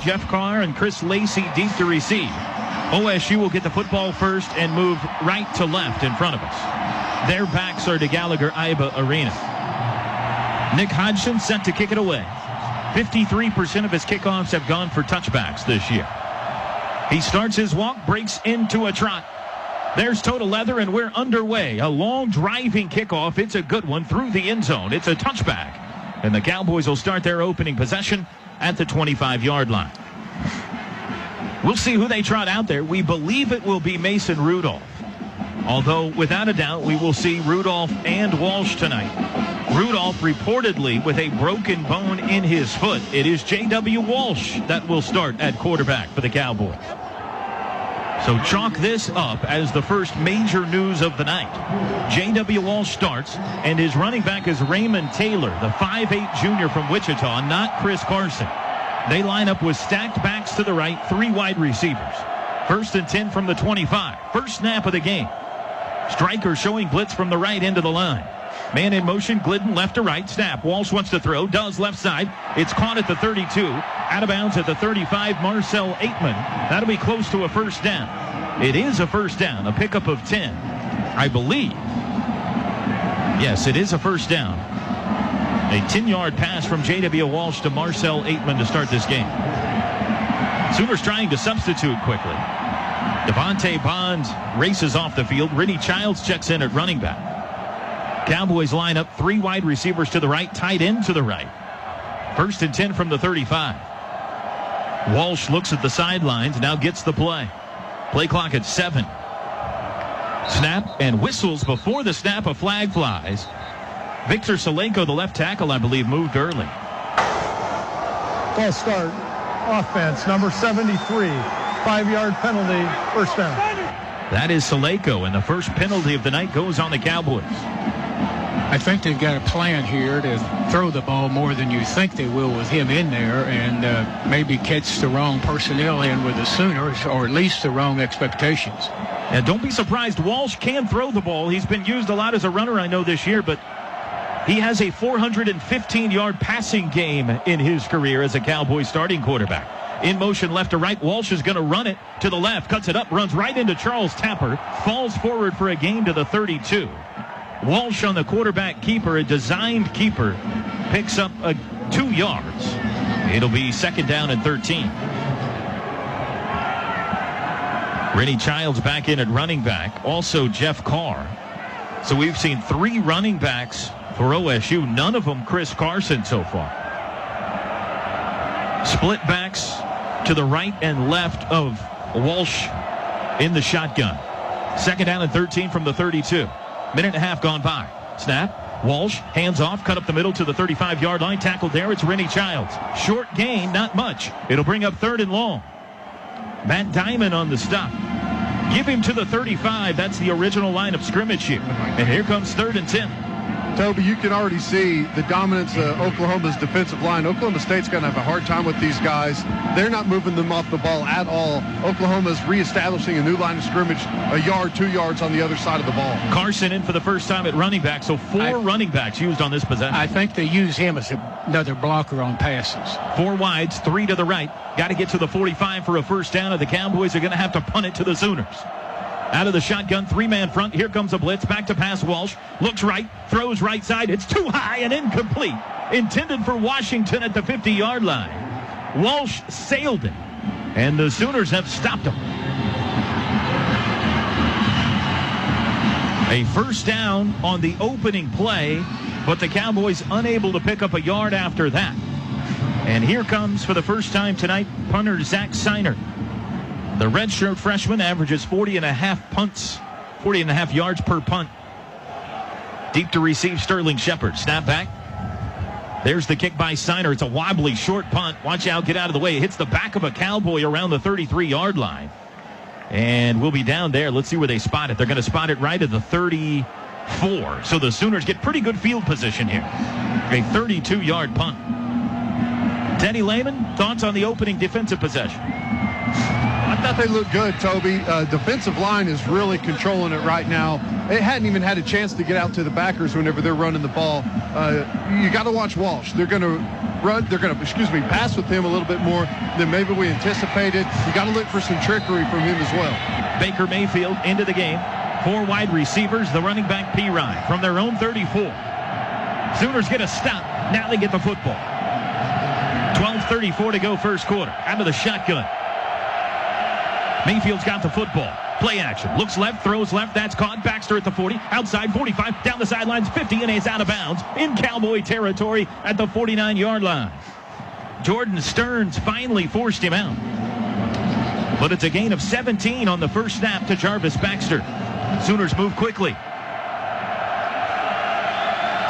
Jeff Carr and Chris Lacey deep to receive. OSU will get the football first and move right to left in front of us. Their backs are to Gallagher-Iba Arena. Nick Hodgson set to kick it away. 53% of his kickoffs have gone for touchbacks this year. He starts his walk, breaks into a trot. There's toe to leather, and we're underway. A long driving kickoff. It's a good one through the end zone. It's a touchback. And the Cowboys will start their opening possession at the 25-yard line. We'll see who they trot out there. We believe it will be Mason Rudolph. Although, without a doubt, we will see Rudolph and Walsh tonight. Rudolph reportedly with a broken bone in his foot. It is J.W. Walsh that will start at quarterback for the Cowboys. So chalk this up as the first major news of the night. J.W. Walsh starts, and his running back is Raymond Taylor, the 5'8 junior from Wichita, not Chris Carson. They line up with stacked backs to the right, 3 wide receivers. 1st and 10 from the 25. First snap of the game. Stryker showing blitz from the right into the line. Man in motion, Glidden left to right. Snap. Walsh wants to throw. Does left side. It's caught at the 32. Out of bounds at the 35. Marcel Aitman. That'll be close to a first down. It is a first down. A pickup of 10. I believe. Yes, it is a first down. A 10-yard pass from J.W. Walsh to Marcel Aitman to start this game. Sooners trying to substitute quickly. Devontae Bond races off the field. Rennie Childs checks in at running back. Cowboys line up 3 wide receivers to the right, tight end to the right. 1st and 10 from the 35. Walsh looks at the sidelines, now gets the play. Play clock at 7. Snap and whistles before the snap. A flag flies. Victor Solenko, the left tackle, I believe, moved early. False start. Offense, number 73. 5-yard penalty, first down. That is Solenko, and the first penalty of the night goes on the Cowboys. I think they've got a plan here to throw the ball more than you think they will with him in there, and maybe catch the wrong personnel in with the Sooners, or at least the wrong expectations. And don't be surprised, Walsh can throw the ball. He's been used a lot as a runner, I know, this year, but he has a 415-yard passing game in his career as a Cowboys starting quarterback. In motion left to right. Walsh is going to run it to the left. Cuts it up. Runs right into Charles Tapper. Falls forward for a gain to the 32. Walsh on the quarterback keeper, a designed keeper, picks up 2 yards. It'll be 2nd down and 13. Rennie Childs back in at running back. Also Jeff Carr. So we've seen 3 running backs for OSU. None of them Chris Carson so far. Split backs to the right and left of Walsh in the shotgun. 2nd down and 13 from the 32. Minute and a half gone by. Snap. Walsh, hands off, cut up the middle to the 35-yard line. Tackled there. It's Rennie Childs. Short gain, not much. It'll bring up 3rd and long. Matt Diamond on the stop. Give him to the 35. That's the original line of scrimmage here. And here comes 3rd and 10. Toby, you can already see the dominance of Oklahoma's defensive line. Oklahoma State's going to have a hard time with these guys. They're not moving them off the ball at all. Oklahoma's reestablishing a new line of scrimmage, a yard, 2 yards on the other side of the ball. Carson in for the first time at running back, so 4 running backs used on this possession. I think they use him as another blocker on passes. 4 wides, 3 to the right. Got to get to the 45 for a first down, and the Cowboys are going to have to punt it to the Sooners. Out of the shotgun, 3-man front. Here comes a blitz. Back to pass. Walsh looks right, throws right side. It's too high and incomplete. Intended for Washington at the 50-yard line. Walsh sailed it, and the Sooners have stopped him. A first down on the opening play, but the Cowboys unable to pick up a yard after that. And here comes, for the first time tonight, punter Zach Seiner. The redshirt freshman averages 40.5 yards per punt. Deep to receive Sterling Shepard. Snap back. There's the kick by Seiner. It's a wobbly short punt. Watch out, get out of the way. It hits the back of a Cowboy around the 33-yard line. And we'll be down there. Let's see where they spot it. They're going to spot it right at the 34. So the Sooners get pretty good field position here. A 32-yard punt. Teddy Lehman, thoughts on the opening defensive possession? I thought they looked good, Toby. Defensive line is really controlling it right now. It hadn't even had a chance to get out to the backers whenever they're running the ball. You got to watch Walsh. They're going to pass with him a little bit more than maybe we anticipated. You got to look for some trickery from him as well. Baker Mayfield into the game. 4 wide receivers, the running back P-Ryan from their own 34. Sooners get a stop. Now they get the football. 12:34 to go first quarter. Out of the shotgun. Mayfield's got the football. Play action. Looks left, throws left. That's caught. Baxter at the 40. Outside 45. Down the sidelines 50 and is out of bounds in Cowboy territory at the 49-yard line. Jordan Stearns finally forced him out. But it's a gain of 17 on the first snap to Jarvis Baxter. Sooners move quickly.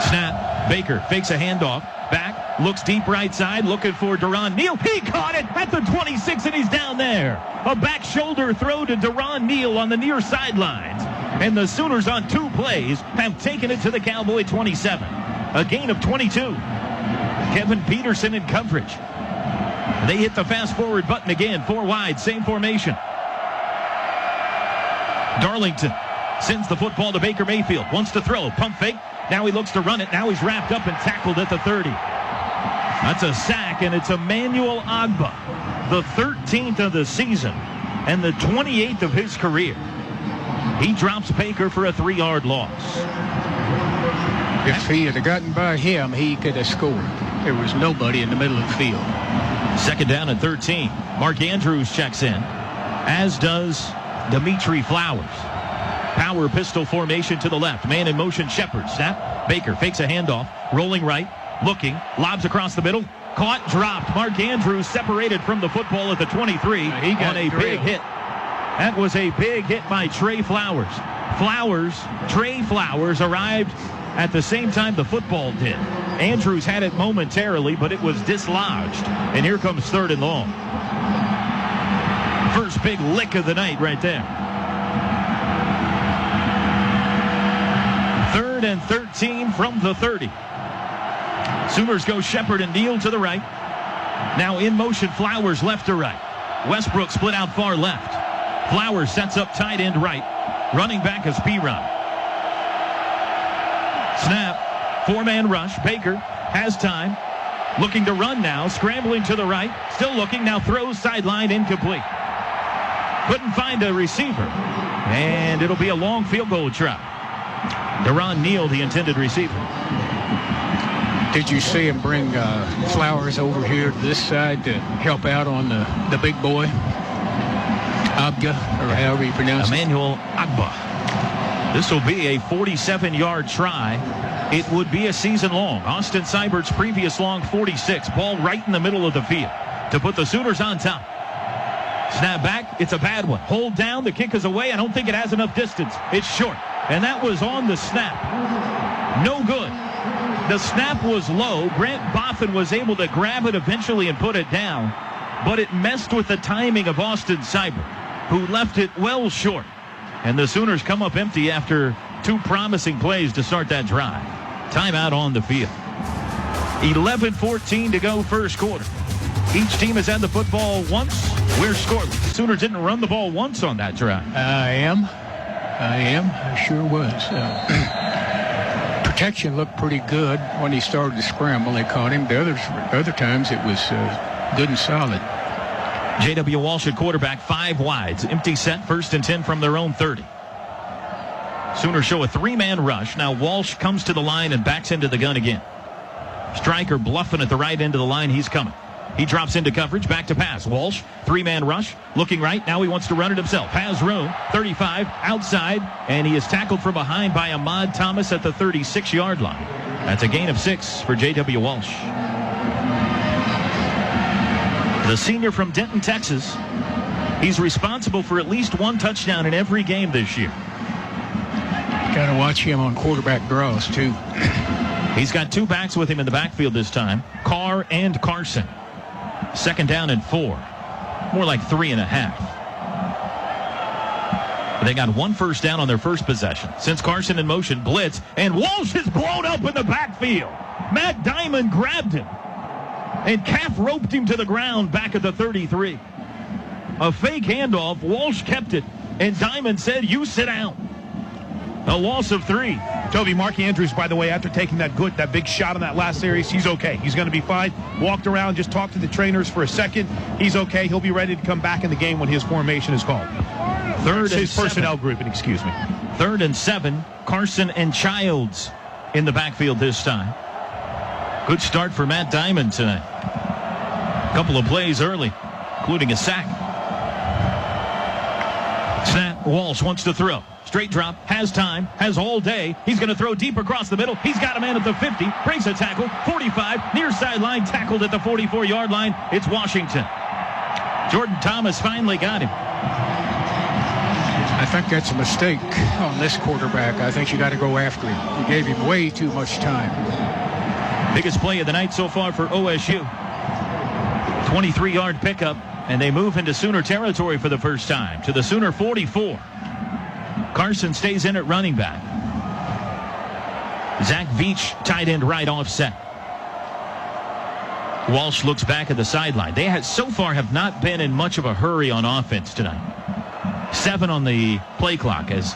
Snap. Baker fakes a handoff. Back. Looks deep right side. Looking for Deron Neal. He caught it at the 26 and he's down there. A back shoulder throw to Deron Neal on the near sidelines. And the Sooners on 2 plays have taken it to the Cowboy 27. A gain of 22. Kevin Peterson in coverage. They hit the fast forward button again. 4 wide. Same formation. Darlington sends the football to Baker Mayfield. Wants to throw. Pump fake. Now he looks to run it. Now he's wrapped up and tackled at the 30. That's a sack, and it's Emmanuel Agba, the 13th of the season and the 28th of his career. He drops Baker for a 3-yard loss. If he had gotten by him, he could have scored. There was nobody in the middle of the field. Second down and 13. Mark Andrews checks in, as does Dimitri Flowers. Power pistol formation to the left. Man in motion, Shepard. Snap. Baker fakes a handoff. Rolling right. Looking. Lobs across the middle. Caught. Dropped. Mark Andrews separated from the football at the 23 on a big hit. That was a big hit by Trey Flowers. Trey Flowers arrived at the same time the football did. Andrews had it momentarily, but it was dislodged. And here comes 3rd and long. First big lick of the night right there. 3rd and 13 from the 30. Sooners go Shepard and Neal to the right. Now in motion, Flowers left to right. Westbrook split out far left. Flowers sets up tight end right. Running back is P-Ryan. Snap. 4-man rush. Baker has time. Looking to run now. Scrambling to the right. Still looking. Now throws sideline incomplete. Couldn't find a receiver. And it'll be a long field goal try. Deron Neal, the intended receiver. Did you see him bring Flowers over here to this side to help out on the big boy? Agba, or however you pronounce it. Emmanuel Agba. This will be a 47-yard try. It would be a season long. Austin Seibert's previous long 46. Ball right in the middle of the field to put the Sooners on top. Snap back. It's a bad one. Hold down. The kick is away. I don't think it has enough distance. It's short. And that was on the snap. No good. The snap was low. Grant Boffin was able to grab it eventually and put it down. But it messed with the timing of Austin Seibert, who left it well short. And the Sooners come up empty after 2 promising plays to start that drive. Timeout on the field. 11:14 to go first quarter. Each team has had the football once. We're scoreless. Sooners didn't run the ball once on that drive. I sure was. Protection looked pretty good when he started to scramble. They caught him. The other times it was good and solid. J.W. Walsh at quarterback, 5 wides. Empty set, 1st and 10 from their own 30. Sooners show a 3-man rush. Now Walsh comes to the line and backs into the gun again. Stryker bluffing at the right end of the line. He's coming. He drops into coverage, back to pass. Walsh, 3-man rush, looking right. Now he wants to run it himself. Has room, 35, outside, and he is tackled from behind by Ahmad Thomas at the 36-yard line. That's a gain of 6 for J.W. Walsh. The senior from Denton, Texas. He's responsible for at least 1 touchdown in every game this year. Got to watch him on quarterback draws, too. He's got 2 backs with him in the backfield this time, Carr and Carson. 2nd down and 4. More like 3.5. But they got 1 first down on their first possession. Since Carson in motion, blitz, and Walsh is blown up in the backfield. Matt Diamond grabbed him and calf roped him to the ground back at the 33. A fake handoff. Walsh kept it, and Diamond said, "You sit down." A loss of 3. Toby, Mark Andrews, by the way, after taking that big shot on that last series, he's okay. He's going to be fine. Walked around, just talked to the trainers for a second. He's okay. He'll be ready to come back in the game when his formation is called. His personnel grouping, excuse me. 3rd and 7. Carson and Childs in the backfield this time. Good start for Matt Diamond tonight. A couple of plays early, including a sack. Snap. Walsh wants to throw. Straight drop. Has time. Has all day. He's going to throw deep across the middle. He's got a man at the 50. Breaks a tackle. 45. Near sideline. Tackled at the 44-yard line. It's Washington. Jordan Thomas finally got him. I think that's a mistake on this quarterback. I think you got to go after him. You gave him way too much time. Biggest play of the night so far for OSU. 23-yard pickup, and they move into Sooner territory for the first time to the Sooner 44. Carson stays in at running back. Zach Veach, tight end right offset. Walsh looks back at the sideline. They so far have not been in much of a hurry on offense tonight. 7 on the play clock as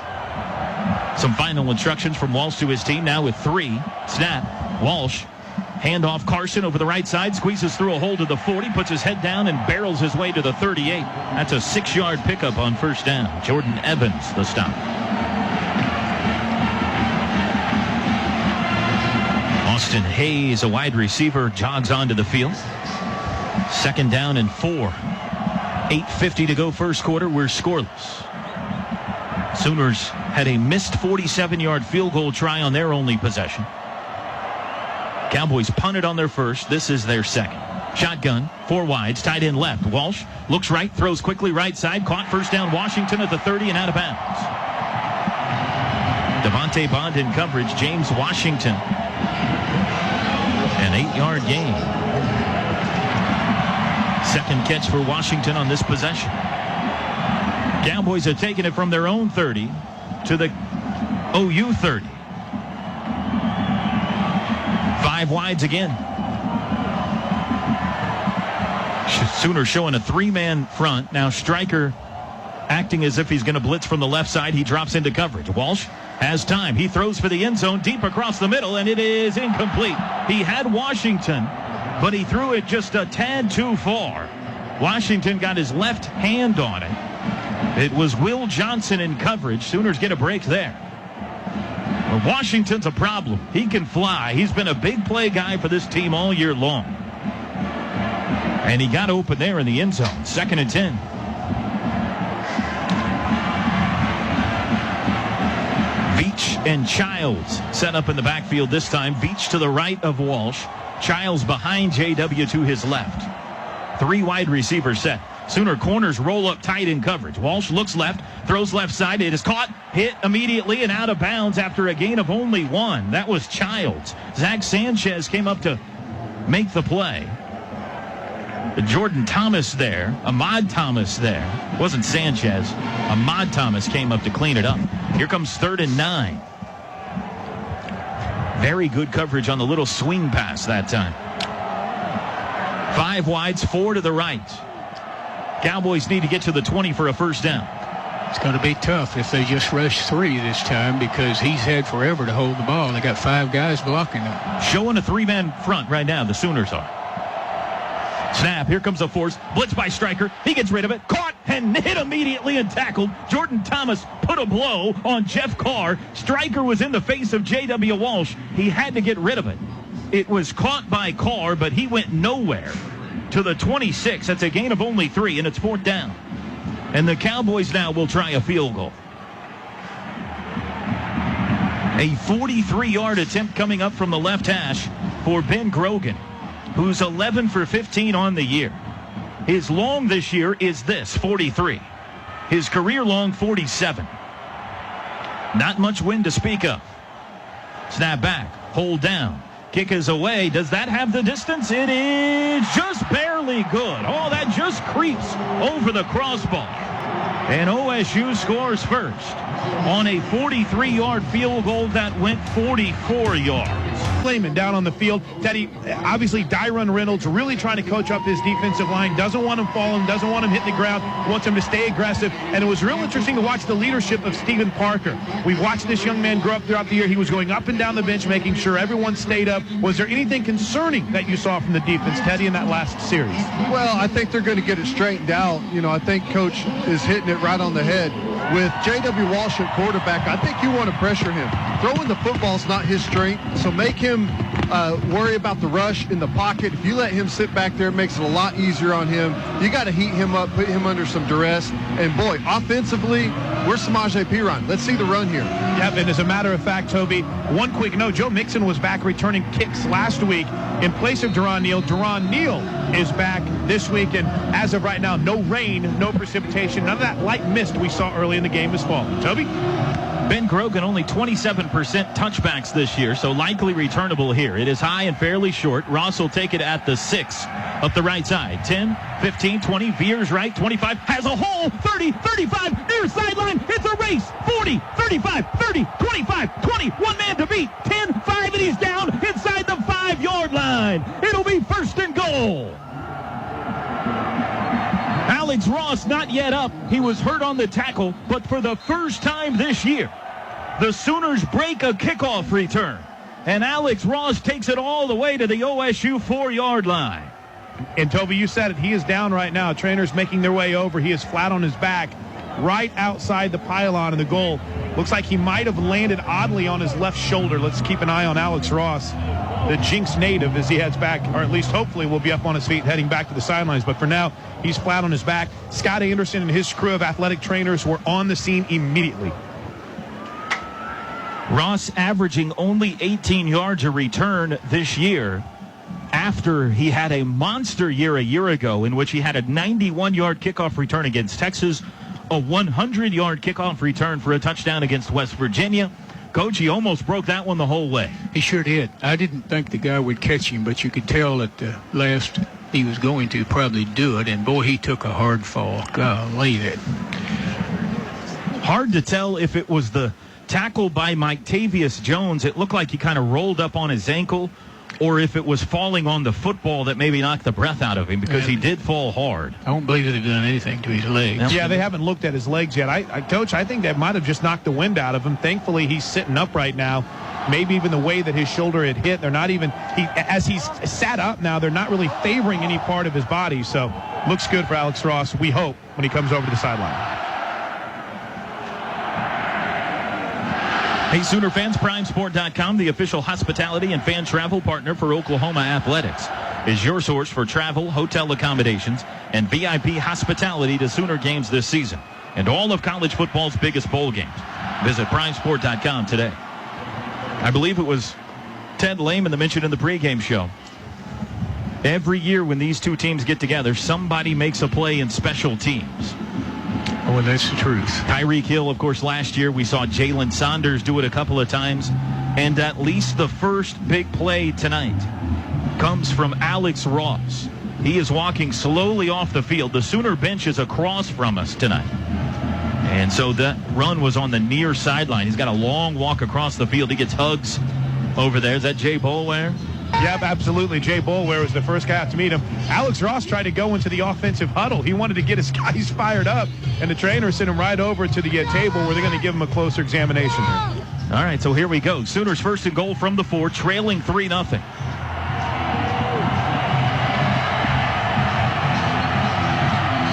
some final instructions from Walsh to his team. Now with 3. Snap. Walsh. Handoff. Carson over the right side. Squeezes through a hole to the 40. Puts his head down and barrels his way to the 38. That's a 6-yard pickup on first down. Jordan Evans, the stop. Austin Hayes, a wide receiver, jogs onto the field. 2nd down and 4. 8:50 to go first quarter. We're scoreless. Sooners had a missed 47-yard field goal try on their only possession. Cowboys punted on their first. This is their second. Shotgun, 4 wides, tight end left. Walsh looks right, throws quickly right side. Caught first down Washington at the 30 and out of bounds. Devontae Bond in coverage. James Washington. An 8-yard gain. Second catch for Washington on this possession. Cowboys have taken it from their own 30 to the OU 30. 5 wides again. Sooners showing a 3-man front. Now Stryker acting as if he's going to blitz from the left side. He drops into coverage. Walsh has time. He throws for the end zone deep across the middle, and it is incomplete. He had Washington, but he threw it just a tad too far. Washington got his left hand on it. It was Will Johnson in coverage. Sooners get a break there. Well, Washington's a problem. He can fly. He's been a big play guy for this team all year long. And he got open there in the end zone. 2nd and 10. Veach and Childs set up in the backfield this time. Veach to the right of Walsh. Childs behind JW to his left. 3 wide receivers set. Sooner corners roll up tight in coverage. Walsh looks left, throws left side. It is caught, hit immediately, and out of bounds after a gain of only 1. That was Childs. Zach Sanchez came up to make the play. Jordan Thomas there. Ahmad Thomas there. It wasn't Sanchez. Ahmad Thomas came up to clean it up. Here comes 3rd and 9. Very good coverage on the little swing pass that time. 5 wides, 4 to the right. Cowboys need to get to the 20 for a first down. It's going to be tough if they just rush 3 this time because he's had forever to hold the ball. They got 5 guys blocking him. Showing a 3-man front right now, the Sooners are. Snap, here comes a force. Blitz by Stryker. He gets rid of it. Caught and hit immediately and tackled. Jordan Thomas put a blow on Jeff Carr. Stryker was in the face of J.W. Walsh. He had to get rid of it. It was caught by Carr, but he went nowhere. To the 26. That's a gain of only 3, and it's 4th down. And the Cowboys now will try a field goal. A 43-yard attempt coming up from the left hash for Ben Grogan, who's 11 for 15 on the year. His long this year is this, 43. His career long, 47. Not much wind to speak of. Snap back, hold down. Kick is away. Does that have the distance? It is just barely good. Oh, that just creeps over the crossbar. And OSU scores first on a 43-yard field goal that went 44 yards. Clayman down on the field. Teddy, obviously, Dyron Reynolds really trying to coach up his defensive line. Doesn't want him falling, doesn't want him hitting the ground, wants him to stay aggressive. And it was real interesting to watch the leadership of Stephen Parker. We've watched this young man grow up throughout the year. He was going up and down the bench, making sure everyone stayed up. Was there anything concerning that you saw from the defense, Teddy, in that last series? Well, I think they're going to get it straightened out. I think Coach is hitting it right on the head. With J.W. Walsh at quarterback, I think you want to pressure him. Throwing the football is not his strength, so make him worry about the rush in the pocket. If you let him sit back there, it makes it a lot easier on him. You got to heat him up, put him under some duress. And, boy, offensively, where's Samaje Perine? Let's see the run here. Yep, and as a matter of fact, Toby, one quick note, Joe Mixon was back returning kicks last week in place of Duron Neal. Duron Neal is back this week, and as of right now, no rain, no precipitation. None of that light mist we saw early in the game is falling. Toby? Ben Grogan only 27% touchbacks this year, so likely returnable here. It is high and fairly short. Ross will take it at the 6 up the right side. 10, 15, 20, veers right, 25, has a hole, 30, 35, near sideline. It's a race. 40, 35, 30, 25, 20, one man to beat. 10, 5, and he's down inside the 5-yard line. It'll be first and goal. Alex Ross not yet up. He was hurt on the tackle, but for the first time this year, the Sooners break a kickoff return, and Alex Ross takes it all the way to the OSU 4-yard line. And Toby, you said it. He is down right now. Trainers making their way over. He is flat on his back, right outside the pylon of the goal. Looks like he might have landed oddly on his left shoulder. Let's keep an eye on Alex Ross, the Jinx native, as he heads back, or at least hopefully will be up on his feet heading back to the sidelines. But for now, he's flat on his back. Scott Anderson and his crew of athletic trainers were on the scene immediately. Ross averaging only 18 yards a return this year after he had a monster year a year ago in which he had a 91-yard kickoff return against Texas, a 100-yard kickoff return for a touchdown against West Virginia. Coach, he almost broke that one the whole way. He sure did. I didn't think the guy would catch him, but you could tell at the last he was going to probably do it, and boy, he took a hard fall. Golly, that. Hard to tell if it was the tackle by Mictavius Jones. It looked like he kind of rolled up on his ankle, or if it was falling on the football that maybe knocked the breath out of him, because he did fall hard. I don't believe that they've done anything to his legs. Yeah, they haven't looked at his legs yet. Coach, I think that might have just knocked the wind out of him. Thankfully, he's sitting up right now. Maybe even the way that his shoulder had hit, they're not even, as he's sat up now, they're not really favoring any part of his body. So, looks good for Alex Ross, we hope, when he comes over to the sideline. Hey, Sooner fans, PrimeSport.com, the official hospitality and fan travel partner for Oklahoma Athletics, is your source for travel, hotel accommodations, and VIP hospitality to Sooner games this season and all of college football's biggest bowl games. Visit PrimeSport.com today. I believe it was Ted Lehman that mentioned in the pregame show. Every year when these two teams get together, somebody makes a play in special teams. Oh, that's the truth. Tyreek Hill, of course, last year we saw Jalen Saunders do it a couple of times. And at least the first big play tonight comes from Alex Ross. He is walking slowly off the field. The Sooner bench is across from us tonight. And so that run was on the near sideline. He's got a long walk across the field. He gets hugs over there. Is that Jay Boulware? Yep, absolutely. Jay Boulware was the first guy to meet him. Alex Ross tried to go into the offensive huddle. He wanted to get his guys fired up, and the trainer sent him right over to the table where they're going to give him a closer examination. All right, so here we go. Sooners first and goal from the 4, trailing 3-0.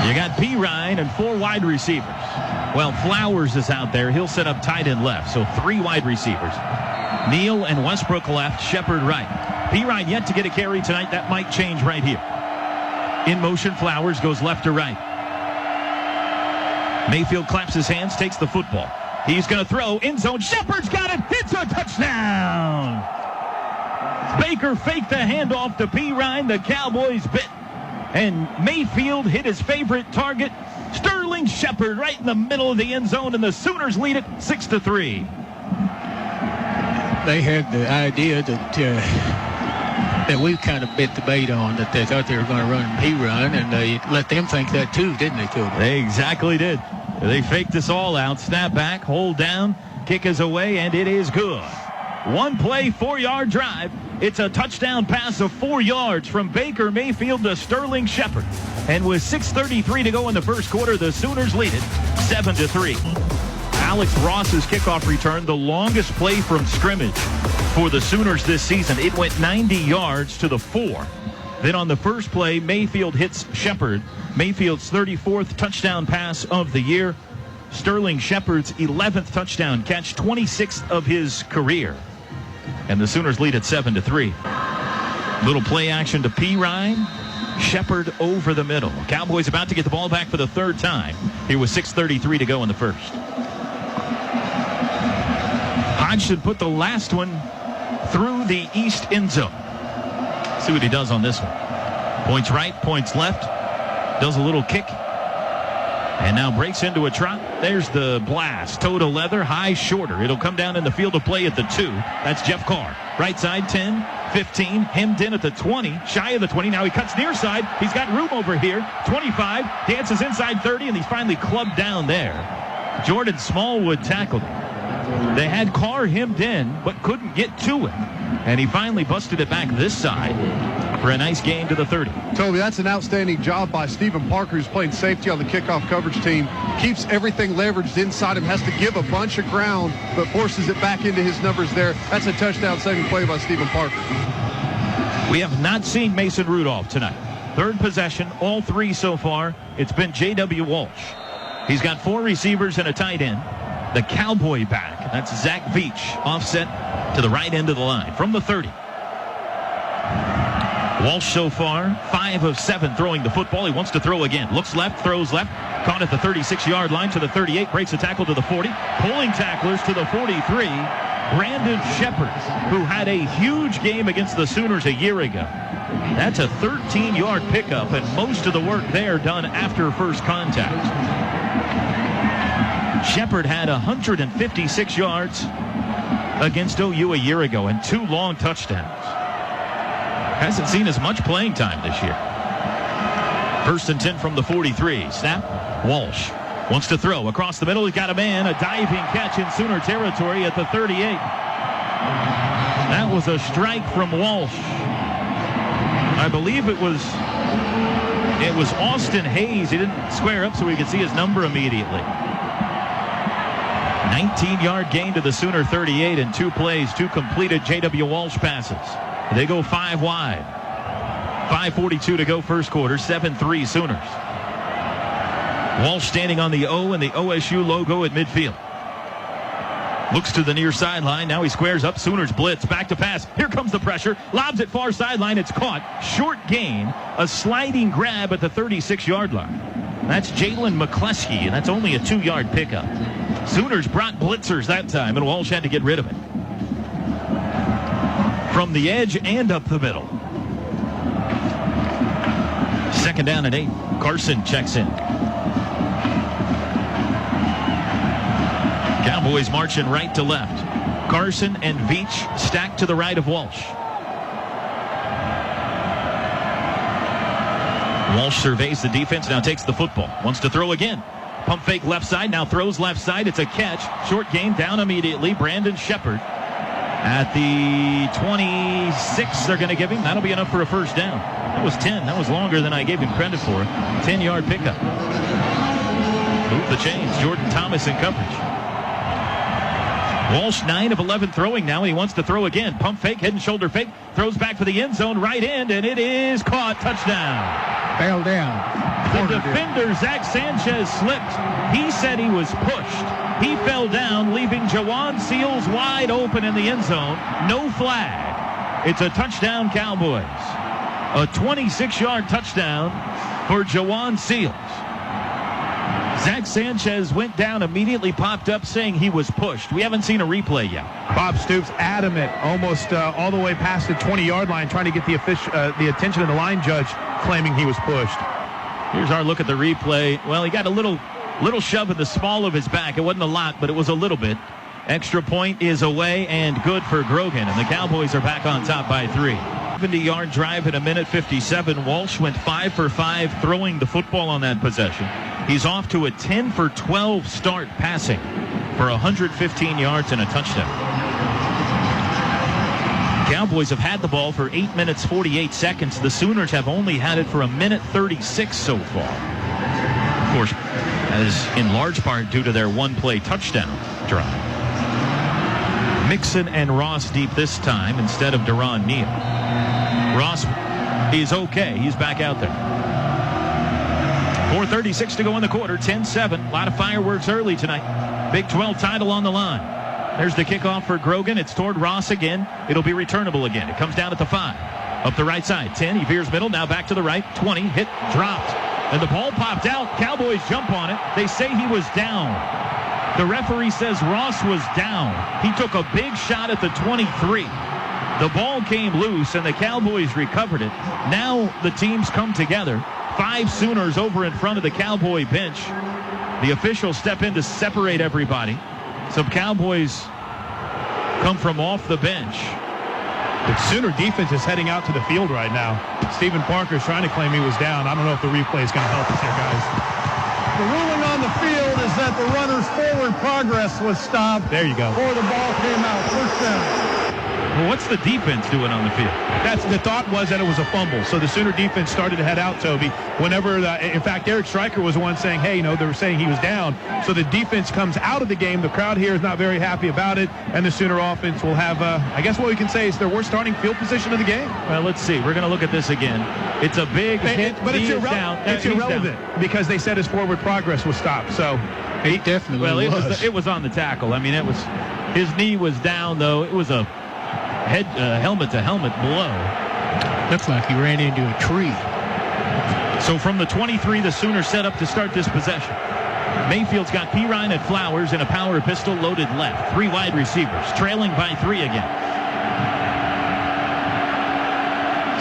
You got Perine and 4 wide receivers. Well, Flowers is out there. He'll set up tight end left, so 3 wide receivers. Neal and Westbrook left, Shepard right. Perine yet to get a carry tonight. That might change right here. In motion, Flowers goes left to right. Mayfield claps his hands, takes the football. He's going to throw, end zone. Shepard's got it. It's a touchdown. Baker faked the handoff to Perine. The Cowboys bit. And Mayfield hit his favorite target, Sterling Shepard, right in the middle of the end zone, and the Sooners lead it 6-3. They had the idea that we kind of bit the bait on, that they thought they were going to run Perine, and they let them think that too, didn't they, Toby? They exactly did. They faked this all out. Snap back, hold down, kick is away, and it is good. One play, 4-yard drive. It's a touchdown pass of 4 yards from Baker Mayfield to Sterling Shepard. And with 6:33 to go in the first quarter, the Sooners lead it 7-3. Alex Ross's kickoff return, the longest play from scrimmage for the Sooners this season. It went 90 yards to the 4. Then on the first play, Mayfield hits Shepard. Mayfield's 34th touchdown pass of the year. Sterling Shepard's 11th touchdown catch, 26th of his career. And the Sooners lead at 7-3. Little play action to P. Ryan. Shepard over the middle. Cowboys about to get the ball back for the third time. Here with 6:33 to go in the first. Hodgson put the last one through the east end zone. See what he does on this one. Points right, points left. Does a little kick. And now breaks into a trot. There's the blast. Toe to leather, high, shorter. It'll come down in the field of play at the 2. That's Jeff Carr. Right side, 10, 15. Hemmed in at the 20. Shy of the 20. Now he cuts near side. He's got room over here. 25. Dances inside 30, and he's finally clubbed down there. Jordan Smallwood tackled him. They had Carr hemmed in, but couldn't get to him. And he finally busted it back this side for a nice gain to the 30. Toby, that's an outstanding job by Stephen Parker, who's playing safety on the kickoff coverage team. Keeps everything leveraged inside him, has to give a bunch of ground, but forces it back into his numbers there. That's a touchdown-saving play by Stephen Parker. We have not seen Mason Rudolph tonight. Third possession, all 3 so far. It's been J.W. Walsh. He's got 4 receivers and a tight end. The Cowboy back, that's Zach Veach, offset to the right end of the line from the 30. Walsh so far, 5 of 7 throwing the football. He wants to throw again. Looks left, throws left. Caught at the 36-yard line to the 38. Breaks a tackle to the 40. Pulling tacklers to the 43. Brandon Shepard, who had a huge game against the Sooners a year ago. That's a 13-yard pickup, and most of the work there done after first contact. Shepard had 156 yards against OU a year ago and 2 long touchdowns. Hasn't seen as much playing time this year. 1st and 10 from the 43. Snap. Walsh wants to throw across the middle. He's got a man. A diving catch in Sooner territory at the 38. That was a strike from Walsh. I believe it was Austin Hayes. He didn't square up so we could see his number immediately. 19-yard gain to the Sooner 38 in 2 plays, 2 completed J.W. Walsh passes. They go 5 wide. 5:42 to go first quarter, 7-3 Sooners. Walsh standing on the O and the OSU logo at midfield. Looks to the near sideline. Now he squares up. Sooners blitz. Back to pass. Here comes the pressure. Lobs it far sideline. It's caught. Short gain. A sliding grab at the 36-yard line. That's Jalen McCleskey, and that's only a 2-yard pickup. Sooners brought blitzers that time, and Walsh had to get rid of it. From the edge and up the middle. 2nd down and 8. Carson checks in. Cowboys marching right to left. Carson and Veach stacked to the right of Walsh. Walsh surveys the defense, now takes the football. Wants to throw again. Pump fake left side, now throws left side. It's a catch. Short gain down immediately. Brandon Shepard at the 26. They're going to give him. That'll be enough for a first down. That was 10. That was longer than I gave him credit for. 10-yard pickup. Move the chains. Jordan Thomas in coverage. Walsh 9 of 11 throwing now. He wants to throw again. Pump fake, head and shoulder fake. Throws back for the end zone, right end, and it is caught. Touchdown. Fell down. The defender, Zach Sanchez, slipped. He said he was pushed. He fell down, leaving Jawan Seals wide open in the end zone. No flag. It's a touchdown, Cowboys. A 26-yard touchdown for Jawan Seals. Zach Sanchez went down, immediately popped up saying he was pushed. We haven't seen a replay yet. Bob Stoops adamant, almost all the way past the 20-yard line, trying to get the attention of the line judge, claiming he was pushed. Here's our look at the replay. Well, he got a little shove in the small of his back. It wasn't a lot, but it was a little bit. Extra point is away and good for Grogan, and the Cowboys are back on top by 3. 70-yard drive in 1:57. Walsh went 5 for 5 throwing the football on that possession. He's off to a 10 for 12 start passing for 115 yards and a touchdown. Cowboys have had the ball for 8 minutes, 48 seconds. The Sooners have only had it for 1 minute, 36 so far. Of course, as in large part due to their one-play touchdown drive. Mixon and Ross deep this time instead of Deron Neal. Ross is okay. He's back out there. 4:36 to go in the quarter. 10-7. A lot of fireworks early tonight. Big 12 title on the line. There's the kickoff for Grogan. It's toward Ross again. It'll be returnable again. It comes down at the 5. Up the right side. 10. He veers middle. Now back to the right. 20. Hit. Dropped. And the ball popped out. Cowboys jump on it. They say he was down. The referee says Ross was down. He took a big shot at the 23. The ball came loose, and the Cowboys recovered it. Now the teams come together. 5 Sooners over in front of the Cowboy bench. The officials step in to separate everybody. Some Cowboys come from off the bench. The Sooner defense is heading out to the field right now. Stephen Parker's trying to claim he was down. I don't know if the replay is going to help us here, guys. The ruling on the field is that the runner's forward progress was stopped. There you go. Before the ball came out. First down. Well, what's the defense doing on the field? That's the thought was that it was a fumble. So the Sooner defense started to head out, Toby. Whenever, in fact, Eric Stryker was the one saying, hey, they were saying he was down. So the defense comes out of the game. The crowd here is not very happy about it. And the Sooner offense will have, I guess what we can say is their worst starting field position of the game. Well, let's see. We're going to look at this again. It's a big hit. But it's He's irrelevant down. because they said his forward progress was stopped. So He definitely it was on the tackle. I mean, his knee was down, though. It was a helmet-to-helmet blow. Looks like he ran into a tree. So from the 23, the Sooners set up to start this possession. Mayfield's got Pirine and Flowers in a power pistol loaded left. 3 wide receivers, trailing by 3 again.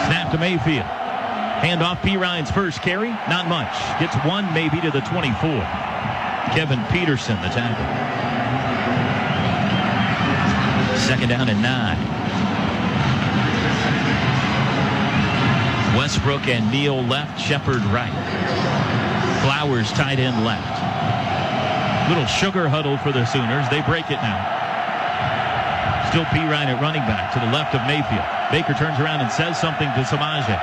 Snap to Mayfield. Hand off Pirine's first carry. Not much. Gets 1 maybe to the 24. Kevin Peterson, the tackle. 2nd down and 9. Westbrook and Neal left, Shepard right. Flowers tight end left. Little sugar huddle for the Sooners. They break it now. Still Pirine at running back to the left of Mayfield. Baker turns around and says something to Samaje.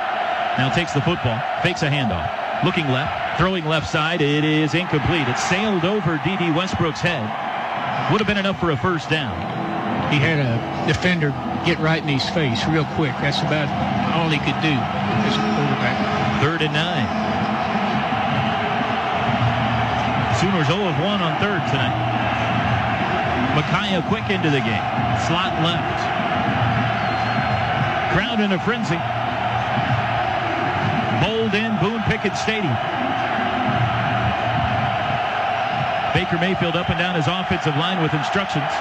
Now takes the football, fakes a handoff. Looking left, throwing left side. It is incomplete. It sailed over D.D. Westbrook's head. Would have been enough for a first down. He had a defender get right in his face real quick. That's about all he could do as a quarterback. 3rd and 9. Sooners 0 of 1 on 3rd tonight. Micaiah quick into the game. Slot left. Crowd in a frenzy. Bowled in Boone Pickett Stadium. Baker Mayfield up and down his offensive line with instructions.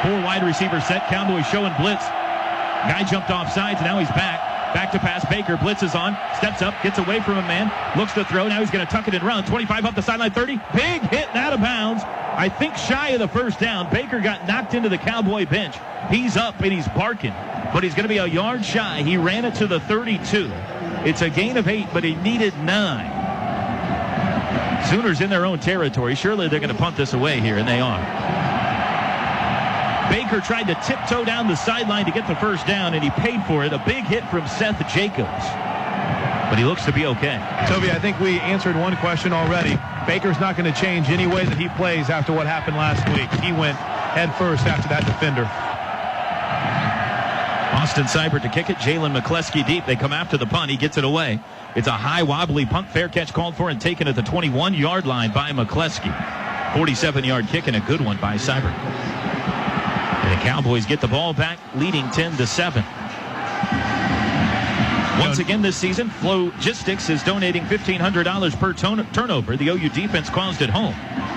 4 wide receivers set. Cowboys showing blitz. Guy jumped off sides. Now he's back. Back to pass. Baker blitzes on. Steps up. Gets away from a man. Looks to throw. Now he's going to tuck it and run. 25 up the sideline. 30. Big hit and out of bounds. I think shy of the first down. Baker got knocked into the Cowboy bench. He's up and he's barking. But he's going to be a yard shy. He ran it to the 32. It's a gain of 8, but he needed 9. Sooners in their own territory. Surely they're going to punt this away here, and they are. Baker tried to tiptoe down the sideline to get the first down, and he paid for it. A big hit from Seth Jacobs. But he looks to be okay. Toby, I think we answered one question already. Baker's not going to change any way that he plays after what happened last week. He went head first after that defender. Austin Seibert to kick it. Jalen McCleskey deep. They come after the punt. He gets it away. It's a high, wobbly punt. Fair catch called for and taken at the 21-yard line by McCleskey. 47-yard kick and a good one by Seibert. And the Cowboys get the ball back, leading 10-7. Once again this season, Flogistics is donating $1,500 per turnover the OU defense caused at home.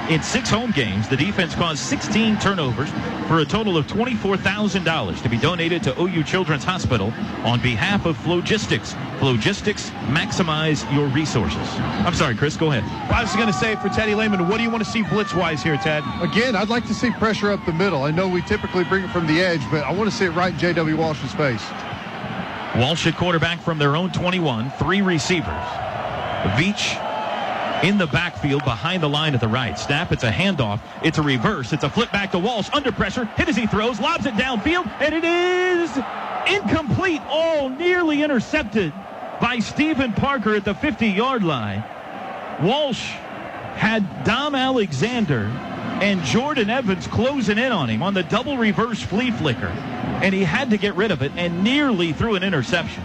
In 6 home games, the defense caused 16 turnovers for a total of $24,000 to be donated to OU Children's Hospital on behalf of Flogistics. Flogistics, maximize your resources. I'm sorry, Chris, go ahead. I was going to say for Teddy Lehman, what do you want to see blitz-wise here, Ted? Again, I'd like to see pressure up the middle. I know we typically bring it from the edge, but I want to see it right in J.W. Walsh's face. Walsh at quarterback from their own 21, 3 receivers. Veach in the backfield behind the line at the right. Snap, it's a handoff. It's a reverse. It's a flip back to Walsh. Under pressure. Hit as he throws. Lobs it downfield. And it is incomplete. Oh, nearly intercepted by Stephen Parker at the 50-yard line. Walsh had Dom Alexander and Jordan Evans closing in on him on the double reverse flea flicker. And he had to get rid of it and nearly threw an interception.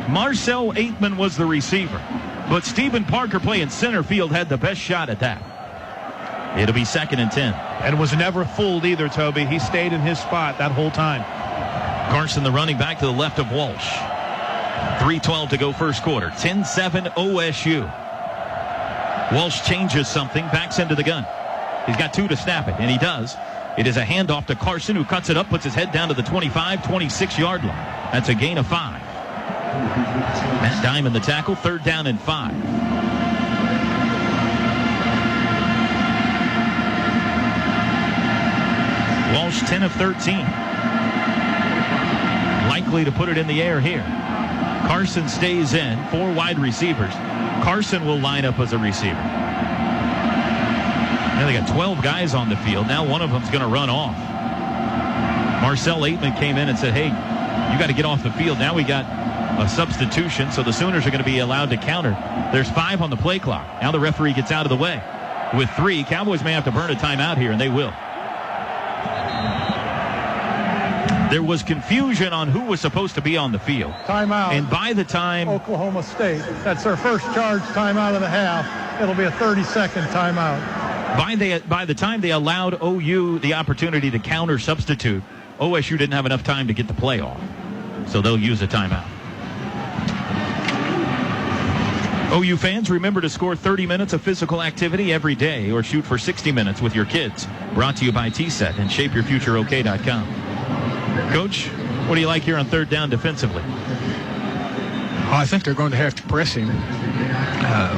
Marcel Aitman was the receiver. But Stephen Parker playing center field had the best shot at that. It'll be 2nd and 10. And was never fooled either, Toby. He stayed in his spot that whole time. Carson, the running back, to the left of Walsh. 3:12 to go first quarter. 10-7 OSU. Walsh changes something, backs into the gun. He's got 2 to snap it, and he does. It is a handoff to Carson, who cuts it up, puts his head down to the 25, 26-yard line. That's a gain of 5. Matt Diamond the tackle, 3rd down and 5. Walsh 10 of 13. Likely to put it in the air here. Carson stays in, 4 wide receivers. Carson will line up as a receiver. Now they got 12 guys on the field. Now one of them's going to run off. Marcel Aitman came in and said, hey, you got to get off the field. Now we got a substitution, so the Sooners are going to be allowed to counter. There's 5 on the play clock. Now the referee gets out of the way. With 3, Cowboys may have to burn a timeout here, and they will. There was confusion on who was supposed to be on the field. Timeout. And by the time Oklahoma State. That's their first charge timeout of the half. It'll be a 30-second timeout. By the time they allowed OU the opportunity to counter substitute, OSU didn't have enough time to get the play off. So they'll use a timeout. OU fans, remember to score 30 minutes of physical activity every day or shoot for 60 minutes with your kids. Brought to you by T-Set and ShapeYourFutureOK.com. Coach, what do you like here on 3rd down defensively? I think they're going to have to press him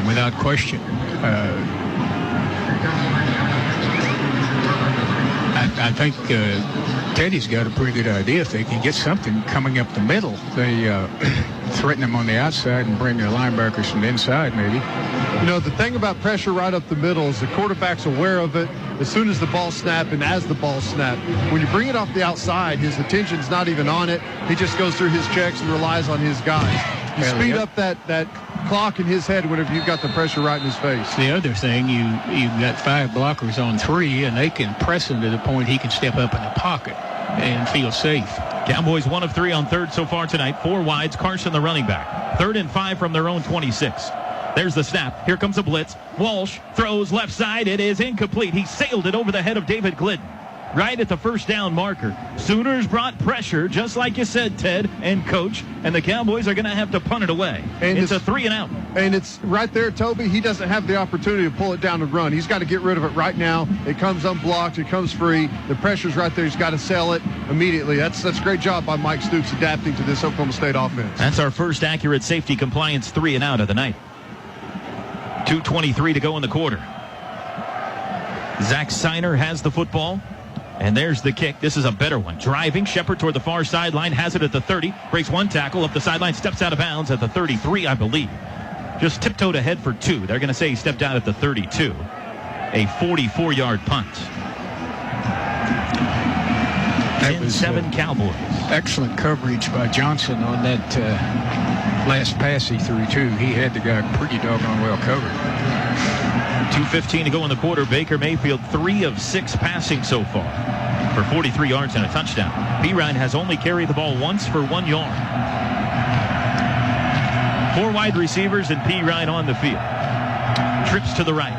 without question. I think Teddy's got a pretty good idea. If they can get something coming up the middle, they threaten them on the outside and bring their linebackers from the inside, maybe. You know, the thing about pressure right up the middle is the quarterback's aware of it as soon as the ball snapped and as the ball snapped. When you bring it off the outside, his attention's not even on it. He just goes through his checks and relies on his guys. You speed up that clock in his head whenever you've got the pressure right in his face. The other thing, you've got 5 blockers on 3, and they can press him to the point he can step up in the pocket and feel safe. Cowboys 1 of 3 on 3rd so far tonight. 4 wides. Carson the running back. 3rd and 5 from their own 26. There's the snap. Here comes a blitz. Walsh throws left side. It is incomplete. He sailed it over the head of David Glidden. Right at the 1st down marker. Sooners brought pressure, just like you said, Ted and Coach, and the Cowboys are going to have to punt it away. And it's a 3 and out. And it's right there, Toby. He doesn't have the opportunity to pull it down and run. He's got to get rid of it right now. It comes unblocked. It comes free. The pressure's right there. He's got to sell it immediately. That's a great job by Mike Stoops adapting to this Oklahoma State offense. That's our first accurate safety compliance 3 and out of the night. 2:23 to go in the quarter. Zach Seiner has the football. And there's the kick. This is a better one. Driving. Shepard toward the far sideline. Has it at the 30. Breaks 1 tackle up the sideline. Steps out of bounds at the 33, I believe. Just tiptoed ahead for 2. They're going to say he stepped out at the 32. A 44-yard punt. 10-7 Cowboys. Excellent coverage by Johnson on that last pass he threw, too. He had the guy pretty doggone well covered. 2:15 to go in the quarter. Baker Mayfield 3 of 6 passing so far for 43 yards and a touchdown. P-Ryan has only carried the ball once for 1 yard. 4 wide receivers and P-Ryan on the field. Trips to the right.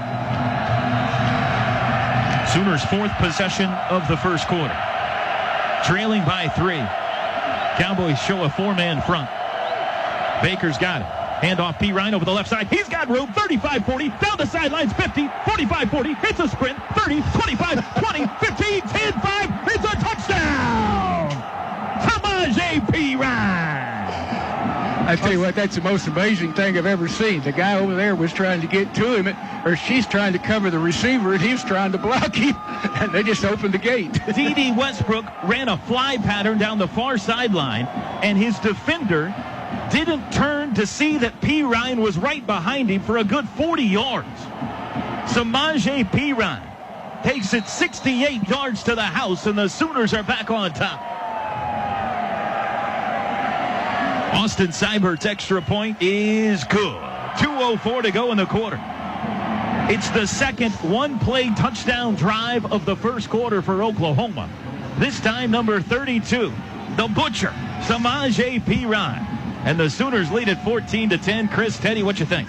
Sooners' 4th possession of the first quarter. Trailing by 3. Cowboys show a 4-man front. Baker's got it. Handoff P-Ryan over the left side. He's got room. 35-40. Down the sidelines. 50. 45-40. Hits a sprint. 30. 25. 20. 15. 10. 5. It's a touchdown. Samaje P-Ryan. I tell you what, that's the most amazing thing I've ever seen. The guy over there was trying to get to him, or she's trying to cover the receiver, and he was trying to block him, and they just opened the gate. D.D. Westbrook ran a fly pattern down the far sideline, and his defender didn't turn to see that Pirine was right behind him for a good 40 yards. Samaje Pirine takes it 68 yards to the house, and the Sooners are back on top. Austin Seibert's extra point is good. 2:04 to go in the quarter. It's the second one-play touchdown drive of the first quarter for Oklahoma. This time, number 32, the Butcher, Samaje Pirine. And the Sooners lead at 14-10. Chris, Teddy, what you think?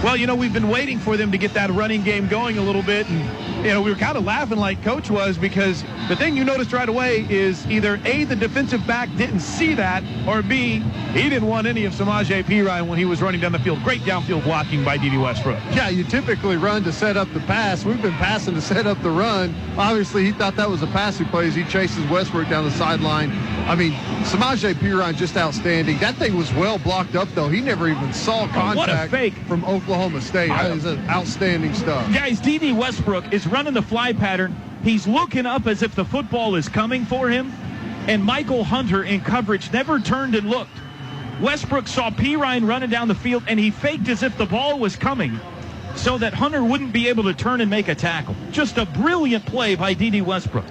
Well, we've been waiting for them to get that running game going a little bit. And, we were kind of laughing like Coach was, because the thing you noticed right away is either A, the defensive back didn't see that, or B, he didn't want any of Samaje Pirine when he was running down the field. Great downfield blocking by D.D. Westbrook. Yeah, you typically run to set up the pass. We've been passing to set up the run. Obviously, he thought that was a passing play as he chases Westbrook down the sideline. I mean, Samaje Pirine just outstanding. That thing was well blocked up, though. He never even saw contact what a fake from Oklahoma State. That is outstanding stuff. Guys, D.D. Westbrook is running the fly pattern. He's looking up as if the football is coming for him, and Michael Hunter in coverage never turned and looked. Westbrook saw Pirine running down the field, and he faked as if the ball was coming so that Hunter wouldn't be able to turn and make a tackle. Just a brilliant play by D.D. Westbrook.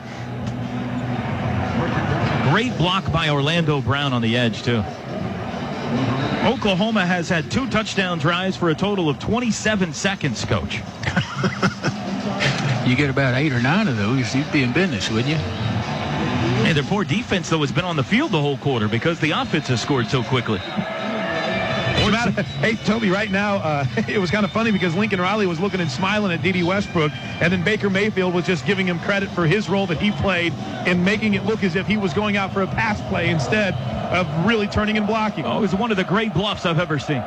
Great block by Orlando Brown on the edge, too. Oklahoma has had 2 touchdown drives for a total of 27 seconds, Coach. You get about 8 or 9 of those, you'd be in business, wouldn't you? Hey, their poor defense, though, has been on the field the whole quarter because the offense has scored so quickly. Hey, Toby, right now, it was kind of funny because Lincoln Riley was looking and smiling at D.D. Westbrook, and then Baker Mayfield was just giving him credit for his role that he played in making it look as if he was going out for a pass play instead of really turning and blocking. Oh, it was one of the great bluffs I've ever seen.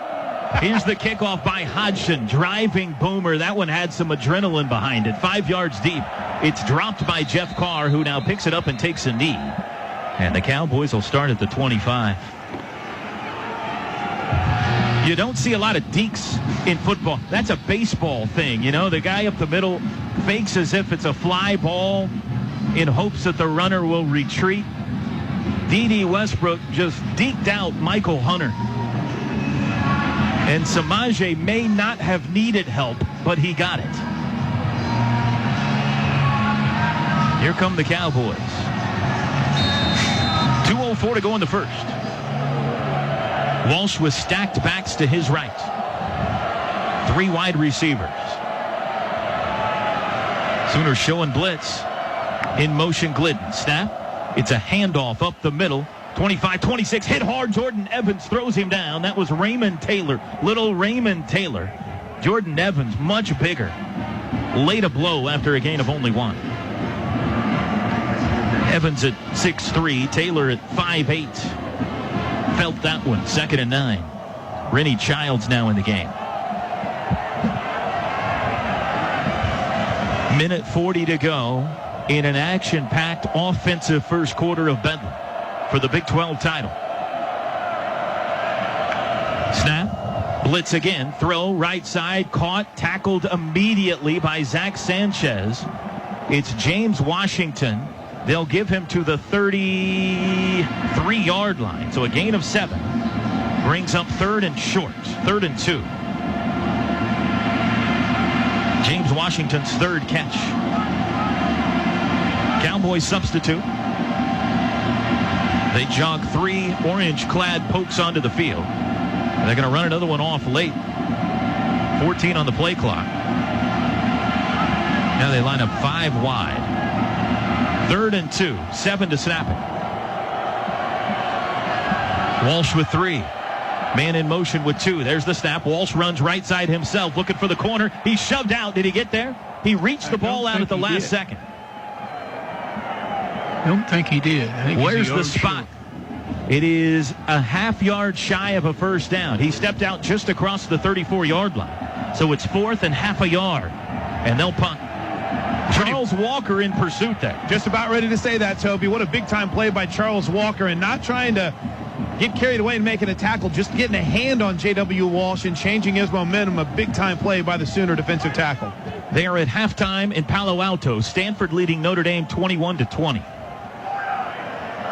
Here's the kickoff by Hodgson, driving boomer. That one had some adrenaline behind it, 5 yards deep. It's dropped by Jeff Carr, who now picks it up and takes a knee. And the Cowboys will start at the 25. You don't see a lot of dekes in football. That's a baseball thing, The guy up the middle fakes as if it's a fly ball in hopes that the runner will retreat. D.D. Westbrook just deked out Michael Hunter. And Samaje may not have needed help, but he got it. Here come the Cowboys. 2:04 to go in the first. Walsh with stacked backs to his right. 3 wide receivers. Sooners showing blitz. In motion, Glidden. Snap. It's a handoff up the middle. 25-26. Hit hard. Jordan Evans throws him down. That was Raymond Taylor. Little Raymond Taylor. Jordan Evans, much bigger. Laid a blow after a gain of only 1. Evans at 6'3". Taylor at 5'8". Felt that one. 2nd and 9. Rennie Childs now in the game. Minute 40 to go in an action-packed offensive first quarter of Bedlam for the Big 12 title. Snap. Blitz again. Throw right side. Caught. Tackled immediately by Zach Sanchez. It's James Washington. They'll give him to the 33-yard line. So a gain of 7. Brings up 3rd and short. 3rd and 2. James Washington's 3rd catch. Cowboys substitute. They jog 3 orange-clad pokes onto the field. They're going to run another one off late. 14 on the play clock. Now they line up 5 wide. 3rd and 2. 7 to snap it. Walsh with 3. Man in motion with 2. There's the snap. Walsh runs right side himself, looking for the corner. He's shoved out. Did he get there? He reached the ball out at the last second. I don't think he did. Where's the spot? It is a half-yard shy of a first down. He stepped out just across the 34-yard line. So it's 4th and half a yard. And they'll punt. Charles Walker in pursuit there. Just about ready to say that, Toby. What a big-time play by Charles Walker, and not trying to get carried away and making a tackle, just getting a hand on J.W. Walsh and changing his momentum. A big-time play by the Sooner defensive tackle. They are at halftime in Palo Alto. Stanford leading Notre Dame 21-20.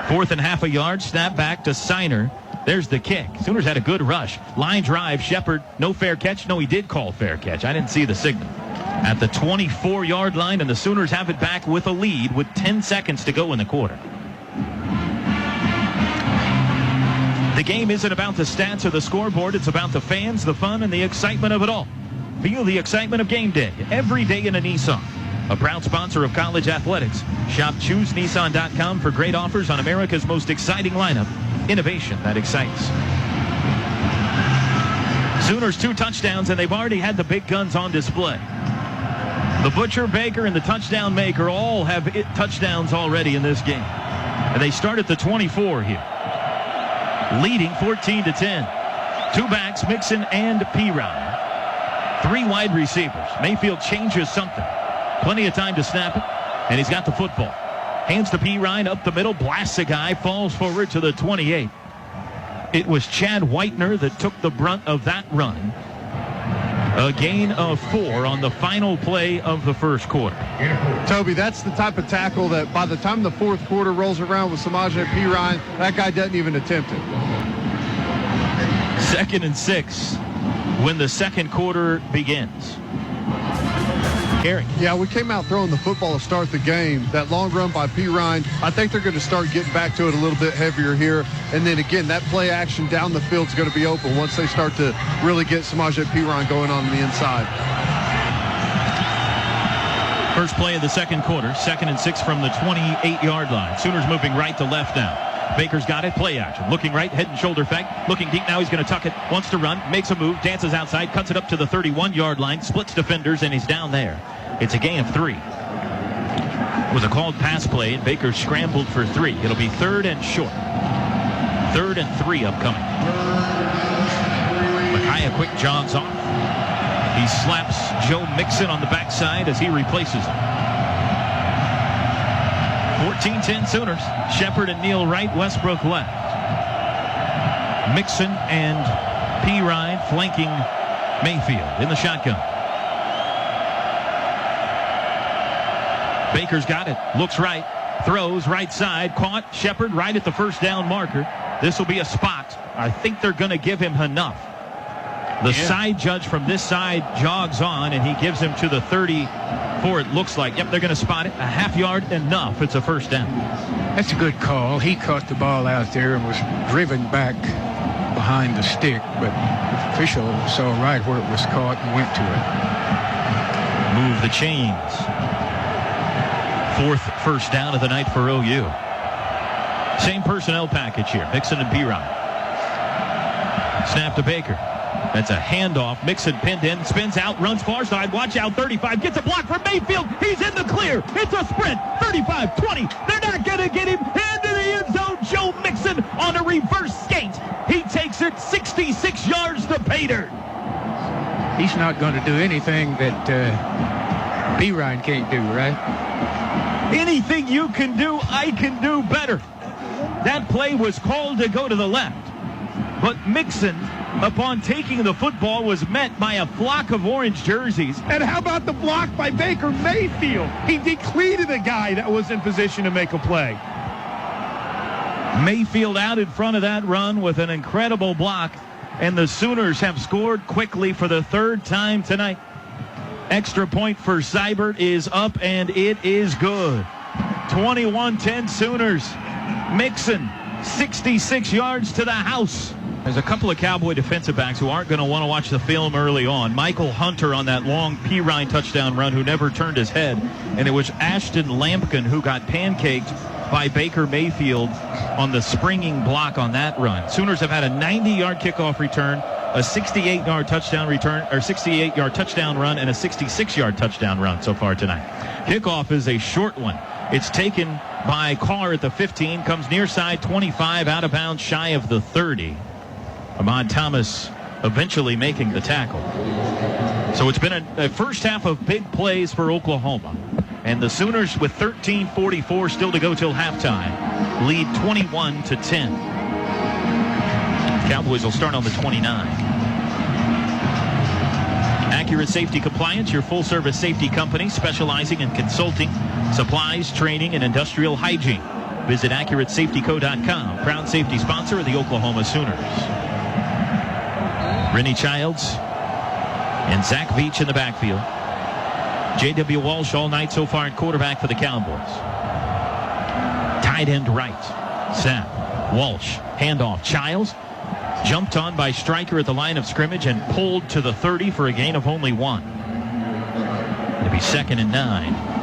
4th and half a yard. Snap back to Siner. There's the kick. Sooners had a good rush. Line drive. Shepard, no fair catch. No, he did call fair catch. I didn't see the signal. At the 24-yard line, and the Sooners have it back with a lead with 10 seconds to go in the quarter. The game isn't about the stats or the scoreboard. It's about the fans, the fun, and the excitement of it all. Feel the excitement of game day every day in a Nissan. A proud sponsor of college athletics. Shop ChooseNissan.com for great offers on America's most exciting lineup. Innovation that excites. Sooners 2 touchdowns, and they've already had the big guns on display. The Butcher, Baker, and the touchdown maker all have touchdowns already in this game. And they start at the 24 here. Leading 14-10. 2 backs, Mixon and Pirine. 3 wide receivers. Mayfield changes something. Plenty of time to snap it, and he's got the football. Hands to Pirine up the middle, blasts a guy, falls forward to the 28. It was Chad Whitener that took the brunt of that run. A gain of 4 on the final play of the first quarter. Toby, that's the type of tackle that by the time the fourth quarter rolls around with Samaje Perine, that guy doesn't even attempt it. 2nd and 6 when the second quarter begins. Eric. Yeah, we came out throwing the football to start the game. That long run by Pirine, I think they're going to start getting back to it a little bit heavier here. And then again, that play action down the field is going to be open once they start to really get Samaje Perine going on the inside. First play of the second quarter, 2nd and 6 from the 28-yard line. Sooners moving right to left now. Baker's got it, play action. Looking right, head and shoulder fake. Looking deep now, he's going to tuck it. Wants to run, makes a move, dances outside, cuts it up to the 31-yard line, splits defenders, and he's down there. It's a gain of 3. It was a called pass play, and Baker scrambled for 3. It'll be 3rd and short. 3rd and 3 upcoming. Micaiah quick jogs off. He slaps Joe Mixon on the backside as he replaces him. 14-10 Sooners. Shepard and Neal right, Westbrook left. Mixon and Pirine flanking Mayfield in the shotgun. Baker's got it. Looks right. Throws right side. Caught. Shepard right at the first down marker. This will be a spot. I think they're going to give him enough. The side judge from this side jogs on, and he gives him to the 34, it looks like. Yep, they're going to spot it. A half yard enough. It's a first down. That's a good call. He caught the ball out there and was driven back behind the stick, but the official saw right where it was caught and went to it. Move the chains. 4th first down of the night for OU. Same personnel package here. Mixon and Pirine. Snap to Baker. That's a handoff. Mixon pinned in, spins out, runs far side. Watch out, 35. Gets a block from Mayfield. He's in the clear. It's a sprint. 35, 20. They're not going to get him into the end zone. Joe Mixon on a reverse skate. He takes it 66 yards to pay dirt. He's not going to do anything that Pirine can't do, right? Anything you can do, I can do better. That play was called to go to the left. But Mixon, upon taking the football, was met by a flock of orange jerseys. And how about the block by Baker Mayfield? He depleted a guy that was in position to make a play. Mayfield out in front of that run with an incredible block. And the Sooners have scored quickly for the 3rd time tonight. Extra point for Seibert is up, and it is good. 21-10 Sooners. Mixon, 66 yards to the house. There's a couple of Cowboy defensive backs who aren't going to want to watch the film early on. Michael Hunter on that long Pirine touchdown run who never turned his head. And it was Ashton Lampkin who got pancaked by Baker Mayfield on the springing block on that run. Sooners have had a 90-yard kickoff return, a 68-yard touchdown return, or 68-yard touchdown run, and a 66-yard touchdown run so far tonight. Kickoff is a short one. It's taken by Carr at the 15, comes near side 25, out of bounds shy of the 30. Ahmad Thomas eventually making the tackle. So it's been a first half of big plays for Oklahoma. And the Sooners with 13:44 still to go till halftime lead 21-10. Cowboys will start on the 29. Accurate Safety Compliance, your full-service safety company specializing in consulting, supplies, training, and industrial hygiene. Visit AccurateSafetyCo.com. Proud safety sponsor of the Oklahoma Sooners. Rennie Childs and Zach Veach in the backfield. J.W. Walsh all night so far at quarterback for the Cowboys. Tight end right. Snap. Walsh. Handoff. Childs. Jumped on by Stryker at the line of scrimmage and pulled to the 30 for a gain of only 1. It'll be 2nd and 9.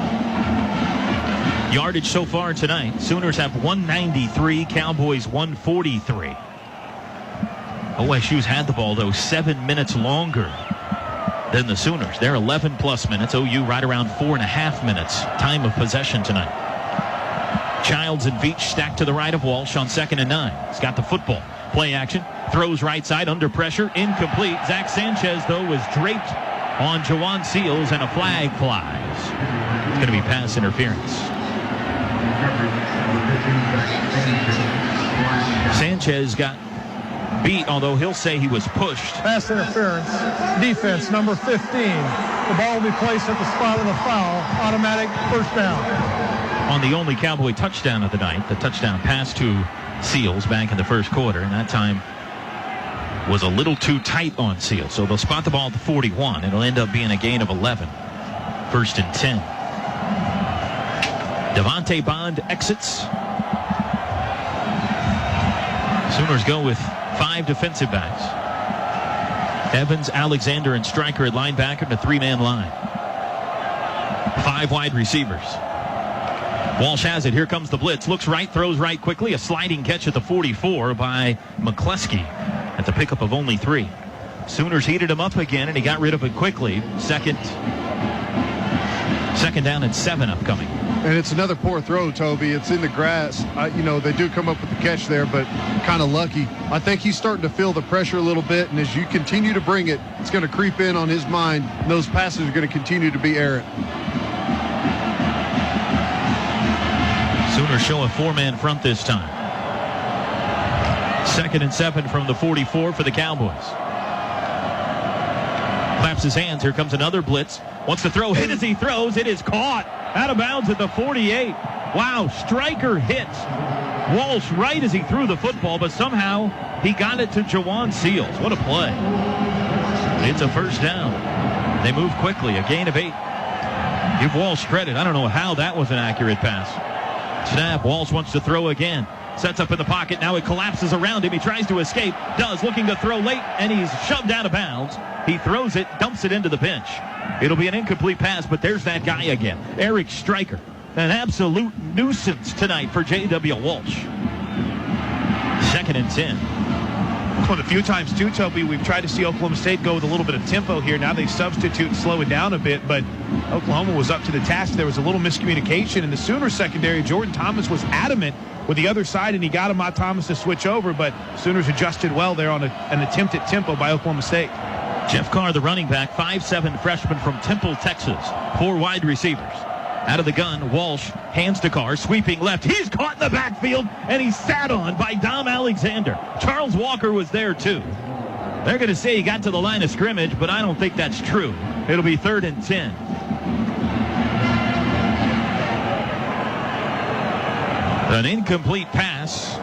Yardage so far tonight. Sooners have 193. Cowboys 143. OSU's had the ball, though, 7 minutes longer than the Sooners. They're 11-plus minutes. OU right around 4.5 minutes. Time of possession tonight. Childs and Veach stacked to the right of Walsh on 2nd and 9. He's got the football. Play action. Throws right side under pressure. Incomplete. Zach Sanchez, though, was draped on Jawan Seals, and a flag flies. It's going to be pass interference. Sanchez got beat, although he'll say he was pushed. Pass interference. Defense, number 15. The ball will be placed at the spot of the foul. Automatic first down. On the only Cowboy touchdown of the night, the touchdown pass to Seals back in the first quarter, and that time was a little too tight on Seals. So they'll spot the ball at the 41. It'll end up being a gain of 11. 1st and 10. Devontae Bond exits. Sooners go with 5 defensive backs. Evans, Alexander, and Stryker at linebacker in a 3-man line. 5 wide receivers. Walsh has it. Here comes the blitz. Looks right, throws right quickly. A sliding catch at the 44 by McCleskey at the pickup of only 3. Sooners heated him up again, and he got rid of it quickly. Second down and 7 upcoming. And it's another poor throw, Toby. It's in the grass. They do come up with the catch there, but kind of lucky. I think he's starting to feel the pressure a little bit, and as you continue to bring it, it's going to creep in on his mind, and those passes are going to continue to be errant. Sooners show a 4-man front this time. 2nd and 7 from the 44 for the Cowboys. Claps his hands. Here comes another blitz. Wants to throw. Hit as he throws. It is caught. Out of bounds at the 48. Wow, Stryker hits Walsh right as he threw the football, but somehow he got it to Jawan Seals. What a play. It's a first down. They move quickly. A gain of 8. Give Walsh credit. I don't know how that was an accurate pass. Snap. Walsh wants to throw again. Sets up in the pocket. Now it collapses around him. He tries to escape. Does. Looking to throw late, and he's shoved out of bounds. He throws it, dumps it into the bench. It'll be an incomplete pass, but there's that guy again. Eric Stryker. An absolute nuisance tonight for J.W. Walsh. 2nd and 10. One of the few times, too, Toby, we've tried to see Oklahoma State go with a little bit of tempo here. Now they substitute and slow it down a bit, but Oklahoma was up to the task. There was a little miscommunication in the Sooner secondary. Jordan Thomas was adamant with the other side, and he got Ahmad Thomas to switch over, but Sooners adjusted well there on an attempt at tempo by Oklahoma State. Jeff Carr, the running back, 5'7" freshman from Temple, Texas. 4 wide receivers. Out of the gun, Walsh hands to Carr, sweeping left. He's caught in the backfield, and he's sat on by Dom Alexander. Charles Walker was there, too. They're going to say he got to the line of scrimmage, but I don't think that's true. It'll be 3rd and 10. An incomplete pass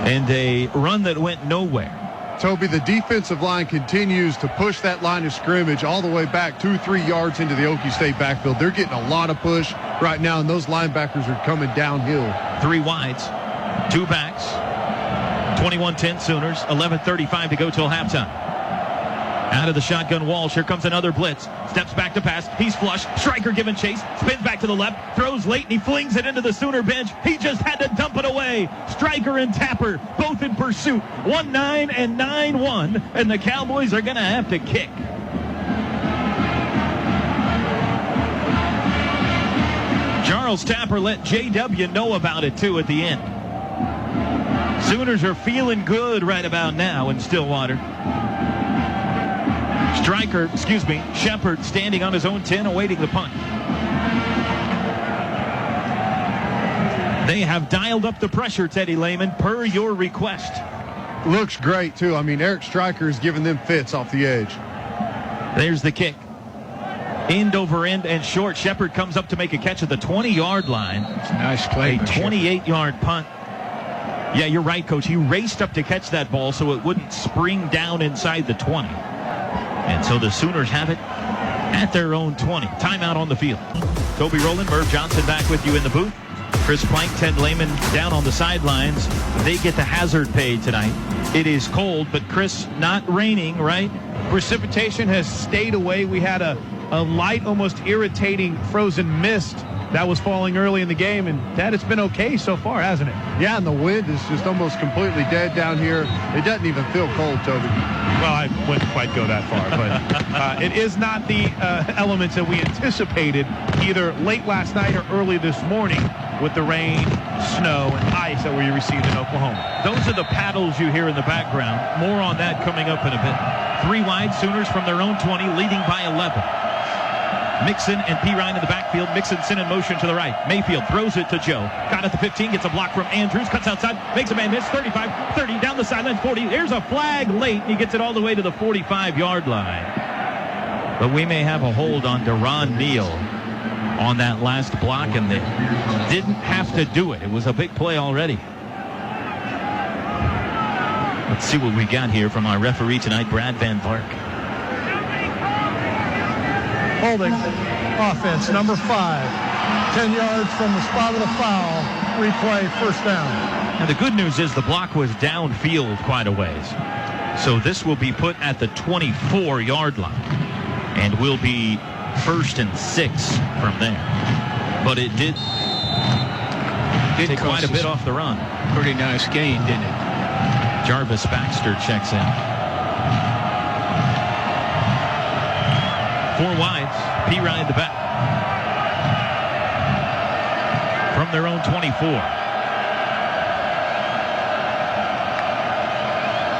and a run that went nowhere. Toby, the defensive line continues to push that line of scrimmage all the way back 2-3 yards into the Okie State backfield. They're getting a lot of push right now, and those linebackers are coming downhill. 3 wides, 2 backs, 21-10 Sooners, 11:35 to go till halftime. Out of the shotgun, Walsh. Here comes another blitz. Steps back to pass. He's flush. Stryker giving chase. Spins back to the left. Throws late, and he flings it into the Sooner bench. He just had to dump it away. Stryker and Tapper both in pursuit. 1-9 and 9-1, and the Cowboys are going to have to kick. Charles Tapper let J.W. know about it, too, at the end. Sooners are feeling good right about now in Stillwater. Shepard standing on his own 10, awaiting the punt. They have dialed up the pressure, Teddy Lehman, per your request. Looks great, too. I mean, Eric Stryker is giving them fits off the edge. There's the kick. End over end and short. Shepard comes up to make a catch at the 20-yard line. It's a nice play. A 28-yard punt. Yeah, you're right, Coach. He raced up to catch that ball so it wouldn't spring down inside the 20. And so the Sooners have it at their own 20. Timeout on the field. Toby Rowland, Merv Johnson back with you in the booth. Chris Plank, Ted Lehman down on the sidelines. They get the hazard pay tonight. It is cold, but Chris, not raining, right? Precipitation has stayed away. We had a light, almost irritating frozen mist that was falling early in the game, and that it's been okay so far, hasn't it? Yeah, and the wind is just almost completely dead down here. It doesn't even feel cold, Toby. Well, I wouldn't quite go that far, but it is not the elements that we anticipated either late last night or early this morning with the rain, snow, and ice that we received in Oklahoma. Those are the paddles you hear in the background. More on that coming up in a bit. 3 wide, Sooners from their own 20, leading by 11. Mixon and P. Ryan in the backfield. Mixon sent in motion to the right. Mayfield throws it to Joe. Got at the 15, gets a block from Andrews, cuts outside, makes a man miss, 35, 30, down the sideline, 40. There's a flag late, and he gets it all the way to the 45-yard line. But we may have a hold on Deron Neal on that last block, and they didn't have to do it. It was a big play already. Let's see what we got here from our referee tonight, Brad Van Vark. Holding offense, number 5. 10 yards from the spot of the foul. Replay, first down. And the good news is the block was downfield quite a ways. So this will be put at the 24-yard line. And will be 1st and 6 from there. But it did take quite a bit off the run. Pretty nice gain, didn't it? Jarvis Baxter checks in. 4 wides. P. Ryan the back. From their own 24.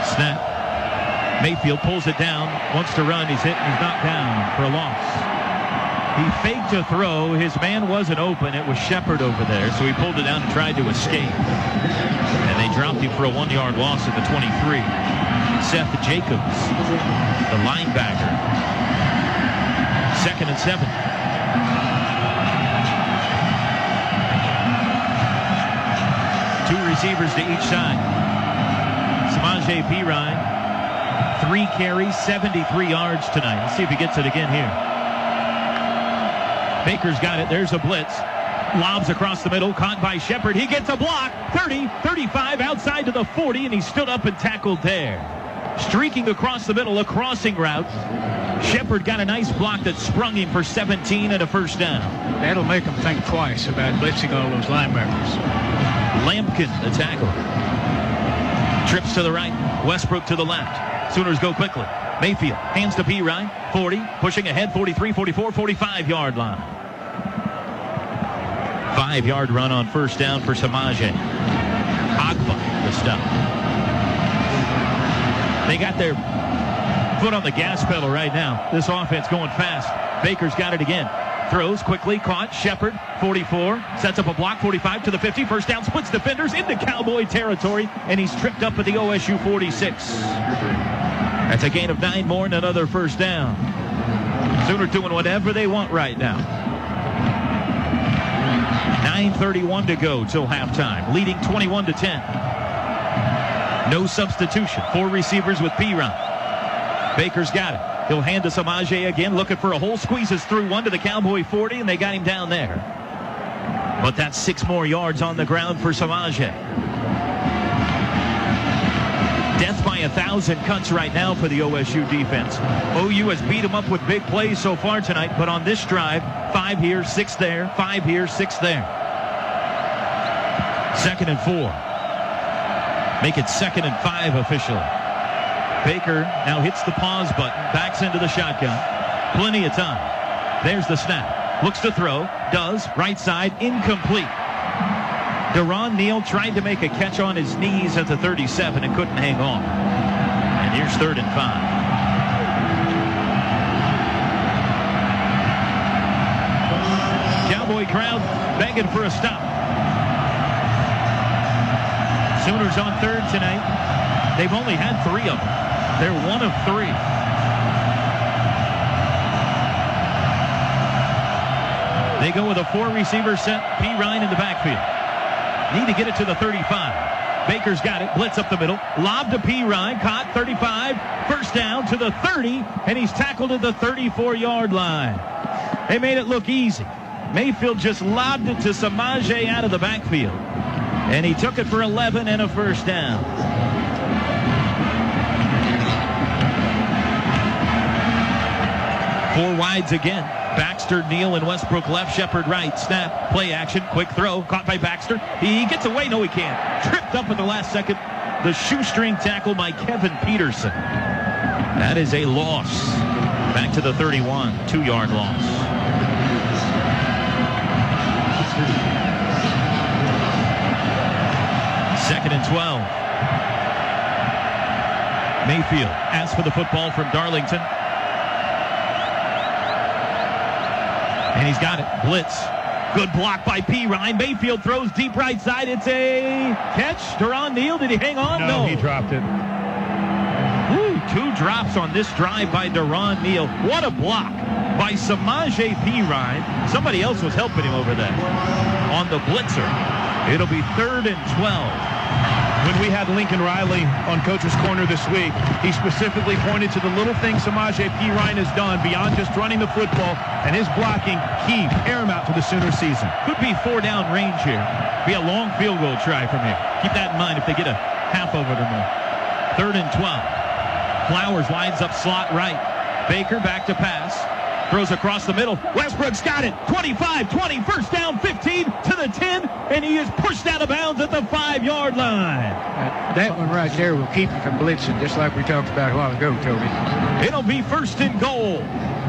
Snap. Mayfield pulls it down. Wants to run. He's hit and he's knocked down for a loss. He faked a throw. His man wasn't open. It was Shepard over there. So he pulled it down and tried to escape. And they dropped him for a 1-yard loss at the 23. Seth Jacobs, the linebacker. 2nd and 7. 2 receivers to each side. Samaje Perine, 3 carries, 73 yards tonight. Let's see if he gets it again here. Baker's got it. There's a blitz. Lobs across the middle, caught by Shepard. He gets a block. 30, 35, outside to the 40, and he stood up and tackled there. Streaking across the middle, a crossing route. Shepard got a nice block that sprung him for 17 and a first down. That'll make them think twice about blitzing all those linebackers. Lampkin, the tackle. Trips to the right, Westbrook to the left. Sooners go quickly. Mayfield, hands to P. Ryan, 40, pushing ahead, 43, 44, 45-yard line. 5-yard run on first down for Samaje. Agba, the stop. They got their foot on the gas pedal right now. This offense going fast. Baker's got it again. Throws quickly, caught. Shepard, 44, sets up a block, 45 to the 50. First down, splits defenders into Cowboy territory, and he's tripped up at the OSU 46. That's a gain of 9 more and another first down. Sooner doing whatever they want right now. 9:31 to go till halftime, leading 21-10. No substitution. 4 receivers with P-Run. Baker's got it. He'll hand to Samaje again, looking for a hole. Squeezes through one to the Cowboy 40, and they got him down there. But that's 6 more yards on the ground for Samaje. Death by 1,000 cuts right now for the OSU defense. OU has beat them up with big plays so far tonight, but on this drive, 5 here, 6 there, 5 here, 6 there. 2nd and 4. Make it 2nd and 5 officially. Baker now hits the pause button, backs into the shotgun. Plenty of time. There's the snap. Looks to throw. Does. Right side. Incomplete. Deron Neal tried to make a catch on his knees at the 37 and couldn't hang on. And here's 3rd and 5. Cowboy crowd begging for a stop. Sooners on 3rd tonight. They've only had 3 of them. They're 1 of 3. They go with a 4-receiver set. P. Ryan in the backfield. Need to get it to the 35. Baker's got it. Blitz up the middle. Lob to P. Ryan. Caught 35. First down to the 30. And he's tackled at the 34-yard line. They made it look easy. Mayfield just lobbed it to Samaje out of the backfield. And he took it for 11 and a first down. Four wides again. Baxter, Neal, and Westbrook left. Shepard right. Snap. Play action. Quick throw. Caught by Baxter. He gets away. No, he can't. Tripped up at the last second. The shoestring tackle by Kevin Peterson. That is a loss. Back to the 31. 2-yard loss. Second and 12. Mayfield asks for the football from Darlington. And he's got it. Blitz. Good block by P. Ryan. Mayfield throws deep right side. It's a catch. Deron Neal, did he hang on? No, he dropped it. Ooh, 2 drops on this drive by Deron Neal. What a block by Samaje P. Ryan. Somebody else was helping him over there on the blitzer. It'll be 3rd and 12. When we had Lincoln Riley on Coach's Corner this week, he specifically pointed to the little things Samaje P. Ryan has done beyond just running the football, and his blocking key, paramount to the Sooner season. Could be 4-down range here. Be a long field goal try from here. Keep that in mind if they get a half over them more. 3rd and 12. Flowers winds up slot right. Baker back to pass. Throws across the middle. Westbrook's got it. 25, 20, first down, 15 to the 10, and he is pushed out of bounds at the 5-yard line. That one right there will keep you from blitzing, just like we talked about a while ago, Toby. It'll be 1st and goal.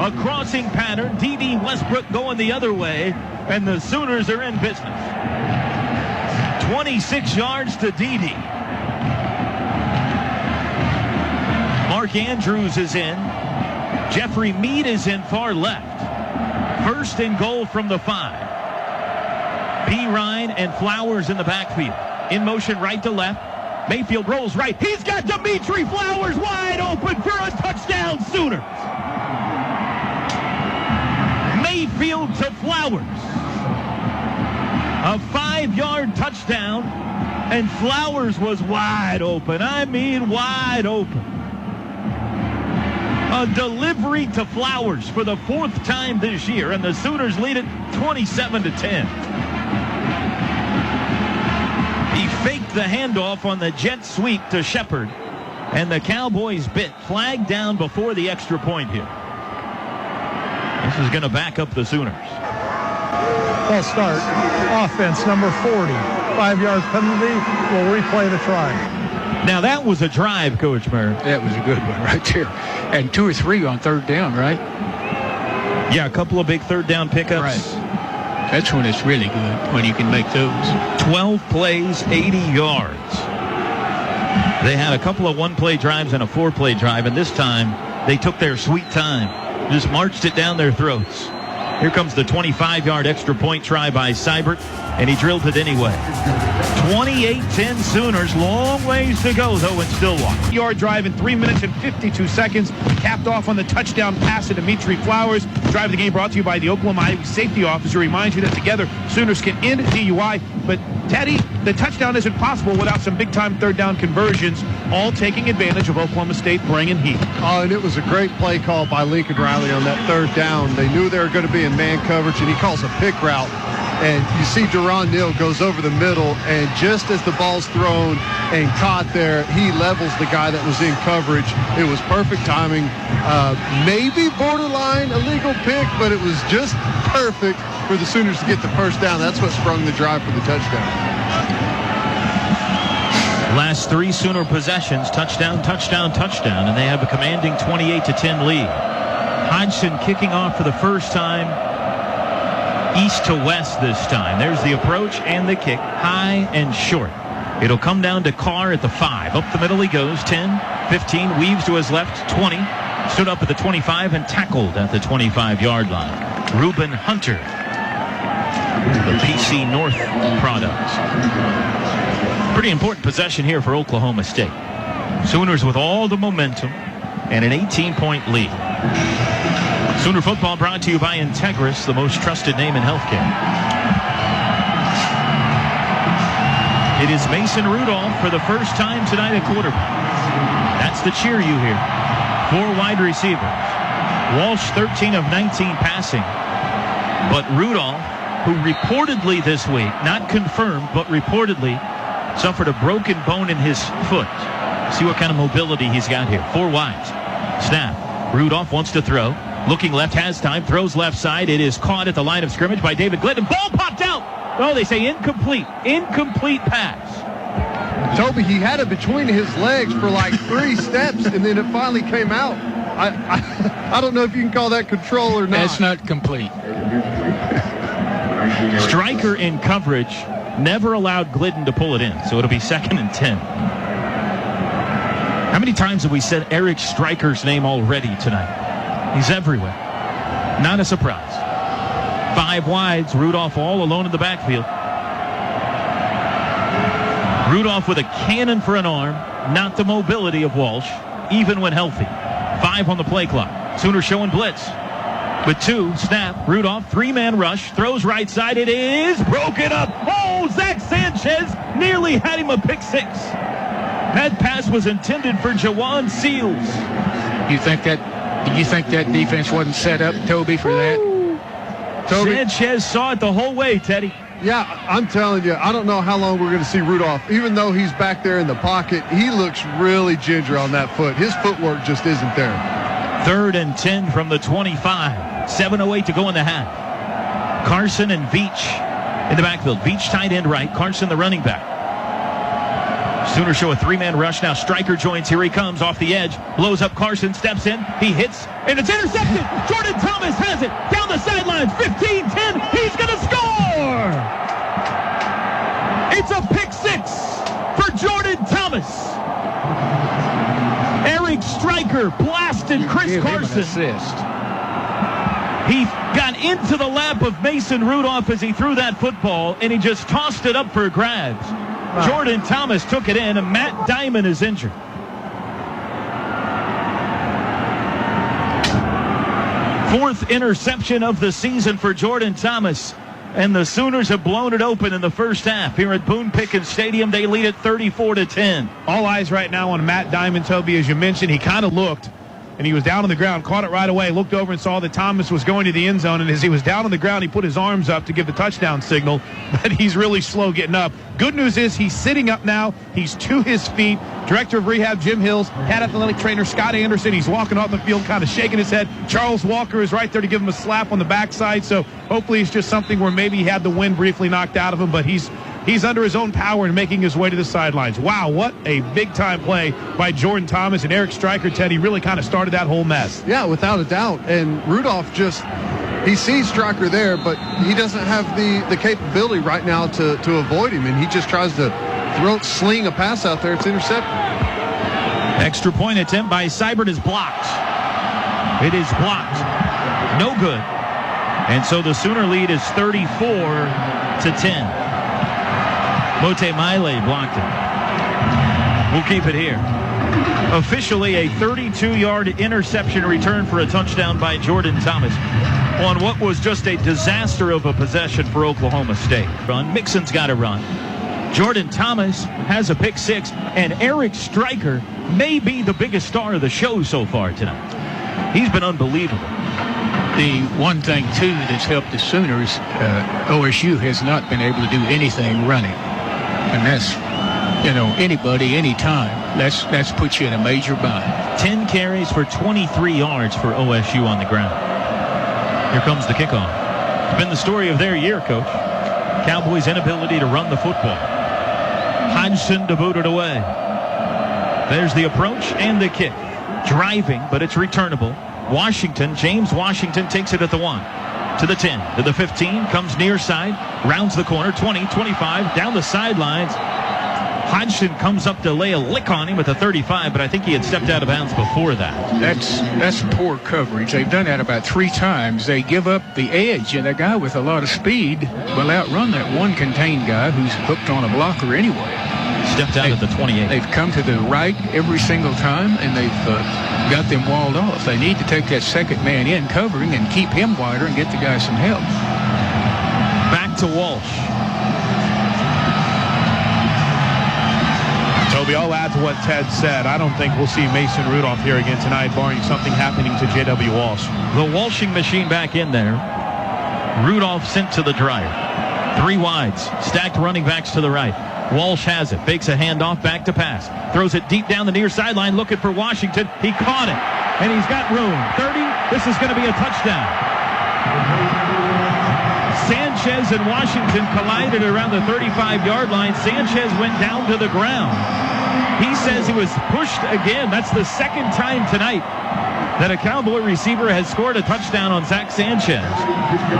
A crossing pattern. D.D. Westbrook going the other way, and the Sooners are in business. 26 yards to D.D. Mark Andrews is in. Jeffrey Mead is in far left. 1st and goal from the 5. P. Ryan and Flowers in the backfield. In motion right to left. Mayfield rolls right. He's got Dimitri Flowers wide open for a touchdown, Sooner. Mayfield to Flowers. A 5-yard touchdown, and Flowers was wide open. I mean wide open. A delivery to Flowers for the 4th time this year, and the Sooners lead it 27-10. He faked the handoff on the jet sweep to Shepard, and the Cowboys bit. Flag down before the extra point here. This is going to back up the Sooners. False start. Offense number 40. 5-yard penalty. We'll replay the try. Now that was a drive, Coach Merv. That was a good one right there. And 2 or 3 on 3rd down, right? Yeah, a couple of big 3rd down pickups. Right. That's when it's really good, when you can make those. 12 plays, 80 yards. They had a couple of 1-play drives and a 4-play drive, and this time they took their sweet time. Just marched it down their throats. Here comes the 25-yard extra point try by Seibert, and he drilled it anyway. 28-10 Sooners. Long ways to go, though, in Stillwater. Yard drive in 3 minutes and 52 seconds. Capped off on the touchdown pass to Dimitri Flowers. Drive of the game brought to you by the Oklahoma Highway Safety Officer. Reminds you that together Sooners can end DUI. But, Teddy, the touchdown isn't possible without some big-time 3rd down conversions, all taking advantage of Oklahoma State bringing heat. Oh, and it was a great play call by Lincoln Riley on that 3rd down. They knew they were going to be in man coverage, and he calls a pick route. And you see Deron Neal goes over the middle, and just as the ball's thrown and caught there, he levels the guy that was in coverage. It was perfect timing. Maybe borderline illegal pick, but it was just perfect for the Sooners to get the first down. That's what sprung the drive for the touchdown. Last 3 Sooner possessions, touchdown, touchdown, touchdown, and they have a commanding 28-10 lead. Hodgson kicking off for the first time. East to west this time. There's the approach and the kick, high and short. It'll come down to Carr at the 5. Up the middle he goes, 10, 15, weaves to his left, 20. Stood up at the 25 and tackled at the 25-yard line. Reuben Hunter, the PC North product. Pretty important possession here for Oklahoma State. Sooners with all the momentum and an 18-point lead. Sooner football brought to you by Integris, the most trusted name in healthcare. It is Mason Rudolph for the first time tonight at quarterback. That's the cheer you hear. 4 wide receivers. Walsh 13 of 19 passing. But Rudolph, who reportedly this week, not confirmed, but reportedly suffered a broken bone in his foot. See what kind of mobility he's got here. 4 wides. Snap. Rudolph wants to throw. Looking left, has time, throws left side. It is caught at the line of scrimmage by David Glidden. Ball popped out. Oh, they say incomplete. Incomplete pass. Toby, he had it between his legs for like 3 steps, and then it finally came out. I don't know if you can call that control or not. That's not complete. Stryker in coverage never allowed Glidden to pull it in, so it'll be 2nd and 10. How many times have we said Eric Stryker's name already tonight? He's everywhere. Not a surprise. 5 wides. Rudolph all alone in the backfield. Rudolph with a cannon for an arm. Not the mobility of Walsh, even when healthy. 5 on the play clock. Sooners showing blitz. With 2, snap. Rudolph, 3-man rush. Throws right side. It is broken up. Oh, Zach Sanchez nearly had him a pick 6. That pass was intended for Jawan Seals. You think that defense wasn't set up, Toby, for that? Toby, Sanchez saw it the whole way, Teddy. yeah, I'm telling you, I don't know how long we're going to see Rudolph. Even though he's back there in the pocket, he looks really ginger on that foot. His footwork just isn't there. 3rd and 10 from the 25. 7:08 to go in the half. Carson and Veach in the backfield. Veach tight end right. Carson the running back. Sooners show a 3-man rush. Now Stryker joins. Here he comes off the edge. Blows up Carson. Steps in. He hits. And it's intercepted. Jordan Thomas has it. Down the sidelines. 15-10. He's going to score. It's a pick 6 for Jordan Thomas. Eric Stryker blasted Chris Carson. He got into the lap of Mason Rudolph as he threw that football, and he just tossed it up for grabs. Jordan Thomas took it in, and Matt Diamond is injured. Fourth interception of the season for Jordan Thomas. And the Sooners have blown it open in the first half. Here at Boone Pickens Stadium, they lead it 34-10. All eyes right now on Matt Diamond, Toby. As you mentioned, he kind of looked, and he was down on the ground, caught it right away, looked over and saw that Thomas was going to the end zone, and as he was down on the ground, he put his arms up to give the touchdown signal, but he's really slow getting up. Good news is he's sitting up now. He's to his feet. Director of Rehab, Jim Hills, head athletic trainer, Scott Anderson. He's walking off the field, kind of shaking his head. Charles Walker is right there to give him a slap on the backside, so hopefully it's just something where maybe he had the wind briefly knocked out of him, but he's under his own power and making his way to the sidelines. Wow, what a big-time play by Jordan Thomas, and Eric Stryker, Teddy, really kind of started that whole mess. Yeah, without a doubt. And Rudolph he sees Stryker there, but he doesn't have the capability right now to avoid him, and he just tries to sling a pass out there. It's intercepted. Extra point attempt by Seibert is blocked. It is blocked. No good. And so the Sooner lead is 34-10. Mote Miley blocked it. We'll keep it here. Officially a 32-yard interception return for a touchdown by Jordan Thomas on what was just a disaster of a possession for Oklahoma State. Mixon's got to run. Jordan Thomas has a pick 6, and Eric Stryker may be the biggest star of the show so far tonight. He's been unbelievable. The one thing, too, that's helped the Sooners, OSU has not been able to do anything running. And that's, anybody, anytime, that's put you in a major bind. 10 carries for 23 yards for OSU on the ground. Here comes the kickoff. It's been the story of their year, Coach. Cowboys' inability to run the football. Hodgson to boot it away. There's the approach and the kick. Driving, but it's returnable. James Washington takes it at the 1. To the 10, to the 15, comes near side, rounds the corner, 20, 25, down the sidelines. Hodgson comes up to lay a lick on him at the 35, but I think he had stepped out of bounds before that. That's poor coverage. They've done that about 3 times. They give up the edge, and a guy with a lot of speed will outrun that one contained guy who's hooked on a blocker anyway. Stepped out at the 28. They've come to the right every single time, and they've got them walled off. They need to take that second man in covering and keep him wider and get the guy some help. Back to Walsh. Toby, I'll add to what Ted said. I don't think we'll see Mason Rudolph here again tonight, barring something happening to J.W. Walsh. The Walshing machine back in there. Rudolph sent to the dryer. 3 wides. Stacked running backs to the right. Walsh has it. Fakes a handoff, back to pass. Throws it deep down the near sideline, looking for Washington. He caught it, and he's got room. 30. This is going to be a touchdown. Sanchez and Washington collided around the 35-yard line. Sanchez went down to the ground. He says he was pushed again. That's the second time tonight that a Cowboy receiver has scored a touchdown on Zach Sanchez.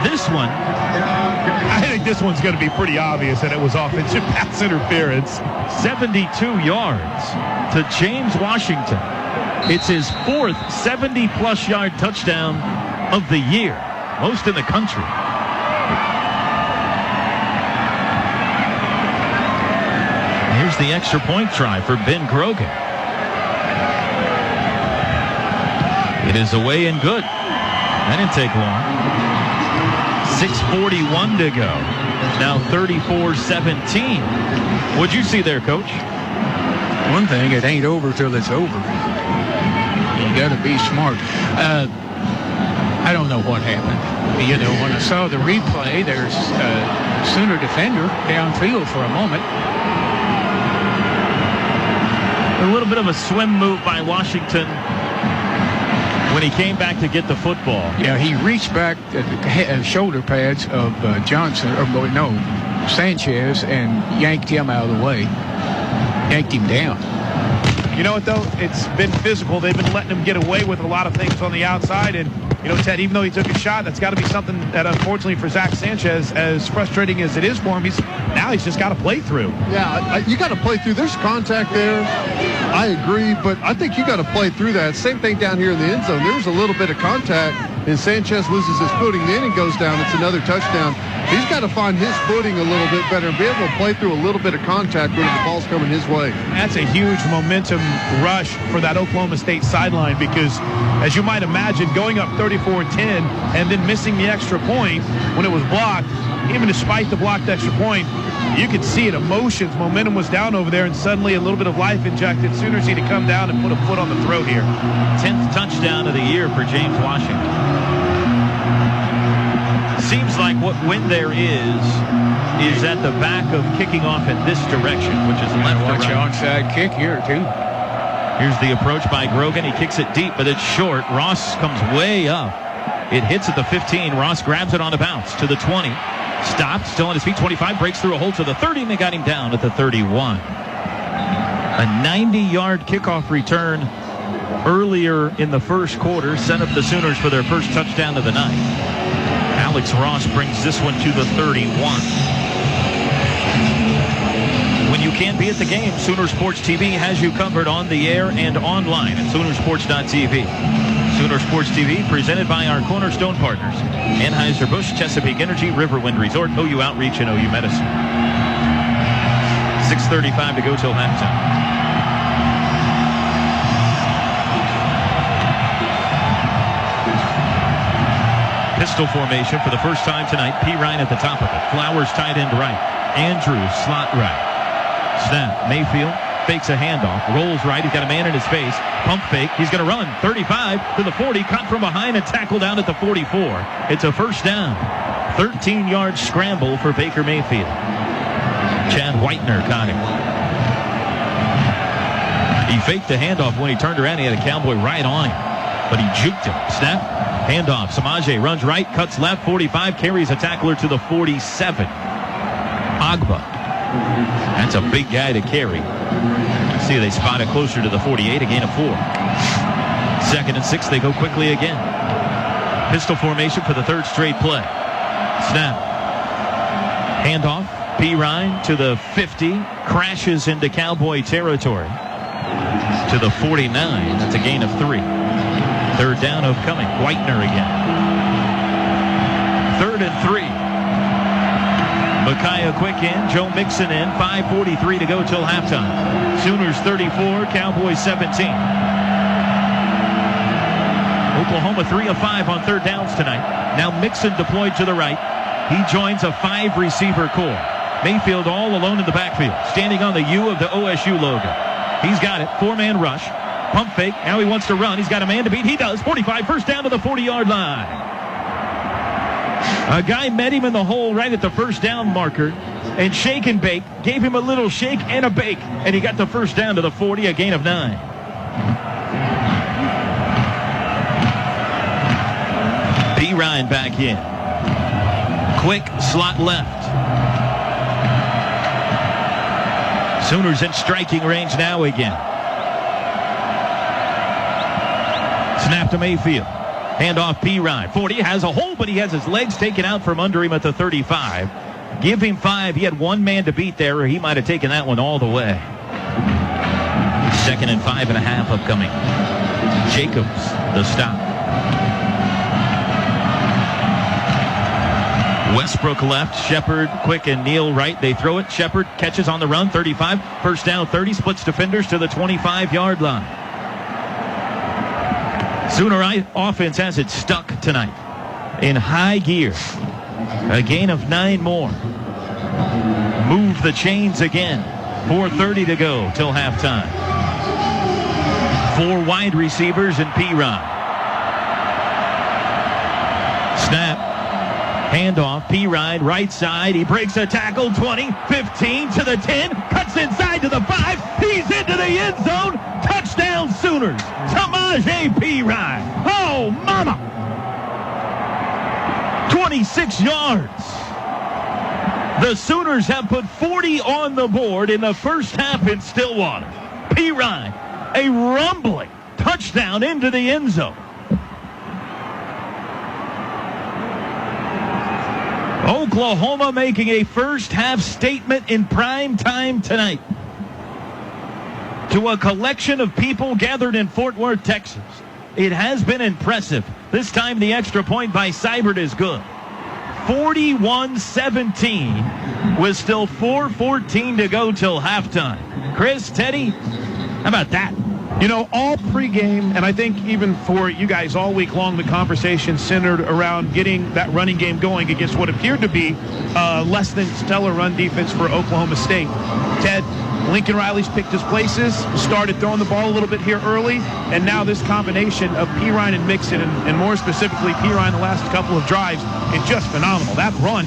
This one, I think this one's going to be pretty obvious that it was offensive pass interference. 72 yards to James Washington. It's his 4th 70-plus yard touchdown of the year, most in the country. Here's the extra point try for Ben Grogan. It is away and good. That didn't take long. 6:41 to go. Now 34-17. What'd you see there, Coach? One thing, it ain't over till it's over. You got to be smart. I don't know what happened. You know, when I saw the replay, there's a Sooner defender downfield for a moment. A little bit of a swim move by Washington when he came back to get the football. Yeah, he reached back at the shoulder pads of Sanchez, and yanked him out of the way. Yanked him down. You know what, though? It's been physical. They've been letting him get away with a lot of things on the outside. And, you know, Ted, even though he took a shot, that's got to be something that, unfortunately, for Zach Sanchez, as frustrating as it is for him, he's just got to play through. Yeah, you got to play through. There's contact there. I agree, but I think you got to play through that. Same thing down here in the end zone. There was a little bit of contact, and Sanchez loses his footing. Then he goes down. It's another touchdown. He's got to find his footing a little bit better and be able to play through a little bit of contact when the ball's coming his way. That's a huge momentum rush for that Oklahoma State sideline because, as you might imagine, going up 34-10 and then missing the extra point when it was blocked, even despite the blocked extra point, you could see it. Emotions, momentum was down over there, and suddenly a little bit of life injected. Sooners need to come down and put a foot on the throat here. 10th touchdown of the year for James Washington. Seems like what when there is at the back of kicking off in this direction, which is left to Watch right. onside kick here, too. Here's the approach by Grogan. He kicks it deep, but it's short. Ross comes way up. It hits at the 15. Ross grabs it on a bounce to the 20. Stopped, still on his feet. 25, breaks through a hole to the 30, and they got him down at the 31. A 90-yard kickoff return earlier in the first quarter set up the Sooners for their first touchdown of the night. Alex Ross brings this one to the 31. When you can't be at the game, Sooner Sports TV has you covered on the air and online at Soonersports.tv. Sooner Sports TV presented by our cornerstone partners, Anheuser-Busch, Chesapeake Energy, Riverwind Resort, OU Outreach, and OU Medicine. 6:35 to go till halftime. Pistol formation for the first time tonight. P. Ryan at the top of it. Flowers tight end right. Andrews slot right. Snap. Mayfield fakes a handoff. Rolls right. He's got a man in his face. Pump fake. He's going to run 35 to the 40. Caught from behind and tackled down at the 44. It's a first down. 13-yard scramble for Baker Mayfield. Chad Whitener caught him. He faked the handoff when he turned around. He had a Cowboy right on him, but he juked him. Snap. Handoff. Samaje runs right, cuts left, 45, carries a tackler to the 47. Agba. That's a big guy to carry. See, they spot it closer to the 48, a gain of 4. 2nd and 6, they go quickly again. Pistol formation for the third straight play. Snap. Handoff. P. Ryan to the 50, crashes into Cowboy territory. To the 49, that's a gain of 3. 3rd down of coming. Whitener again. 3rd and 3. Micaiah Quick in, Joe Mixon in, 5:43 to go till halftime. Sooners 34, Cowboys 17. Oklahoma 3 of 5 on third downs tonight. Now Mixon deployed to the right. He joins a 5-receiver core. Mayfield all alone in the backfield, standing on the U of the OSU logo. He's got it, 4-man rush. Pump fake, now he wants to run. He's got a man to beat. He does, 45, first down to the 40-yard line. A guy met him in the hole right at the first down marker, and shake and bake, gave him a little shake and a bake, and he got the first down to the 40, a gain of 9. B. Ryan back in. Quick slot left. Sooners in striking range now again. Snap to Mayfield. Handoff P. Ryan. 40, has a hole, but he has his legs taken out from under him at the 35. Give him 5. He had one man to beat there, or he might have taken that one all the way. 2nd and 5.5 upcoming. Jacobs, the stop. Westbrook left, Shepard, Quick, and Neal right. They throw it. Shepard catches on the run, 35. First down, 30. Splits defenders to the 25-yard line. Sooner offense has it stuck tonight in high gear. A gain of 9 more. Move the chains again. 4:30 to go till halftime. 4 wide receivers and P-Rod. Snap. Handoff. P-Ride right side. He breaks a tackle. 20, 15 to the 10. Cuts inside to the 5. He's into the end zone. Touchdown Sooners. Samaje P-Ride. Oh, mama. 26 yards. The Sooners have put 40 on the board in the first half in Stillwater. P-Ride, a rumbling touchdown into the end zone. Oklahoma making a first half statement in prime time tonight to a collection of people gathered in Fort Worth, Texas. It has been impressive. This time the extra point by Seibert is good. 41-17 with still 4:14 to go till halftime. Chris, Teddy, how about that? You know, all pregame, and I think even for you guys all week long, the conversation centered around getting that running game going against what appeared to be less than stellar run defense for Oklahoma State. Ted, Lincoln Riley's picked his places, started throwing the ball a little bit here early, and now this combination of P. Ryan and Mixon, and more specifically P. Ryan the last couple of drives, is just phenomenal. That run,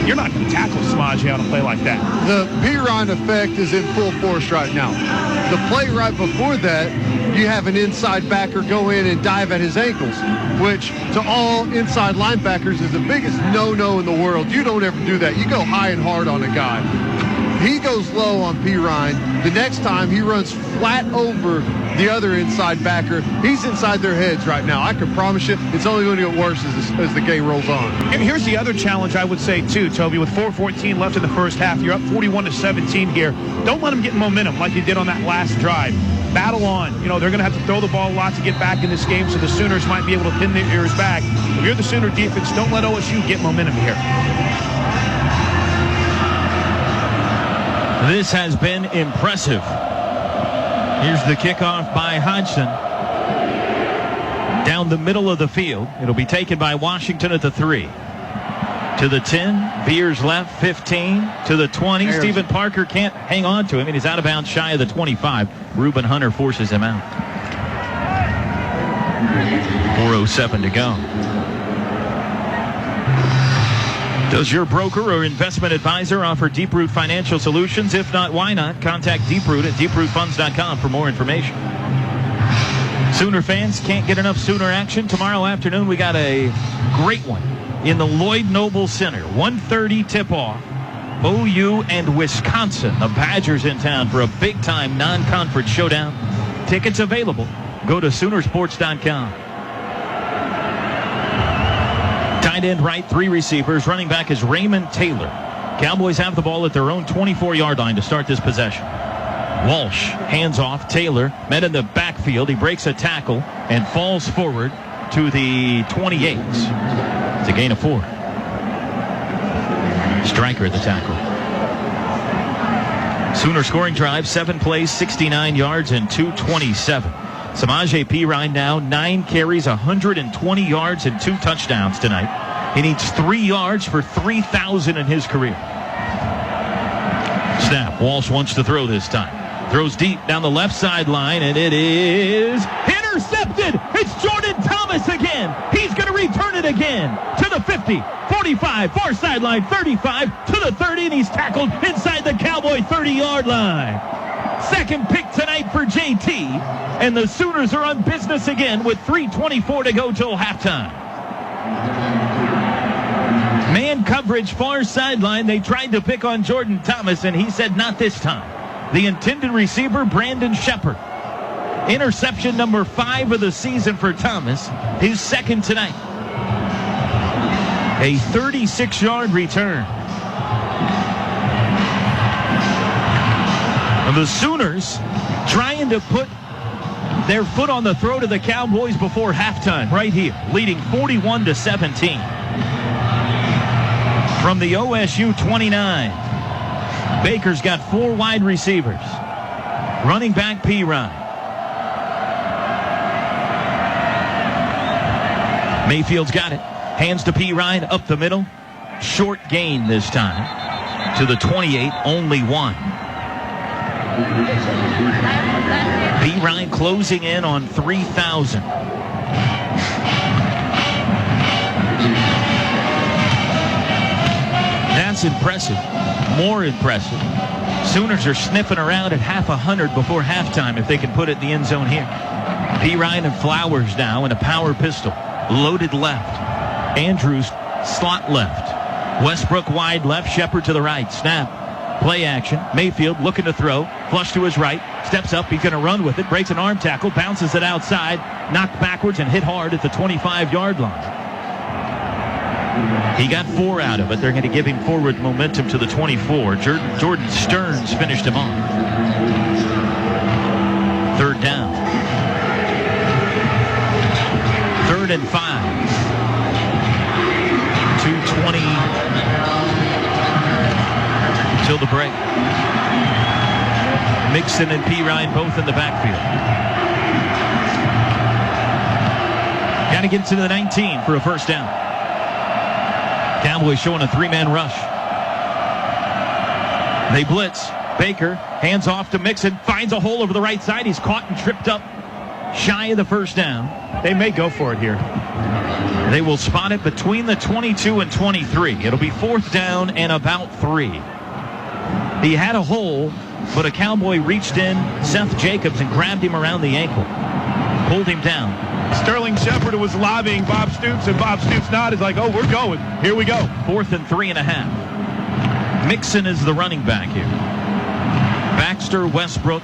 you're not going to tackle Samaje on a play like that. The P. Ryan effect is in full force right now. The play right before that, you have an inside backer go in and dive at his ankles, which to all inside linebackers is the biggest no-no in the world. You don't ever do that. You go high and hard on a guy. He goes low on P. Ryan. The next time he runs flat over the other inside backer. He's inside their heads right now. I can promise you it's only going to get worse as the game rolls on. Here's the other challenge I would say too, Toby. With 4:14 left in the first half, you're up 41-17 here. Don't let them get momentum like you did on that last drive. Battle on. You know, they're going to have to throw the ball a lot to get back in this game, so the Sooners might be able to pin their ears back. If you're the Sooner defense, don't let OSU get momentum here. This has been impressive. Here's the kickoff by Hodgson. Down the middle of the field. It'll be taken by Washington at the 3. To the 10. Beers left. 15. To the 20. Stephen Parker can't hang on to him, and he's out of bounds shy of the 25. Reuben Hunter forces him out. 4:07 to go. Does your broker or investment advisor offer Deeproot Financial Solutions? If not, why not? Contact Deeproot at deeprootfunds.com for more information. Sooner fans can't get enough Sooner action. Tomorrow afternoon, we got a great one in the Lloyd Noble Center. 1:30 tip-off. OU and Wisconsin. The Badgers in town for a big-time non-conference showdown. Tickets available. Go to Soonersports.com. Tight end right, 3 receivers. Running back is Raymond Taylor. Cowboys have the ball at their own 24-yard line to start this possession. Walsh hands off. Taylor met in the backfield. He breaks a tackle and falls forward to the 28. It's a gain of 4. Stryker the tackle. Sooner scoring drive, 7 plays, 69 yards, and 227. Samaje Perine now 9 carries, 120 yards, and 2 touchdowns tonight. He needs 3 yards for 3,000 in his career. Snap. Walsh wants to throw this time. Throws deep down the left sideline, and it is intercepted. It's Jordan Thomas again. He's going to return it again to the 50, 45, far sideline, 35, to the 30, and he's tackled inside the Cowboy 30-yard line. Second pick tonight for JT, and the Sooners are on business again with 3:24 to go till halftime. Man coverage, far sideline. They tried to pick on Jordan Thomas, and he said not this time. The intended receiver, Brandon Shepard. Interception number 5 of the season for Thomas, his second tonight. A 36-yard return. The Sooners trying to put their foot on the throat of the Cowboys before halftime right here, leading 41-17. From the OSU 29, Baker's got 4 wide receivers. Running back Perine. Mayfield's got it. Hands to Perine up the middle. Short gain this time. To the 28, only 1. Perine closing in on 3,000. That's impressive. More impressive. Sooners are sniffing around at half 100 before halftime if they can put it in the end zone here. Perine and Flowers now in a power pistol. Loaded left. Andrews slot left. Westbrook wide left. Shepard to the right. Snap. Play action. Mayfield looking to throw. Flush to his right. Steps up. He's going to run with it. Breaks an arm tackle. Bounces it outside. Knocked backwards and hit hard at the 25-yard line. He got 4 out of it. They're going to give him forward momentum to the 24. Jordan Stearns finished him off. 3rd down. 3rd and 5. 2:20 till the break. Mixon and Perine both in the backfield. Got to get to the 19 for a first down. Cowboys showing a 3-man rush. They blitz. Baker hands off to Mixon. Finds a hole over the right side. He's caught and tripped up shy of the first down. They may go for it here. They will spot it between the 22 and 23. It'll be 4th down and about 3. He had a hole, but a Cowboy reached in, Seth Jacobs, and grabbed him around the ankle. Pulled him down. Sterling Shepard was lobbying Bob Stoops, and Bob Stoops nodded like, oh, we're going. Here we go. 4th and 3.5. Mixon is the running back here. Baxter, Westbrook,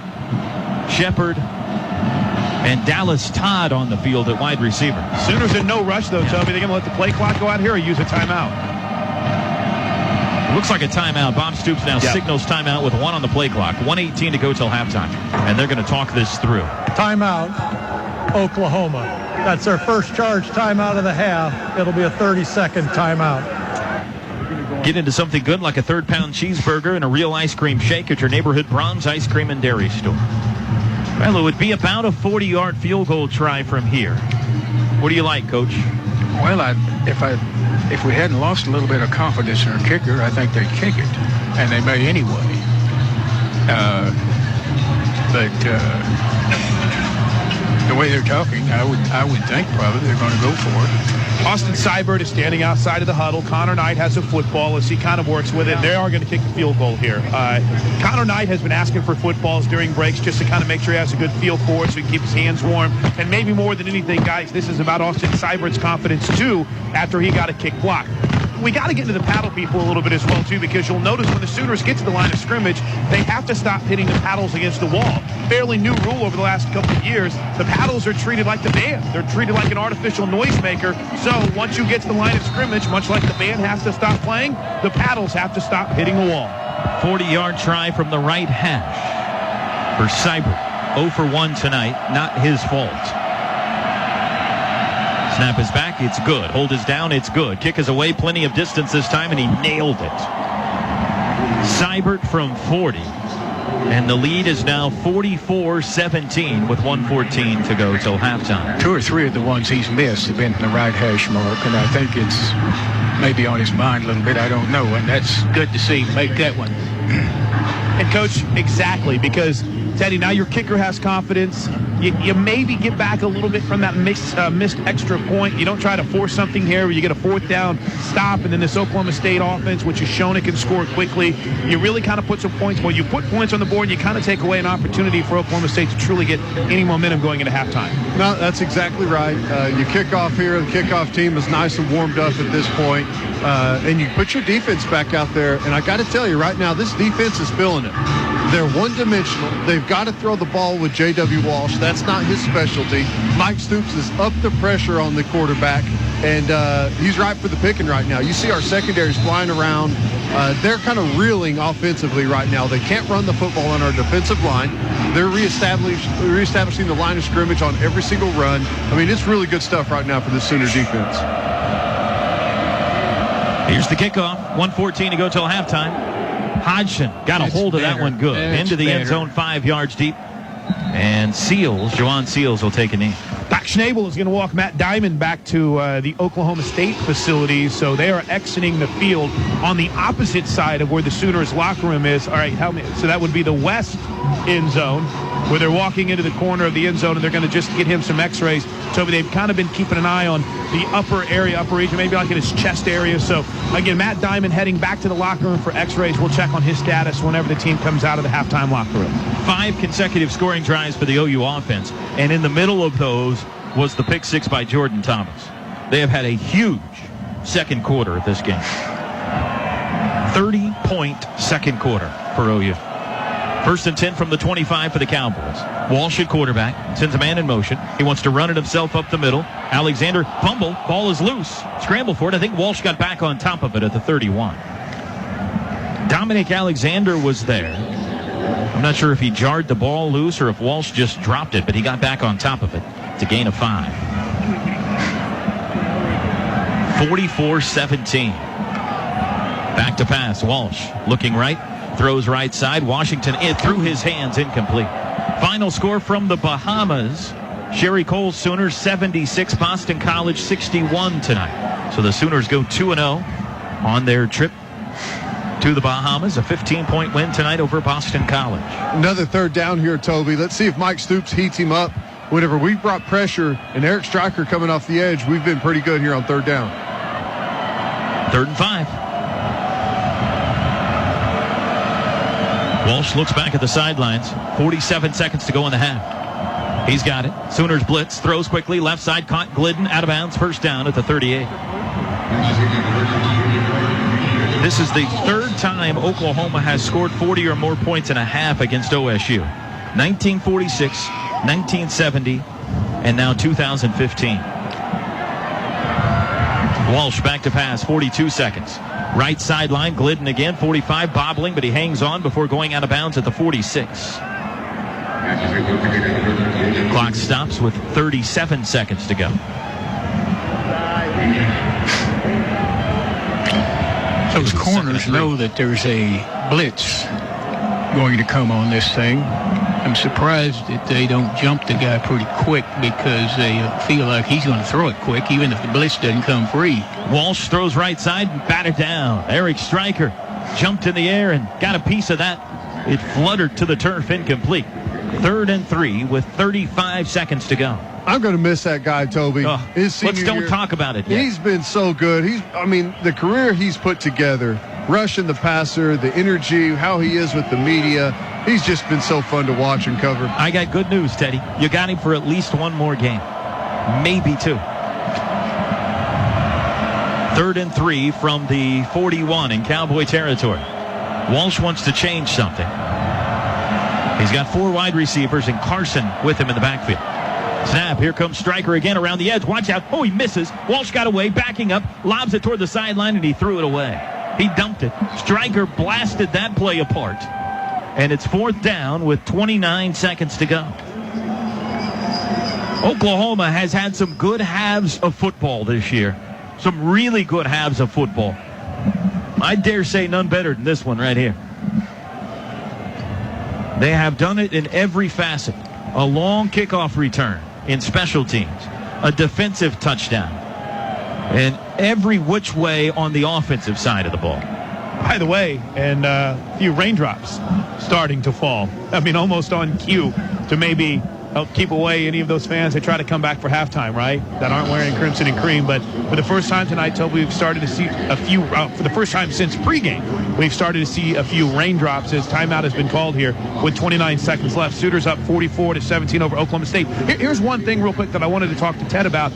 Shepard, and Dallas Todd on the field at wide receiver. Sooners in no rush, though, Toby. They're going to let the play clock go out here or use a timeout? Looks like a timeout. Bob Stoops now signals timeout with 1 on the play clock. 1:18 to go till halftime. And they're going to talk this through. Timeout, Oklahoma. That's their first charge timeout of the half. It'll be a 30-second timeout. Get into something good like a 3rd-pound cheeseburger and a real ice cream shake at your neighborhood Bronze Ice Cream and Dairy store. Well, it would be about a 40-yard field goal try from here. What do you like, Coach? Well, if we hadn't lost a little bit of confidence in our kicker, I think they'd kick it, and they may anyway. But the way they're talking, I would think probably they're going to go for it. Austin Seibert is standing outside of the huddle. Connor Knight has a football as he kind of works with it. They are going to kick the field goal here. Connor Knight has been asking for footballs during breaks just to kind of make sure he has a good feel for it so he can keep his hands warm. And maybe more than anything, guys, this is about Austin Seibert's confidence, too, after he got a kick block. We got to get into the paddle people a little bit as well, too, because you'll notice when the Sooners get to the line of scrimmage, they have to stop hitting the paddles against the wall. Fairly new rule over the last couple of years. The paddles are treated like the band. They're treated like an artificial noisemaker. So once you get to the line of scrimmage, much like the band has to stop playing, the paddles have to stop hitting the wall. 40-yard try from the right hash for Seibert. 0 for 1 tonight. Not his fault. Snap is back. It's good. Hold is down. It's good. Kick is away. Plenty of distance this time, and he nailed it. Seibert from 40. And the lead is now 44-17 with 1:14 to go till halftime. 2 or 3 of the ones he's missed have been in the right hash mark, and I think it's maybe on his mind a little bit. I don't know, and that's good to see him make that one. And, Coach, exactly, because, Teddy, now your kicker has confidence. You maybe get back a little bit from that missed extra point. You don't try to force something here where you get a 4th down stop, and then this Oklahoma State offense, which has shown it can score quickly. You really kind of put some points. Well, you put points on the board, and you kind of take away an opportunity for Oklahoma State to truly get any momentum going into halftime. No, that's exactly right. You kick off here. The kickoff team is nice and warmed up at this point. And you put your defense back out there. And I got to tell you right now, this defense is feeling it. They're one-dimensional. They've got to throw the ball with J.W. Walsh. That's not his specialty. Mike Stoops is up the pressure on the quarterback, and he's ripe for the picking right now. You see our secondaries flying around. They're kind of reeling offensively right now. They can't run the football on our defensive line. They're reestablishing the line of scrimmage on every single run. I mean, it's really good stuff right now for the Sooner defense. Here's the kickoff. 1:14 to go till halftime. Hodgson got a hold of that one good. Into the end zone, 5 yards deep. And Juwan Seals will take a knee. Doc Schnabel is going to walk Matt Diamond back to the Oklahoma State facility. So they are exiting the field on the opposite side of where the Sooners locker room is. All right, help me. So that would be the west end zone, where they're walking into the corner of the end zone, and they're going to just get him some x-rays. Toby, they've kind of been keeping an eye on the upper region, maybe like in his chest area. So, again, Matt Diamond heading back to the locker room for x-rays. We'll check on his status whenever the team comes out of the halftime locker room. 5 consecutive scoring drives for the OU offense, and in the middle of those was the pick 6 by Jordan Thomas. They have had a huge second quarter of this game. 30-point second quarter for OU. 1st and 10 from the 25 for the Cowboys. Walsh at quarterback, sends a man in motion. He wants to run it himself up the middle. Alexander fumble, ball is loose. Scramble for it. I think Walsh got back on top of it at the 31. Dominic Alexander was there. I'm not sure if he jarred the ball loose or if Walsh just dropped it, but he got back on top of it. It's a gain of 5. 44-17. Back to pass. Walsh looking right. Throws right side. Washington through his hands, incomplete. Final score from the Bahamas. Sherry Cole Sooners 76, Boston College 61 tonight. So the Sooners go 2-0 on their trip to the Bahamas. A 15-point win tonight over Boston College. Another 3rd down here, Toby. Let's see if Mike Stoops heats him up. Whenever we brought pressure and Eric Stryker coming off the edge, we've been pretty good here on 3rd down. 3rd and 5. Walsh looks back at the sidelines. 47 seconds to go in the half. He's got it. Sooners blitz. Throws quickly. Left side caught. Glidden out of bounds. 1st down at the 38. This is the 3rd time Oklahoma has scored 40 or more points in a half against OSU. 1946, 1970, and now 2015. Walsh back to pass. 42 seconds. Right sideline, Glidden again, 45, bobbling, but he hangs on before going out of bounds at the 46. Clock stops with 37 seconds to go. Those corners know that there's a blitz going to come on this thing. I'm surprised that they don't jump the guy pretty quick because they feel like he's going to throw it quick, even if the blitz doesn't come free. Walsh throws right side and batted down. Eric Stryker jumped in the air and got a piece of that. It fluttered to the turf, incomplete. 3rd and 3 with 35 seconds to go. I'm going to miss that guy, Toby. Don't talk about it yet. He's been so good. The career he's put together, rushing the passer, the energy, how he is with the media. He's just been so fun to watch and cover. I got good news, Teddy. You got him for at least one more game. Maybe 2. 3rd and 3 from the 41 in Cowboy territory. Walsh wants to change something. He's got 4 wide receivers and Carson with him in the backfield. Snap, here comes Stryker again around the edge. Watch out. Oh, he misses. Walsh got away, backing up, lobs it toward the sideline, and he threw it away. He dumped it. Stryker blasted that play apart. And it's 4th down with 29 seconds to go. Oklahoma has had some good halves of football this year. Some really good halves of football. I dare say none better than this one right here. They have done it in every facet. A long kickoff return in special teams, a defensive touchdown, and every which way on the offensive side of the ball. By the way, and a few raindrops starting to fall. I mean, almost on cue to maybe help keep away any of those fans that try to come back for halftime, right, that aren't wearing crimson and cream. But for the first time tonight, Toby, we've started to see a few, for the first time since pregame, we've started to see a few raindrops as timeout has been called here with 29 seconds left. Sooners up 44-17 over Oklahoma State. Here's one thing real quick that I wanted to talk to Ted about.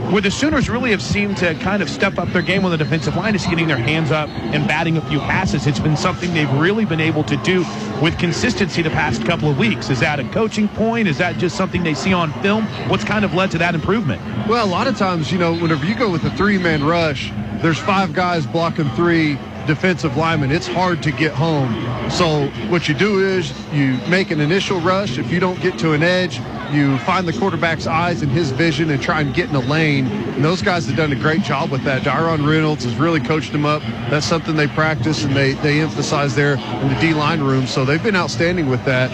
Where the Sooners really have seemed to kind of step up their game on the defensive line is getting their hands up and batting a few passes. It's been something they've really been able to do with consistency the past couple of weeks. Is that a coaching point? Is that just something they see on film? What's kind of led to that improvement? Well, a lot of times, whenever you go with a three-man rush, there's 5 guys blocking 3 defensive linemen. It's hard to get home. So what you do is you make an initial rush. If you don't get to an edge, you find the quarterback's eyes and his vision and try and get in a lane. And those guys have done a great job with that. Dyron Reynolds has really coached them up. That's something they practice and they emphasize there in the D-line room. So they've been outstanding with that.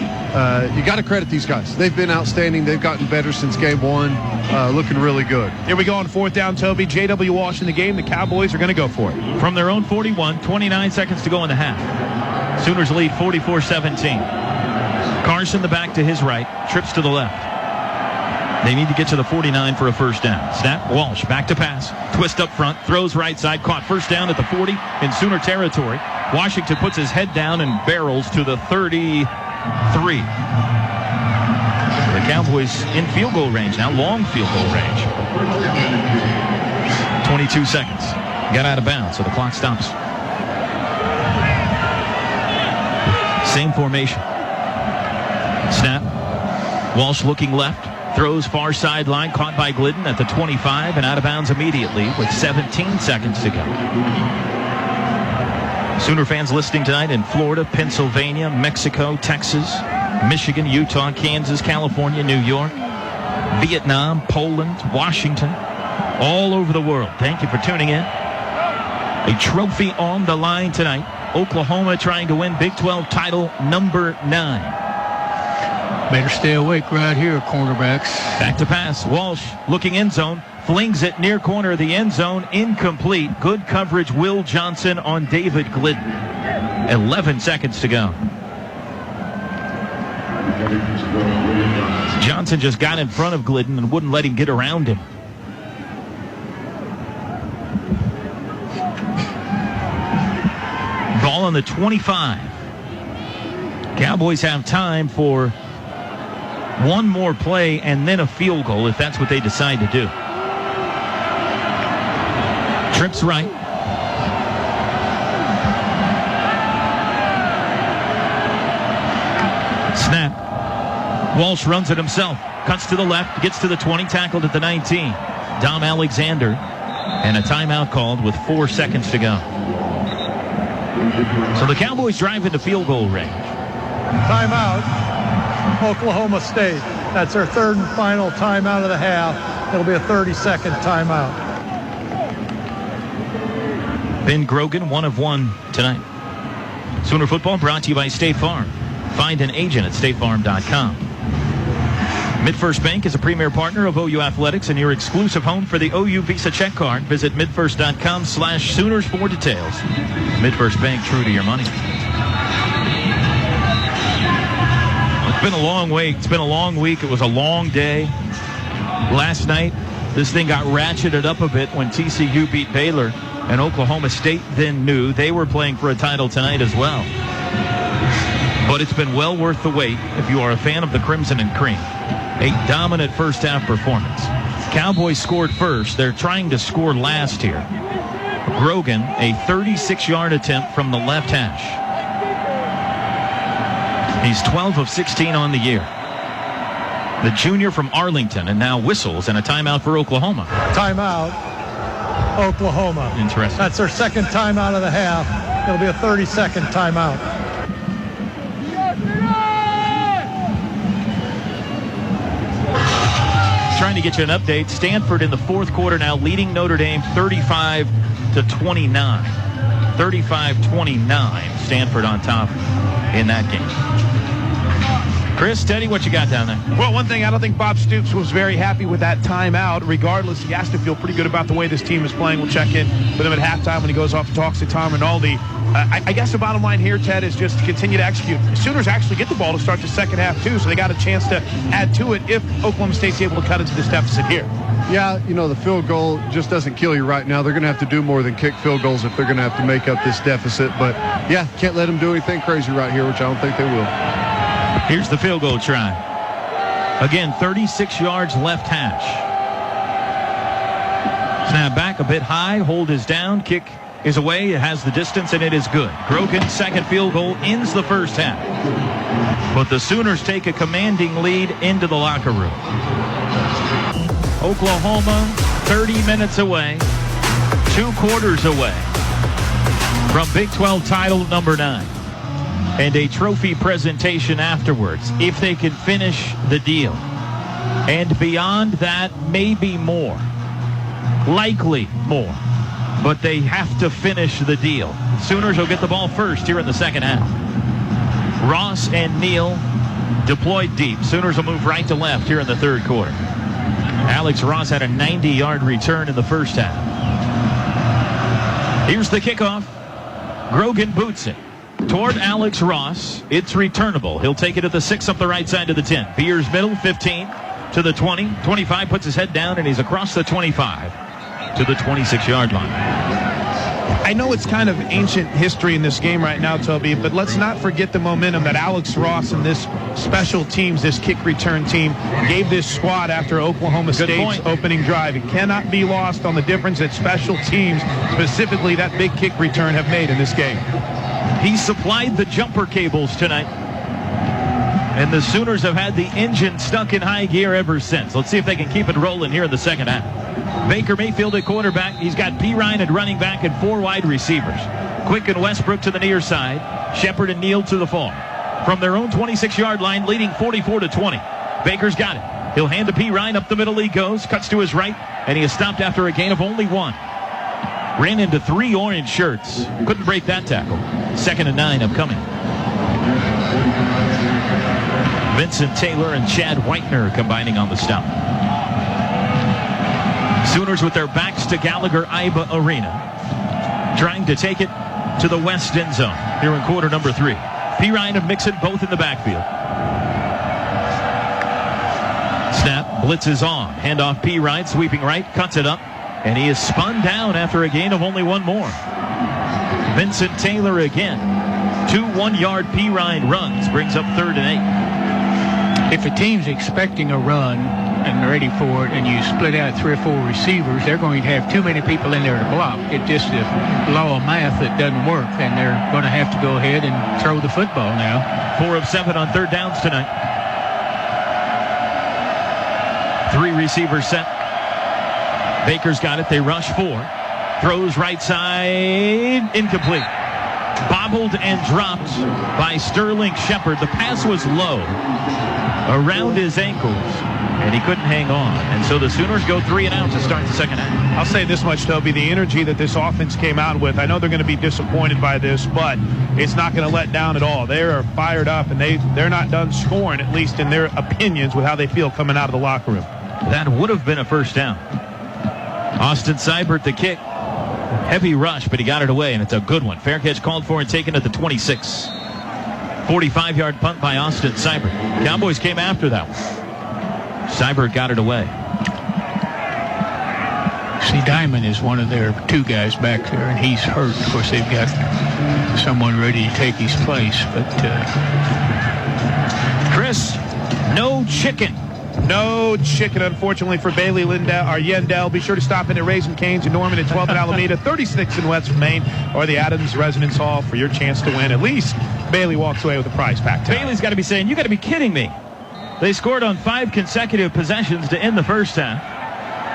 You got to credit these guys. They've been outstanding. They've gotten better since game 1. Looking really good. Here we go on 4th down, Toby. J.W. Walsh in the game. The Cowboys are going to go for it. From their own 41, 29 seconds to go in the half. Sooners lead 44-17. Carson, the back to his right, trips to the left. They need to get to the 49 for a first down. Snap, Walsh, back to pass. Twist up front, throws right side, caught first down at the 40 in Sooner territory. Washington puts his head down and barrels to the 33. The Cowboys in field goal range now, long field goal range. 22 seconds. Got out of bounds, so the clock stops. Same formation. Snap. Walsh looking left. Throws far sideline, caught by Glidden at the 25 and out of bounds immediately with 17 seconds to go. Sooner fans listening tonight in Florida, Pennsylvania, Mexico, Texas, Michigan, Utah, Kansas, California, New York, Vietnam, Poland, Washington, all over the world. Thank you for tuning in. A trophy on the line tonight. Oklahoma trying to win Big 12 title number 9. Better stay awake right here, cornerbacks. Back to pass. Walsh looking end zone. Flings it near corner of the end zone. Incomplete. Good coverage. Will Johnson on David Glidden. 11 seconds to go. Johnson just got in front of Glidden and wouldn't let him get around him. Ball on the 25. Cowboys have time for one more play and then a field goal if that's what they decide to do. Trips right. Snap. Walsh runs it himself. Cuts to the left. Gets to the 20. Tackled at the 19. Dom Alexander. And a timeout called with 4 seconds to go. So the Cowboys drive into field goal range. Timeout. Oklahoma State. That's their 3rd and final timeout of the half. It'll be a 30-second timeout. Ben Grogan, 1 of 1 tonight. Sooner football brought to you by State Farm. Find an agent at statefarm.com. MidFirst Bank is a premier partner of OU Athletics and your exclusive home for the OU Visa check card. Visit midfirst.com/Sooners for details. MidFirst Bank, true to your money. It's been a long week. It's been a long week. It was a long day. Last night, this thing got ratcheted up a bit when TCU beat Baylor, and Oklahoma State then knew they were playing for a title tonight as well. But it's been well worth the wait if you are a fan of the Crimson and Cream. A dominant first half performance. Cowboys scored first. They're trying to score last here. Grogan, a 36-yard attempt from the left hash. He's 12 of 16 on the year. The junior from Arlington, and now whistles and a timeout for Oklahoma. Timeout, Oklahoma. Interesting. That's their 2nd timeout of the half. It'll be a 30-second timeout. Trying to get you an update. Stanford in the 4th quarter now leading Notre Dame 35-29. 35-29. Stanford on top in that game. Chris, Teddy, what you got down there? Well, one thing, I don't think Bob Stoops was very happy with that timeout. Regardless, he has to feel pretty good about the way this team is playing. We'll check in with him at halftime when he goes off and talks to Tom Rinaldi. I guess the bottom line here, Ted, is just to continue to execute. The Sooners actually get the ball to start the second half, too, so they got a chance to add to it if Oklahoma State's able to cut into this deficit here. Yeah, the field goal just doesn't kill you right now. They're going to have to do more than kick field goals if they're going to have to make up this deficit. But, yeah, can't let them do anything crazy right here, which I don't think they will. Here's the field goal try. Again, 36 yards left hash. Snap back a bit high. Hold is down. Kick is away. It has the distance, and it is good. Grogan's second field goal ends the first half. But the Sooners take a commanding lead into the locker room. Oklahoma, 30 minutes away, 2 quarters away from Big 12 title number 9. And a trophy presentation afterwards, if they can finish the deal. And beyond that, maybe more. Likely more. But they have to finish the deal. Sooners will get the ball first here in the second half. Ross and Neal deployed deep. Sooners will move right to left here in the third quarter. Alex Ross had a 90-yard return in the first half. Here's the kickoff. Grogan boots it toward Alex Ross. It's returnable. He'll take it at the 6 up the right side to the 10. Beers middle, 15 to the 20. 25 puts his head down, and he's across the 25 to the 26-yard line. I know it's kind of ancient history in this game right now, Toby, but let's not forget the momentum that Alex Ross and this special teams, this kick return team, gave this squad after Oklahoma State's opening drive. It cannot be lost on the difference that special teams, specifically that big kick return, have made in this game. He supplied the jumper cables tonight. And the Sooners have had the engine stuck in high gear ever since. Let's see if they can keep it rolling here in the second half. Baker Mayfield at quarterback. He's got P. Ryan at running back and 4 wide receivers. Quick and Westbrook to the near side. Shepard and Neal to the far. From their own 26-yard line, leading 44-20. Baker's got it. He'll hand to P. Ryan. Up the middle he goes. Cuts to his right. And he is stopped after a gain of only 1. Ran into 3 orange shirts. Couldn't break that tackle. 2nd and 9 upcoming. Vincent Taylor and Chad Whitener combining on the stop. Sooners with their backs to Gallagher-Iba Arena, trying to take it to the west end zone here in quarter number 3. P. Ryan and Mixon both in the backfield. Snap, blitz is on. Handoff P. Ryan, sweeping right, cuts it up, and he is spun down after a gain of only 1 more. Vincent Taylor again. 2 1-yard P. Ryan runs, brings up 3rd and 8. If a team's expecting a run and ready for it, and you split out 3 or 4 receivers, they're going to have too many people in there to block. It's just a law of math that doesn't work, and they're going to have to go ahead and throw the football now. 4 of 7 on 3rd downs tonight. 3 receivers set. Baker's got it. They rush 4. Throws right side. Incomplete. Bobbled and dropped by Sterling Shepard. The pass was low, around his ankles, and he couldn't hang on. And so the Sooners go 3 and out to start the second half. I'll say this much, Toby. The energy that this offense came out with, I know they're going to be disappointed by this, but it's not going to let down at all. They are fired up, and they're not done scoring, at least in their opinions, with how they feel coming out of the locker room. That would have been a first down. Austin Seibert, the kick. Heavy rush, but he got it away, and it's a good one. Fair catch called for and taken at the 26. 45-yard punt by Austin Seibert. Cowboys came after that one. Seibert got it away. See, Diamond is one of their 2 guys back there, and he's hurt. Of course, they've got someone ready to take his place. But Chris, no chicken. No chicken, unfortunately, for Bailey Yendell. Be sure to stop in at Raising Cane's in Norman at 12th and Alameda, 36 in West Main, or the Adams Residence Hall for your chance to win. At least Bailey walks away with a prize pack tonight. Bailey's got to be saying, you got to be kidding me. They scored on 5 consecutive possessions to end the first half,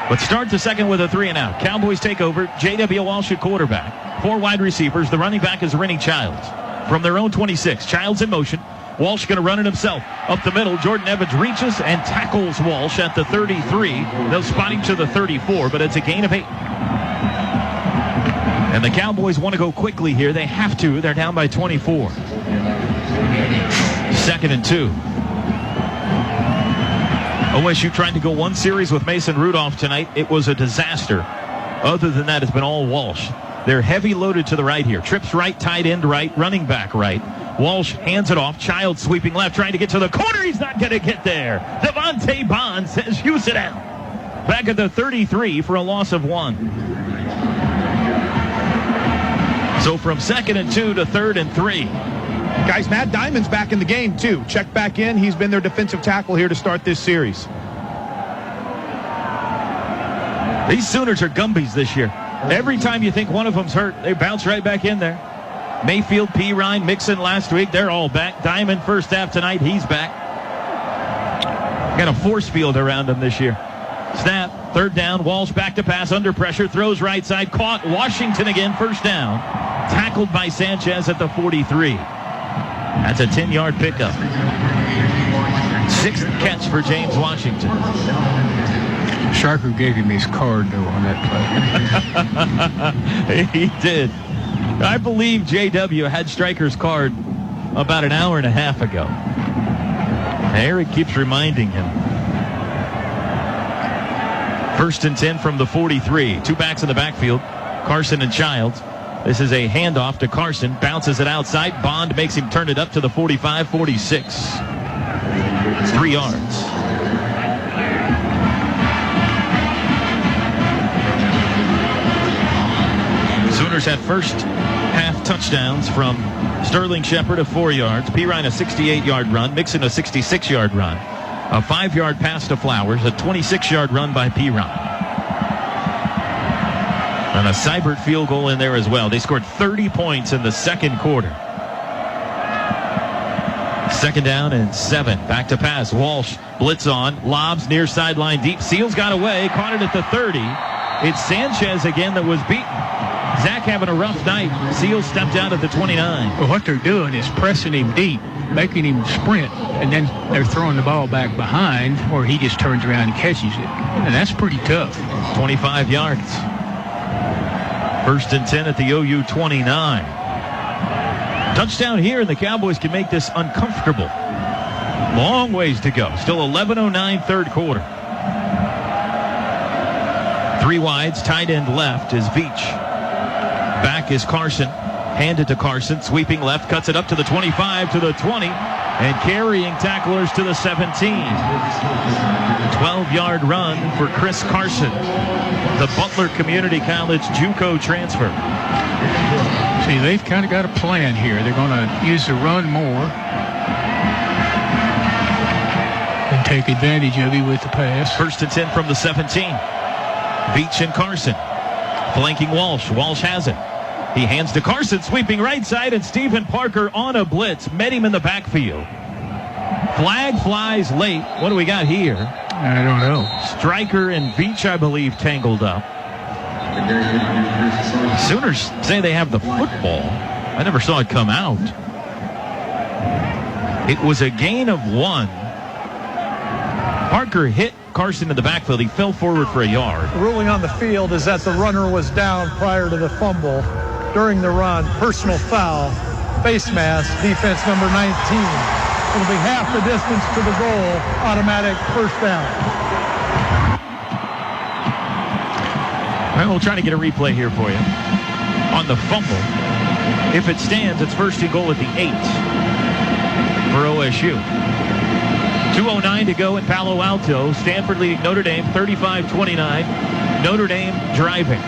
but start the second with a 3 and out. Cowboys take over. J.W. Walsh at quarterback. 4 wide receivers. The running back is Rennie Childs. From their own 26, Childs in motion. Walsh going to run it himself. Up the middle, Jordan Evans reaches and tackles Walsh at the 33. They'll spot him to the 34, but it's a gain of 8. And the Cowboys want to go quickly here. They have to. They're down by 24. 2nd and 2. OSU tried to go one series with Mason Rudolph tonight. It was a disaster. Other than that, it's been all Walsh. They're heavy loaded to the right here. Trips right, tight end right, running back right. Walsh hands it off. Child sweeping left, trying to get to the corner. He's not going to get there. Devontae Bond says, "You sit down." Back at the 33 for a loss of 1. So from 2nd and 2 to 3rd and 3. Guys, Matt Diamond's back in the game, too. Check back in. He's been their defensive tackle here to start this series. These Sooners are Gumbies this year. Every time you think one of them's hurt, they bounce right back in there. Mayfield, P. Ryan, Mixon last week, they're all back. Diamond first half tonight, he's back. Got a force field around him this year. Snap, 3rd down, Walsh back to pass, under pressure, throws right side, caught. Washington again, 1st down. Tackled by Sanchez at the 43. That's a 10-yard pickup. 6th catch for James Washington. Sharker gave him his card, though, on that play. He did. I believe J.W. had Stryker's card about an hour and a half ago. Eric keeps reminding him. 1st and 10 from the 43. 2 backs in the backfield, Carson and Childs. This is a handoff to Carson. Bounces it outside. Bond makes him turn it up to the 45, 46. 3 yards. Sooners had first half touchdowns from Sterling Shepard of 4 yards. P. Ryan a 68-yard run. Mixon a 66-yard run. A 5-yard pass to Flowers. A 26-yard run by P. Ryan. And a Seibert field goal in there as well. They scored 30 points in the 2nd quarter. 2nd down and 7. Back to pass. Walsh blitz on. Lobs near sideline deep. Seals got away. Caught it at the 30. It's Sanchez again that was beaten. Zach having a rough night. Seals stepped out at the 29. Well, what they're doing is pressing him deep, making him sprint, and then they're throwing the ball back behind where he just turns around and catches it. And that's pretty tough. 25 yards. 1st and 10 at the OU 29. Touchdown here, and the Cowboys can make this uncomfortable. Long ways to go. Still 11:09 3rd quarter. 3 wides, tight end left is Veach. Back is Carson. Handed to Carson. Sweeping left. Cuts it up to the 25, to the 20. And carrying tacklers to the 17. 12-yard run for Chris Carson. The Butler Community College JUCO transfer. See, they've kind of got a plan here. They're going to use the run more and take advantage of it with the pass. 1st and 10 from the 17. Veach and Carson. Flanking Walsh. Walsh has it. He hands to Carson, sweeping right side, and Stephen Parker on a blitz. Met him in the backfield. Flag flies late. What do we got here? I don't know. Stryker and Veach, I believe, tangled up. Sooners say they have the football. I never saw it come out. It was a gain of 1. Parker hit Carson in the backfield. He fell forward for a yard. The ruling on the field is that the runner was down prior to the fumble. During the run, personal foul, face mask, defense number 19. It'll be half the distance to the goal, automatic 1st down. Well, we'll try to get a replay here for you. On the fumble, if it stands, it's 1st and goal at the 8 for OSU. 2:09 to go in Palo Alto. Stanford leading Notre Dame 35-29. Notre Dame driving.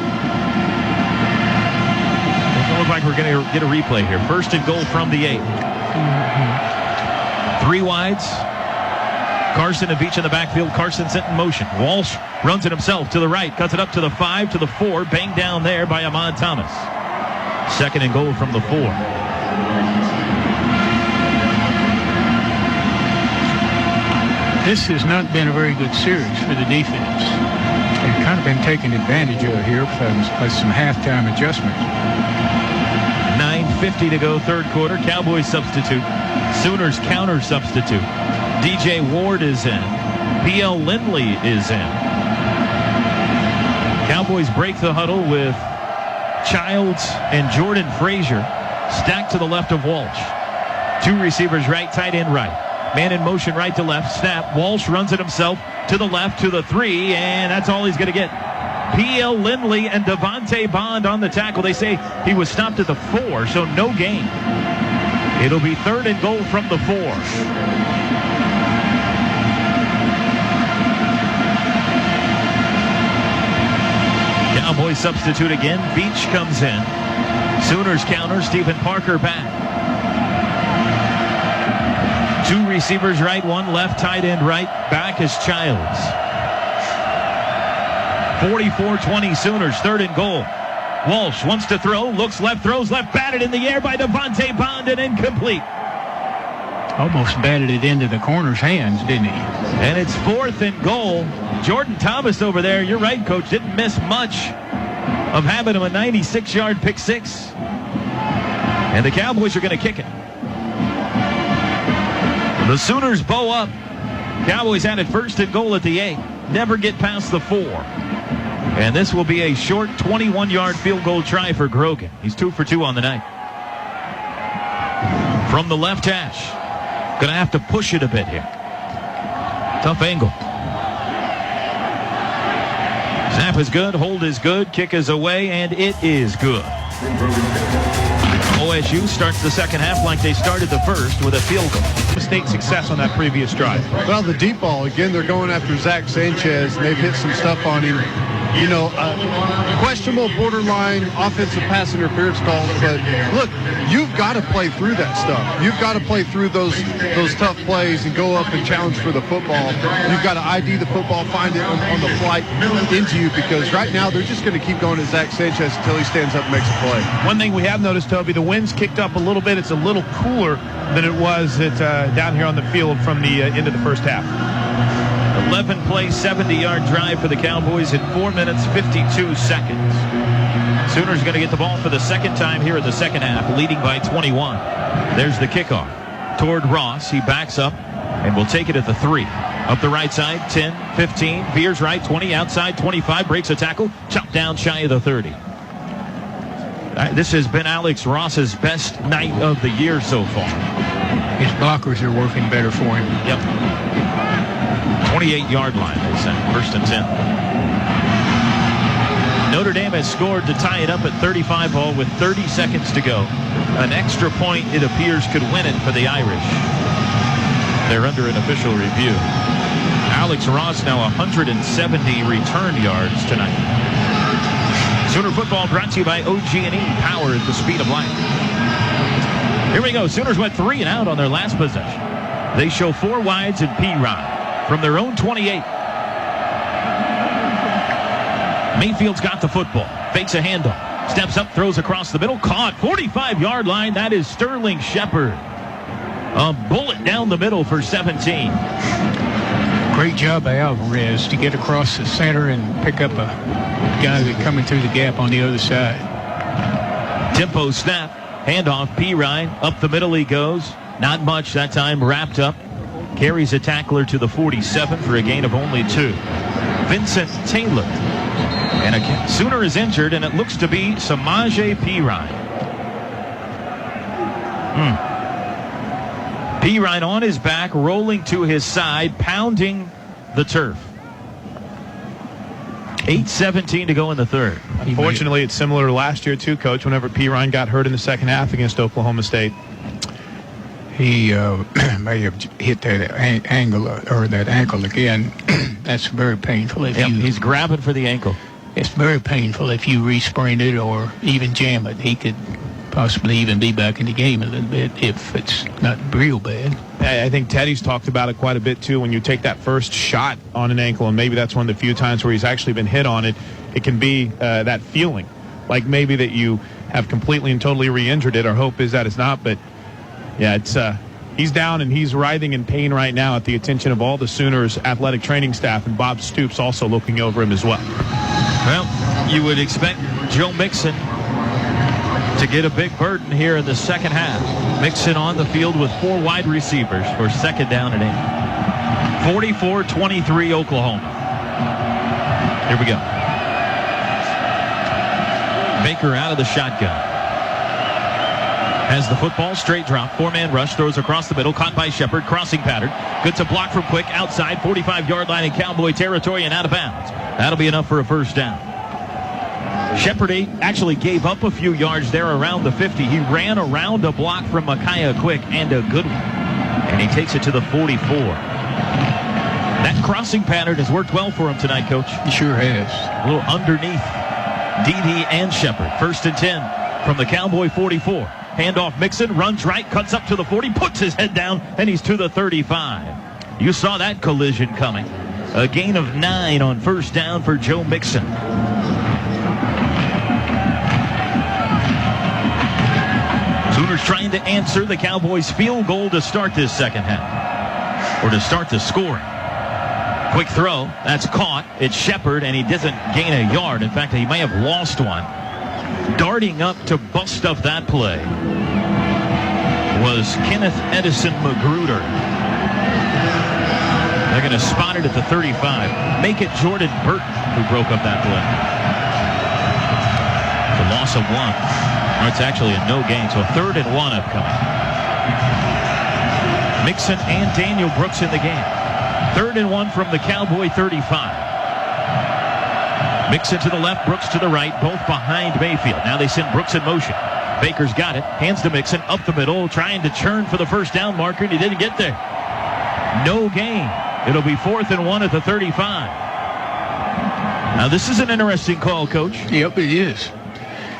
Doesn't look like we're going to get a replay here. 1st and goal from the 8. 3 wides. Carson and Veach in the backfield. Carson sent in motion. Walsh runs it himself to the right. Cuts it up to the 5, to the 4. Banged down there by Ahmad Thomas. 2nd and goal from the 4. This has not been a very good series for the defense. They've kind of been taken advantage of here with some halftime adjustments. 9:50 to go, 3rd quarter. Cowboys substitute. Sooners counter substitute. DJ Ward is in. P.L. Lindley is in. Cowboys break the huddle with Childs and Jordan Frazier stacked to the left of Walsh. 2 receivers right, tight end right. Man in motion right to left. Snap. Walsh runs it himself to the left to the 3, and that's all he's going to get. P.L. Lindley and Devontae Bond on the tackle. They say he was stopped at the 4, so no gain. It'll be 3rd and goal from the 4. Cowboys substitute again. Beach comes in. Sooners counter. Stephen Parker back. 2 receivers right, 1 left, tight end right. Back is Childs. 44-20 Sooners, 3rd and goal. Walsh wants to throw, looks left, throws left, batted in the air by Devontae Bond and incomplete. Almost batted it into the corner's hands, didn't he? And it's 4th and goal. Jordan Thomas over there, you're right, Coach, didn't miss much of having him a 96-yard pick 6. And the Cowboys are going to kick it. The Sooners bow up. Cowboys had it 1st and goal at the 8. Never get past the 4. And this will be a short 21-yard field goal try for Grogan. He's 2 for 2 on the night. From the left hash. Going to have to push it a bit here. Tough angle. Snap is good. Hold is good. Kick is away. And it is good. OSU starts the second half like they started the first with a field goal. State success on that previous drive. Well, the deep ball, again, they're going after Zach Sanchez, and they've hit some stuff on him. You know, questionable borderline offensive pass interference calls, but look, you've got to play through that stuff. You've got to play through those tough plays and go up and challenge for the football. You've got to ID the football, find it on the flight into you, because right now they're just going to keep going to Zach Sanchez until he stands up and makes a play. One thing we have noticed, Toby, the wind's kicked up a little bit. It's a little cooler than it was down here on the field from the end of the first half. 11-play, 70-yard drive for the Cowboys in 4 minutes, 52 seconds. Sooners going to get the ball for the second time here in the second half, leading by 21. There's the kickoff toward Ross. He backs up and will take it at the 3. Up the right side, 10, 15. Veers right, 20, outside, 25. Breaks a tackle, chopped down shy of the 30. This has been Alex Ross's best night of the year so far. His blockers are working better for him. Yep. 28-yard line, they sent 1st and 10. Notre Dame has scored to tie it up at 35 all with 30 seconds to go. An extra point, it appears, could win it for the Irish. They're under an official review. Alex Ross now 170 return yards tonight. Sooner football brought to you by OG&E, power at the speed of light. Here we go. Sooners went 3 and out on their last possession. They show 4 wides and P-Rod from their own 28. Mayfield's got the football. Fakes a handoff. Steps up, throws across the middle. Caught. 45-yard line. That is Sterling Shepard. A bullet down the middle for 17. Great job by Alvarez to get across the center and pick up a guy that coming through the gap on the other side. Tempo snap. Handoff. P-Ryan. Up the middle he goes. Not much that time. Wrapped up. Carries a tackler to the 47 for a gain of only 2. Vincent Taylor. And a Sooner is injured, and it looks to be Samaje Perine. Perine on his back, rolling to his side, pounding the turf. 8:17 to go in the third. Unfortunately, it's similar to last year, too, Coach, whenever Perine got hurt in the second half against Oklahoma State. He may have hit that angle or that ankle again. That's very painful. He's grabbing for the ankle. It's very painful if you re-sprain it or even jam it. He could possibly even be back in the game a little bit if it's not real bad. I think Teddy's talked about it quite a bit, too. When you take that first shot on an ankle, and maybe that's one of the few times where he's actually been hit on it, it can be that feeling. Like maybe that you have completely and totally re-injured it. Our hope is that it's not, but yeah, it's he's down and he's writhing in pain right now at the attention of all the Sooners athletic training staff, and Bob Stoops also looking over him as well. Well, you would expect Joe Mixon to get a big burden here in the second half. Mixon on the field with 4 wide receivers for second down and 8. 44-23 Oklahoma. Here we go. Baker out of the shotgun. Has the football, straight drop, four-man rush, throws across the middle, caught by Shepard, crossing pattern. Gets a block from Quick, outside, 45-yard line in Cowboy territory and out of bounds. That'll be enough for a first down. Shepard actually gave up a few yards there around the 50. He ran around a block from Micaiah Quick, and a good one. And he takes it to the 44. That crossing pattern has worked well for him tonight, Coach. He sure has. A little underneath DD and Shepard. 1st and 10 from the Cowboy 44. Handoff Mixon, runs right, cuts up to the 40, puts his head down, and he's to the 35. You saw that collision coming. A gain of 9 on first down for Joe Mixon. Sooners trying to answer the Cowboys' field goal to start this second half, or to start the scoring. Quick throw, that's caught. It's Shepard, and he doesn't gain a yard. In fact, he may have lost one. Darting up to bust up that play was Kenneth Edison Magruder. They're going to spot it at the 35. Make it Jordan Burton who broke up that play. The loss of 1. Or it's actually a no gain, so 3rd and 1 upcoming. Mixon and Daniel Brooks in the game. 3rd and 1 from the Cowboy 35. Mixon to the left, Brooks to the right, both behind Mayfield. Now they send Brooks in motion. Baker's got it, hands to Mixon, up the middle, trying to churn for the first down marker, and he didn't get there. No gain. It'll be 4th and 1 at the 35. Now this is an interesting call, Coach. Yep, it is.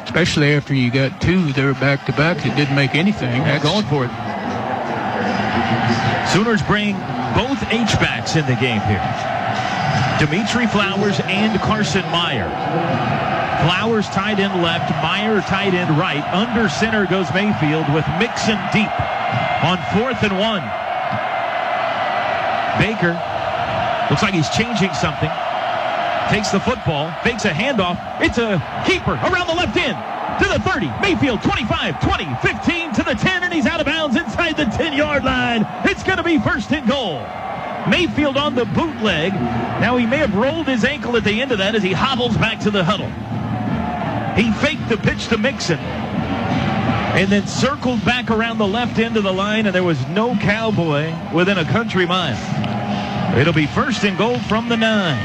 Especially after you got 2 there back-to-back that didn't make anything. That's going for it. Sooners bring both H-backs in the game here. Dimitri Flowers and Carson Meyer. Flowers tight end left, Meyer tight end right. Under center goes Mayfield with Mixon deep on 4th and 1. Baker looks like he's changing something. Takes the football, fakes a handoff. It's a keeper around the left end to the 30. Mayfield 25, 20, 15 to the 10, and he's out of bounds inside the 10-yard line. It's going to be 1st and goal. Mayfield on the bootleg. Now he may have rolled his ankle at the end of that as he hobbles back to the huddle. He faked the pitch to Mixon and then circled back around the left end of the line, and there was no Cowboy within a country mile. It'll be 1st and goal from the 9.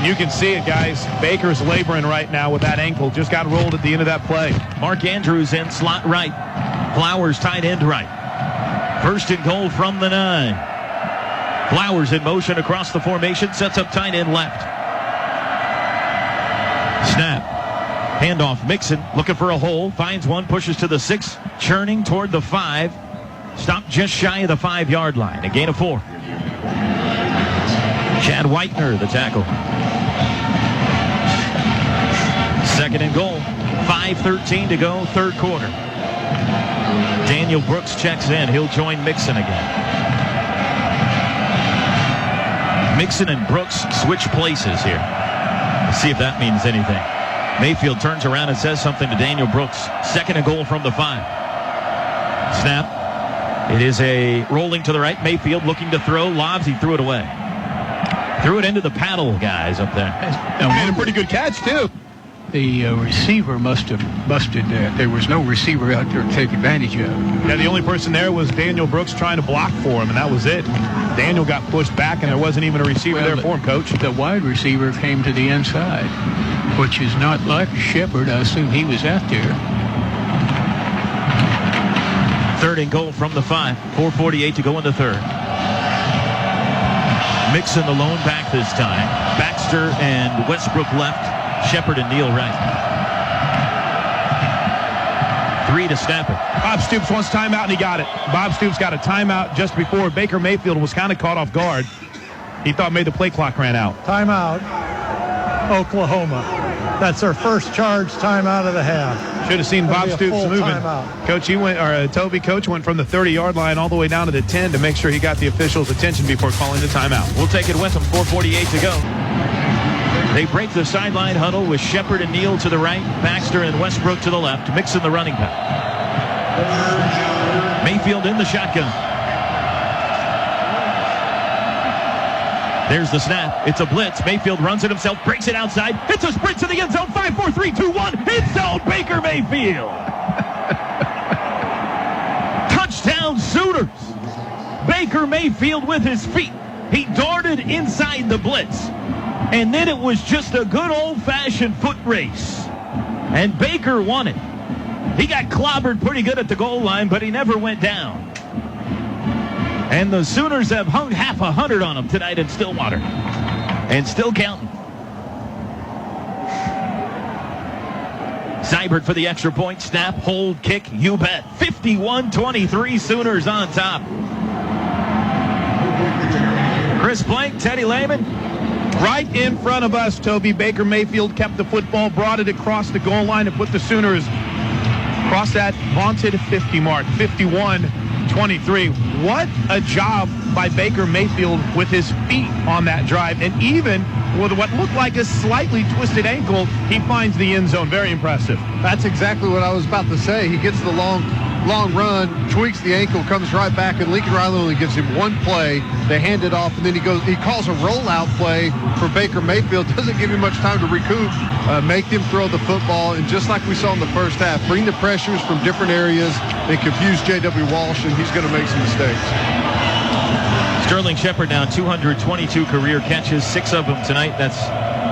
You can see it, guys. Baker's laboring right now with that ankle. Just got rolled at the end of that play. Mark Andrews in slot right. Flowers tight end right. 1st and goal from the 9. Flowers in motion across the formation, sets up tight end left. Snap. Handoff, Mixon looking for a hole, finds one, pushes to the 6, churning toward the 5. Stopped just shy of the 5-yard line. A gain of 4. Chad Whitener, the tackle. 2nd and goal. 5:13 to go, 3rd quarter. Daniel Brooks checks in. He'll join Mixon again. Mixon and Brooks switch places here. Let's see if that means anything. Mayfield turns around and says something to Daniel Brooks. 2nd and goal from the 5. Snap. It is a rolling to the right. Mayfield looking to throw. Lobs, he threw it away. Threw it into the paddle guys up there. Made a pretty good catch, too. The receiver must have busted that. There was no receiver out there to take advantage of it. Yeah, the only person there was Daniel Brooks trying to block for him, and that was it. Daniel got pushed back, and there wasn't even a receiver there for him, Coach. The wide receiver came to the inside, which is not like Shepard. I assume he was out there. 3rd and goal from the 5. 4:48 to go in the 3rd. Mixon the lone back this time. Baxter and Westbrook left. Shepard and Neal right. 3 to snap it. Bob Stoops wants timeout, and he got it. Bob Stoops got a timeout just before Baker Mayfield was kind of caught off guard. He thought maybe the play clock ran out. Timeout, Oklahoma. That's their first charge timeout of the half. Should have seen Bob Stoops moving. Timeout. Coach, Toby Coach went from the 30-yard line all the way down to the 10 to make sure he got the officials' attention before calling the timeout. We'll take it with them. 4:48 to go. They break the sideline huddle with Shepard and Neal to the right, Baxter and Westbrook to the left. Mixon the running back. Mayfield in the shotgun. There's the snap. It's a blitz. Mayfield runs it himself, breaks it outside. It's a sprint to the end zone. 5, 4, 3, 2, 1. End zone. Baker Mayfield. Touchdown Sooners. Baker Mayfield with his feet. He darted inside the blitz. And then it was just a good old-fashioned foot race. And Baker won it. He got clobbered pretty good at the goal line, but he never went down. And the Sooners have hung half 100 on them tonight in Stillwater. And still counting. Seibert for the extra point. Snap, hold, kick, you bet. 51-23, Sooners on top. Chris Blank, Teddy Lehman. Right in front of us, Toby. Baker Mayfield kept the football, brought it across the goal line, and put the Sooners across that vaunted 50 mark. 51-23. What a job by Baker Mayfield with his feet on that drive. And even with what looked like a slightly twisted ankle, he finds the end zone. Very impressive. That's exactly what I was about to say. He gets the long run, tweaks the ankle, comes right back, and Lincoln Riley only gives him one play. They hand it off, and then he calls a rollout play for Baker Mayfield. Doesn't give him much time to recoup, make them throw the football, and just like we saw in the first half, bring the pressures from different areas and confuse J.W. Walsh, and he's going to make some mistakes. Sterling Shepard now 222 career catches, 6 of them tonight. That's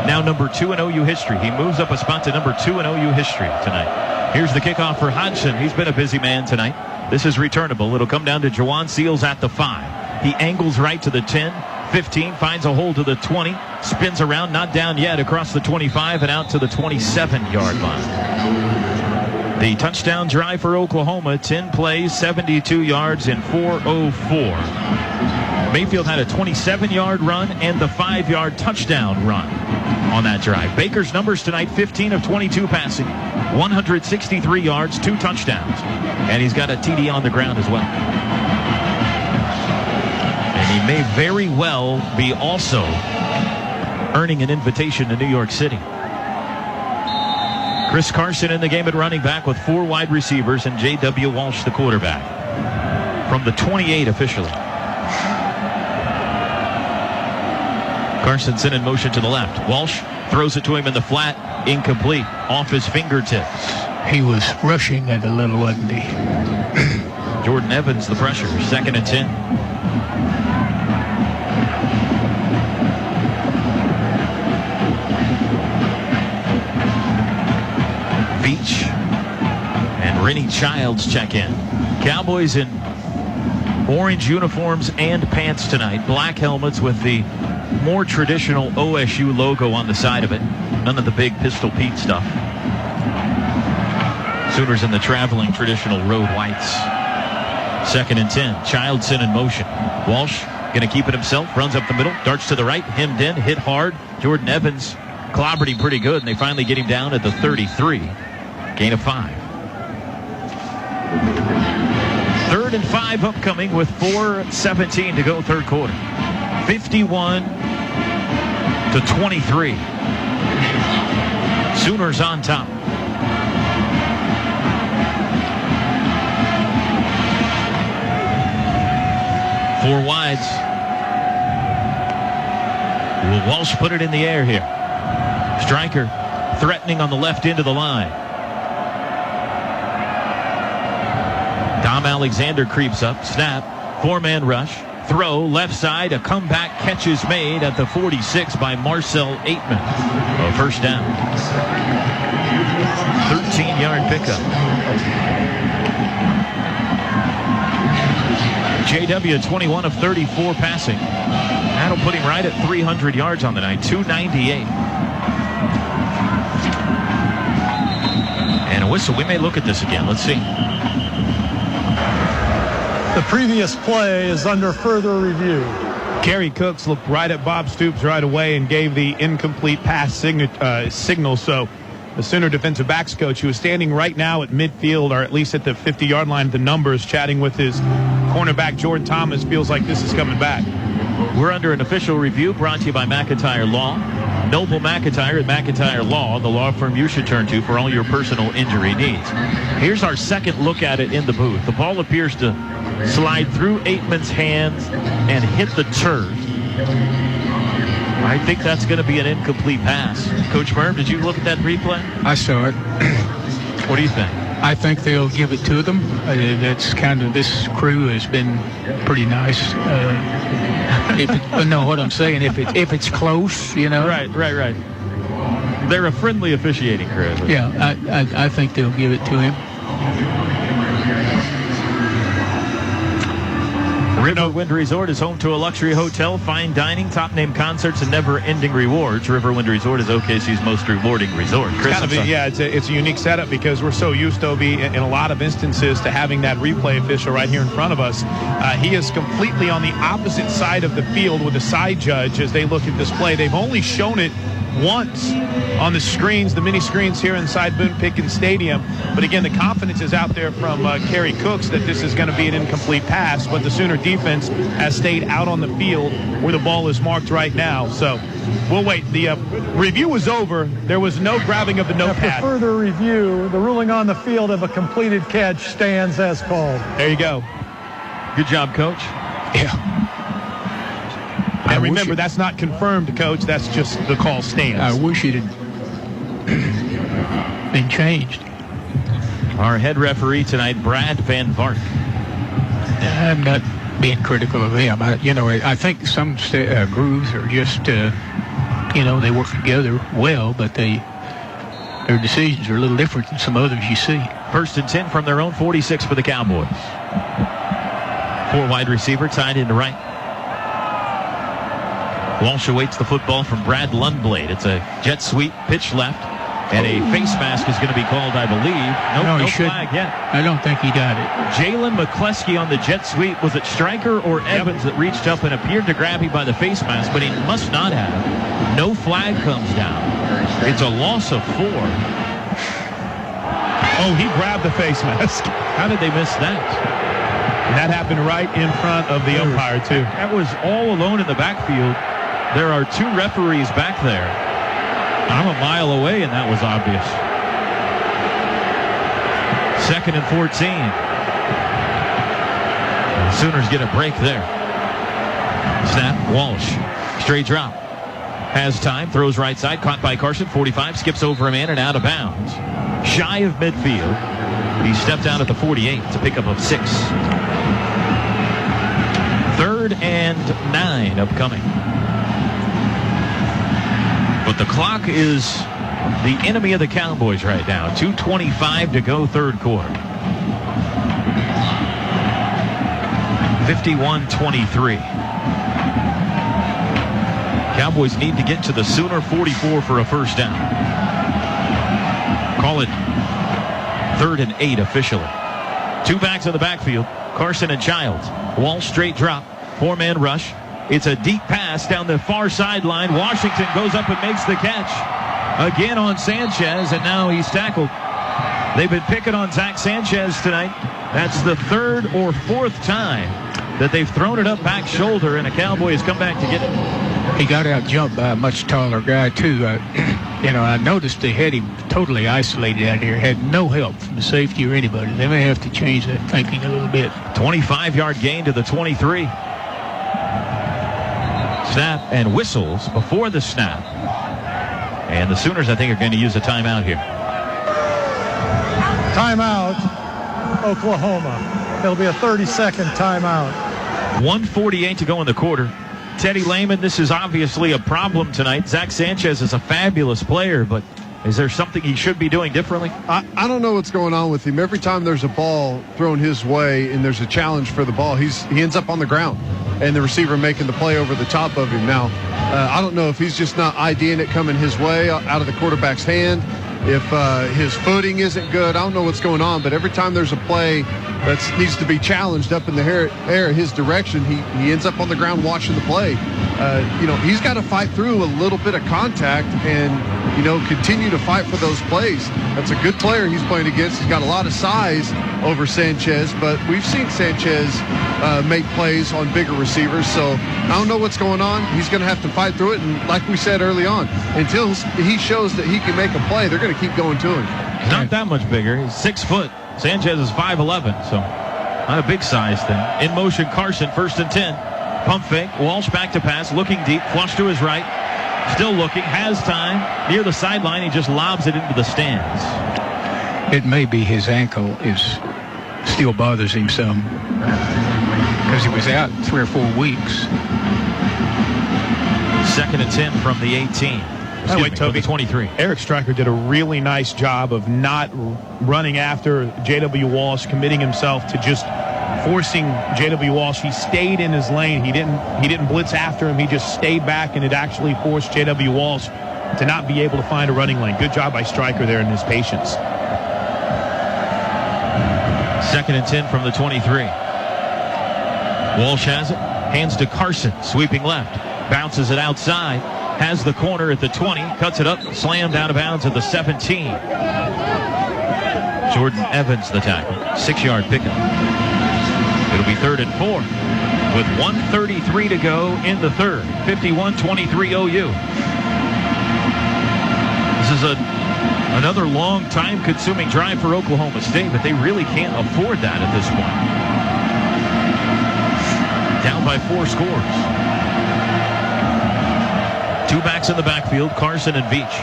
now number 2 in OU history. He moves up a spot to number 2 in OU history tonight. Here's the kickoff for Hodgson. He's been a busy man tonight. This is returnable. It'll come down to Jawan Seals at the 5. He angles right to the 10, 15, finds a hole to the 20, spins around, not down yet, across the 25 and out to the 27-yard line. The touchdown drive for Oklahoma, 10 plays, 72 yards, and 4:04. Mayfield had a 27-yard run and the 5-yard touchdown run on that drive. Baker's numbers tonight, 15 of 22 passing, 163 yards, 2 touchdowns. And he's got a TD on the ground as well. And he may very well be also earning an invitation to New York City. Chris Carson in the game at running back with 4 wide receivers and J.W. Walsh the quarterback. From the 28 officially. Carson's in motion to the left. Walsh throws it to him in the flat. Incomplete. Off his fingertips. He was rushing it a little, wasn't he? Jordan Evans the pressure. 2nd and 10. Beach and Rennie Childs check in. Cowboys in orange uniforms and pants tonight. Black helmets with the more traditional OSU logo on the side of it. None of the big Pistol Pete stuff. Sooners in the traveling traditional road whites. 2nd and 10. Childs in motion. Walsh going to keep it himself. Runs up the middle. Darts to the right. Hemmed in. Hit hard. Jordan Evans clobbered him pretty good, and they finally get him down at the 33. Gain of 5. 3rd and 5 upcoming with 4:17 to go third quarter. 51-23. Sooners on top. Four wides. Will Walsh put it in the air here? Stryker threatening on the left end of the line. Dom Alexander creeps up. Snap. 4-man rush. Throw. Left side. A comeback catch is made at the 46 by Marcel Aitman. A first down. 13-yard pickup. JW 21 of 34 passing. That'll put him right at 300 yards on the night. 298. And a whistle. We may look at this again. Let's see. The previous play is under further review. Kerry Cooks looked right at Bob Stoops right away and gave the incomplete pass signal. So the Sooner defensive backs coach, who is standing right now at midfield, or at least at the 50-yard line, the numbers, chatting with his cornerback Jordan Thomas, feels like this is coming back. We're under an official review brought to you by McIntyre Law. Noble McIntyre at McIntyre Law, the law firm you should turn to for all your personal injury needs. Here's our second look at it in the booth. The ball appears to slide through Aitman's hands and hit the turf. think that's going to be an incomplete pass. Coach Merv, did you look at that replay? I saw it. What do you think? I think they'll give it to them. That's kind of, this crew has been pretty nice. No, what I'm saying, if it's close, you know. Right. They're a friendly officiating crew. Yeah, I think they'll give it to him. Riverwind Resort is home to a luxury hotel, fine dining, top-name concerts, and never-ending rewards. Riverwind Resort is OKC's most rewarding resort. Chris, it's a unique setup because we're so used, Toby, in a lot of instances to having that replay official right here in front of us. He is completely on the opposite side of the field with the side judge as they look at this play. They've only shown it once on the screens, the mini screens here inside Boone Pickens Stadium. But again, the confidence is out there from Kerry Cooks that this is going to be an incomplete pass. But the Sooner defense has stayed out on the field where the ball is marked right now. So we'll wait. The review was over. There was no grabbing of the notepad. After further review, the ruling on the field of a completed catch stands as called. There you go. Good job, Coach. Yeah. And remember, that's not confirmed, Coach. That's just the call stands. I wish it had been changed. Our head referee tonight, Brad Van Vark. I'm not being critical of him. I think some grooves are just, they work together well, but their decisions are a little different than some others you see. 1st and 10 from their own 46 for the Cowboys. 4 wide receiver tied into right. Walsh awaits the football from Brad Lundblade. It's a jet sweep, pitch left, and a face mask is going to be called, I believe. No flag yet. I don't think he got it. Jalen McCleskey on the jet sweep. Was it Stryker or Evans that reached up and appeared to grab him by the face mask, but he must not have. No flag comes down. It's a loss of 4. Oh, he grabbed the face mask. How did they miss that? And that happened right in front of the umpire, too. That was all alone in the backfield. There are 2 referees back there. I'm a mile away, and that was obvious. 2nd and 14. The Sooners get a break there. Snap, Walsh. Straight drop. Has time, throws right side, caught by Carson. 45, skips over a man and out of bounds. Shy of midfield. He stepped out at the 48 to pick up of 6. 3rd and 9 upcoming. But the clock is the enemy of the Cowboys right now. 2:25 to go, 3rd quarter. 51-23. Cowboys need to get to the Sooner 44 for a first down. Call it 3rd and 8 officially. 2 backs in the backfield. Carson and Childs. Walsh straight drop. 4-man rush. It's a deep pass down the far sideline. Washington goes up and makes the catch. Again on Sanchez, and now he's tackled. They've been picking on Zach Sanchez tonight. That's the 3rd or 4th time that they've thrown it up back shoulder, and a Cowboy has come back to get it. He got out jumped by a much taller guy, too. I noticed they had him totally isolated out here. Had no help from the safety or anybody. They may have to change that thinking a little bit. 25-yard gain to the 23. Snap and whistles before the snap. And the Sooners, I think, are going to use a timeout here. Timeout, Oklahoma. It'll be a 30-second timeout. 1:48 to go in the quarter. Teddy Lehman, this is obviously a problem tonight. Zach Sanchez is a fabulous player, but is there something he should be doing differently? I don't know what's going on with him. Every time there's a ball thrown his way and there's a challenge for the ball, he ends up on the ground, and the receiver making the play over the top of him. Now, I don't know if he's just not IDing it coming his way out of the quarterback's hand, if his footing isn't good. I don't know what's going on, but every time there's a play that needs to be challenged up in the air his direction, he ends up on the ground watching the play. He's got to fight through a little bit of contact and, continue to fight for those plays. That's a good player he's playing against. He's got a lot of size over Sanchez, but we've seen Sanchez make plays on bigger receivers, so I don't know what's going on. He's going to have to fight through it, and like we said early on, until he shows that he can make a play, they're going to keep going to him. He's not that much bigger. He's 6 foot. Sanchez is 5'11", so not a big size thing. In motion, Carson, 1st and 10. Pump fake. Walsh back to pass, looking deep, flush to his right. Still looking, has time. Near the sideline, he just lobs it into the stands. It may be his ankle still bothers him some because he was out 3 or 4 weeks. 2nd and 10 from the 18. By the way, Toby, 23. Eric Stryker did a really nice job of not running after J.W. Walsh, committing himself to just forcing J.W. Walsh. He stayed in his lane. He didn't blitz after him. He just stayed back, and it actually forced J.W. Walsh to not be able to find a running lane. Good job by Stryker there in his patience. 2nd and 10 from the 23. Walsh has it. Hands to Carson. Sweeping left. Bounces it outside. Has the corner at the 20. Cuts it up. Slammed out of bounds at the 17. Jordan Evans the tackle. 6-yard pickup. It'll be 3rd and 4 with 1:33 to go in the third. 51-23 OU. This is another long time-consuming drive for Oklahoma State, but they really can't afford that at this point. Down by 4 scores. 2 backs in the backfield, Carson and Beach.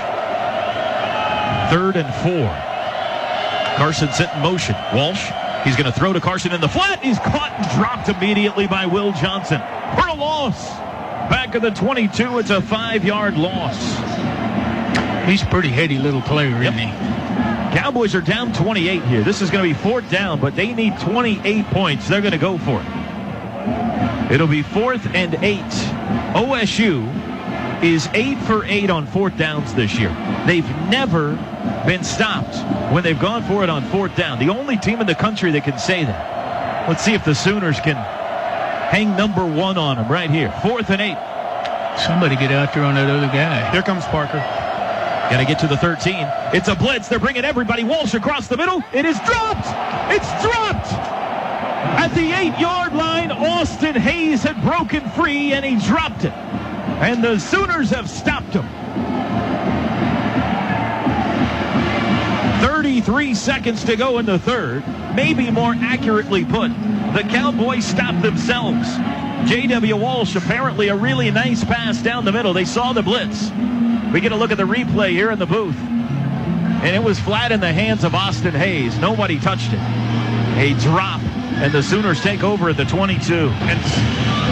3rd and 4. Carson set in motion. Walsh, he's going to throw to Carson in the flat. He's caught and dropped immediately by Will Johnson for a loss. Back of the 22, it's a 5-yard loss. He's a pretty heady little player, isn't he? Cowboys are down 28 here. This is going to be 4th down, but they need 28 points. They're going to go for it. It'll be 4th and 8. OSU is 8 for 8 on 4th downs this year. They've never been stopped when they've gone for it on 4th down. The only team in the country that can say that. Let's see if the Sooners can hang number 1 on them right here. 4th and 8. Somebody get out there on that other guy. Here comes Parker. Got to get to the 13. It's a blitz. They're bringing everybody. Walsh across the middle. It is dropped. It's dropped. At the 8-yard line, Austin Hayes had broken free, and he dropped it. And the Sooners have stopped him. 33 seconds to go in the third. Maybe more accurately put, the Cowboys stopped themselves. J.W. Walsh, apparently a really nice pass down the middle. They saw the blitz. We get a look at the replay here in the booth. And it was flat in the hands of Austin Hayes. Nobody touched it. A drop, and the Sooners take over at the 22. And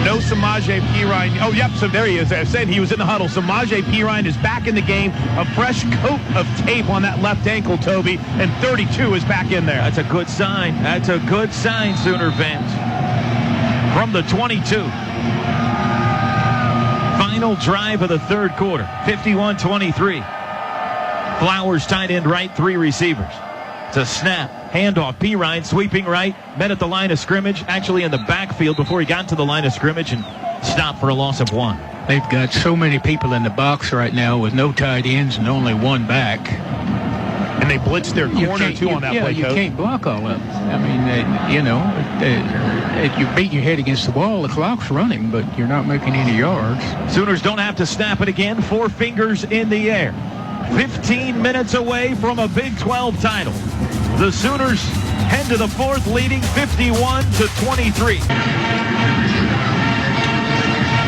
no Samaje Perine. Oh, yep, so there he is. I said he was in the huddle. Samaje Perine is back in the game. A fresh coat of tape on that left ankle, Toby, and 32 is back in there. That's a good sign. That's a good sign, Sooner fans. From the 22. Final drive of the third quarter. 51-23. Flowers tight end right, 3 receivers. It's a snap. Handoff. Perine sweeping right. Met at the line of scrimmage. Actually in the backfield before he got to the line of scrimmage and stopped for a loss of 1. They've got so many people in the box right now with no tight ends and only 1 back. And they blitzed their corner, too, on that play, you Coach. can't block all of them. I mean, you beat your head against the wall, the clock's running, but you're not making any yards. Sooners don't have to snap it again. 4 fingers in the air. 15 minutes away from a Big 12 title. The Sooners head to the 4th, leading 51-23.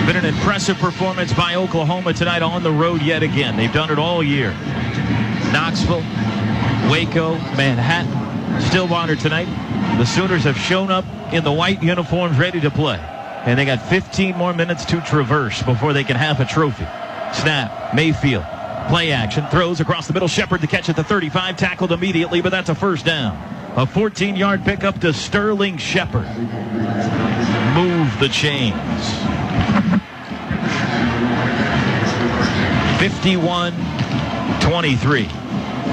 Been an impressive performance by Oklahoma tonight on the road yet again. They've done it all year. Knoxville, Waco, Manhattan, Stillwater tonight. The Sooners have shown up in the white uniforms ready to play. And they got 15 more minutes to traverse before they can have a trophy. Snap, Mayfield. Play action, throws across the middle. Shepard to catch at the 35, tackled immediately, but that's a 1st down. A 14-yard pickup to Sterling Shepard. Move the chains. 51-23.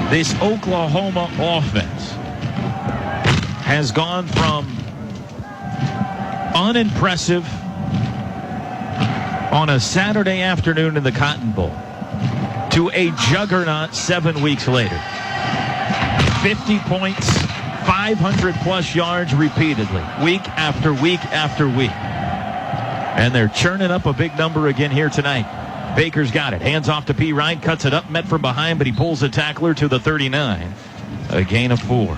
This Oklahoma offense has gone from unimpressive on a Saturday afternoon in the Cotton Bowl to a juggernaut 7 weeks later. 50 points, 500-plus yards repeatedly, week after week after week. And they're churning up a big number again here tonight. Baker's got it. Hands off to Perine, cuts it up, met from behind, but he pulls the tackler to the 39. A gain of 4.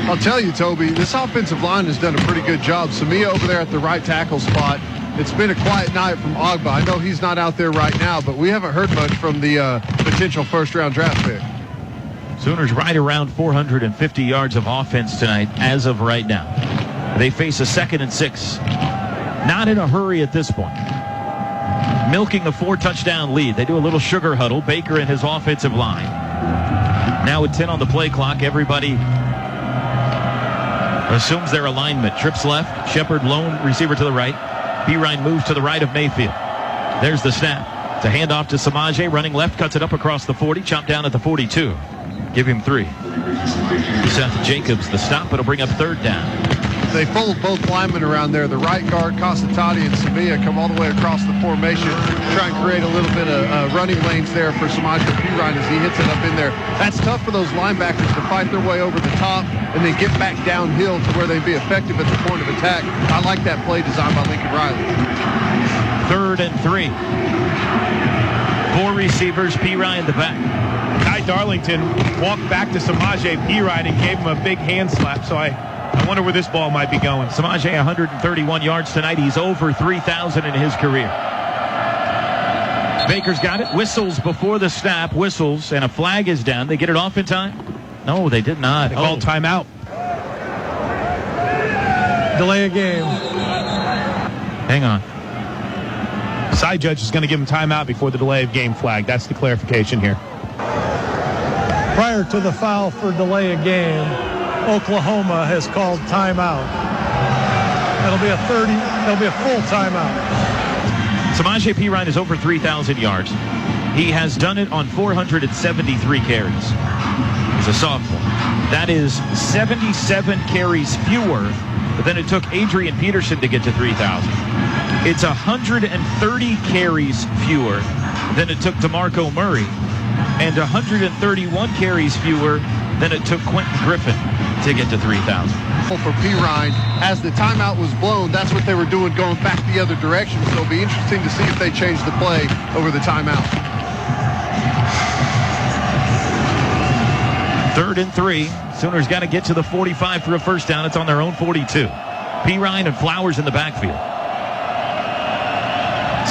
I'll tell you, Toby, this offensive line has done a pretty good job. Samia over there at the right tackle spot it's been a quiet night from Ogba. I know he's not out there right now, but we haven't heard much from the potential first-round draft pick. Sooners right around 450 yards of offense tonight as of right now. They face a 2nd and 6. Not in a hurry at this point. Milking a 4-touchdown lead. They do a little sugar huddle. Baker and his offensive line. Now with 10 on the play clock, everybody assumes their alignment. Trips left. Shepard lone receiver to the right. Pirine moves to the right of Mayfield. There's the snap. It's a handoff to Samaje. Running left, cuts it up across the 40. Chopped down at the 42. Give him 3. Seth Jacobs the stop. It'll bring up 3rd down. They fold both linemen around there. The right guard, Cosentati, and Sevilla come all the way across the formation, try and create a little bit of running lanes there for Samaje Pirine as he hits it up in there. That's tough for those linebackers to fight their way over the top and then get back downhill to where they'd be effective at the point of attack. I like that play designed by Lincoln Riley. 3rd and 3. 4 receivers, Pirine the back. Ty Darlington walked back to Samaje Pirine and gave him a big hand slap, so I wonder where this ball might be going. Samaje 131 yards tonight. He's over 3,000 in his career. Baker's got it. Whistles before the snap. Whistles, and a flag is down. They get it off in time? No, they did not. They called timeout. Delay a game. Hang on. Side judge is going to give him timeout before the delay of game flag. That's the clarification here. Prior to the foul for delay a game, Oklahoma has called timeout. It'll be a full timeout. Samaje Pirine is over 3,000 yards. He has done it on 473 carries. He's a sophomore. That is 77 carries fewer than it took Adrian Peterson to get to 3,000. It's 130 carries fewer than it took DeMarco Murray, and 131 carries fewer than it took Quentin Griffin to get to 3,000. For Pirine, as the timeout was blown, that's what they were doing, going back the other direction. So it'll be interesting to see if they change the play over the timeout. 3rd and 3. Sooners got to get to the 45 for a first down. It's on their own 42. Pirine and Flowers in the backfield.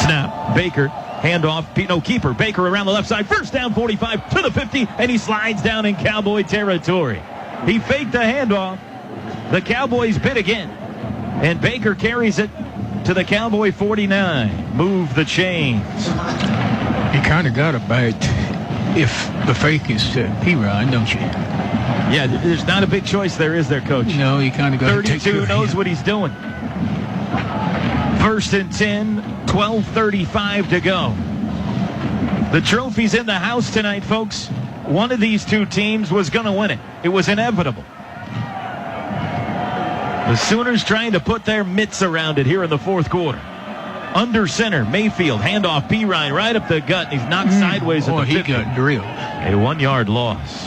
Snap. Baker. Handoff. Keeper. Baker around the left side. First down, 45 to the 50, and he slides down in Cowboy territory. He faked the handoff. The Cowboys bid again, and Baker carries it to the Cowboy 49. Move the chains. You kind of got to bite if the fake is to Pirine, don't you? Yeah, there's not a big choice there, is there, Coach? No, you kind of got to take 32 knows what he's doing. 1st and 10, 12:35 to go. The trophy's in the house tonight, folks. One of these two teams was going to win it. It was inevitable. The Sooners trying to put their mitts around it here in the 4th quarter. Under center, Mayfield, handoff, Pirine right up the gut, and he's knocked sideways at the 50. He got drilled. A 1-yard loss.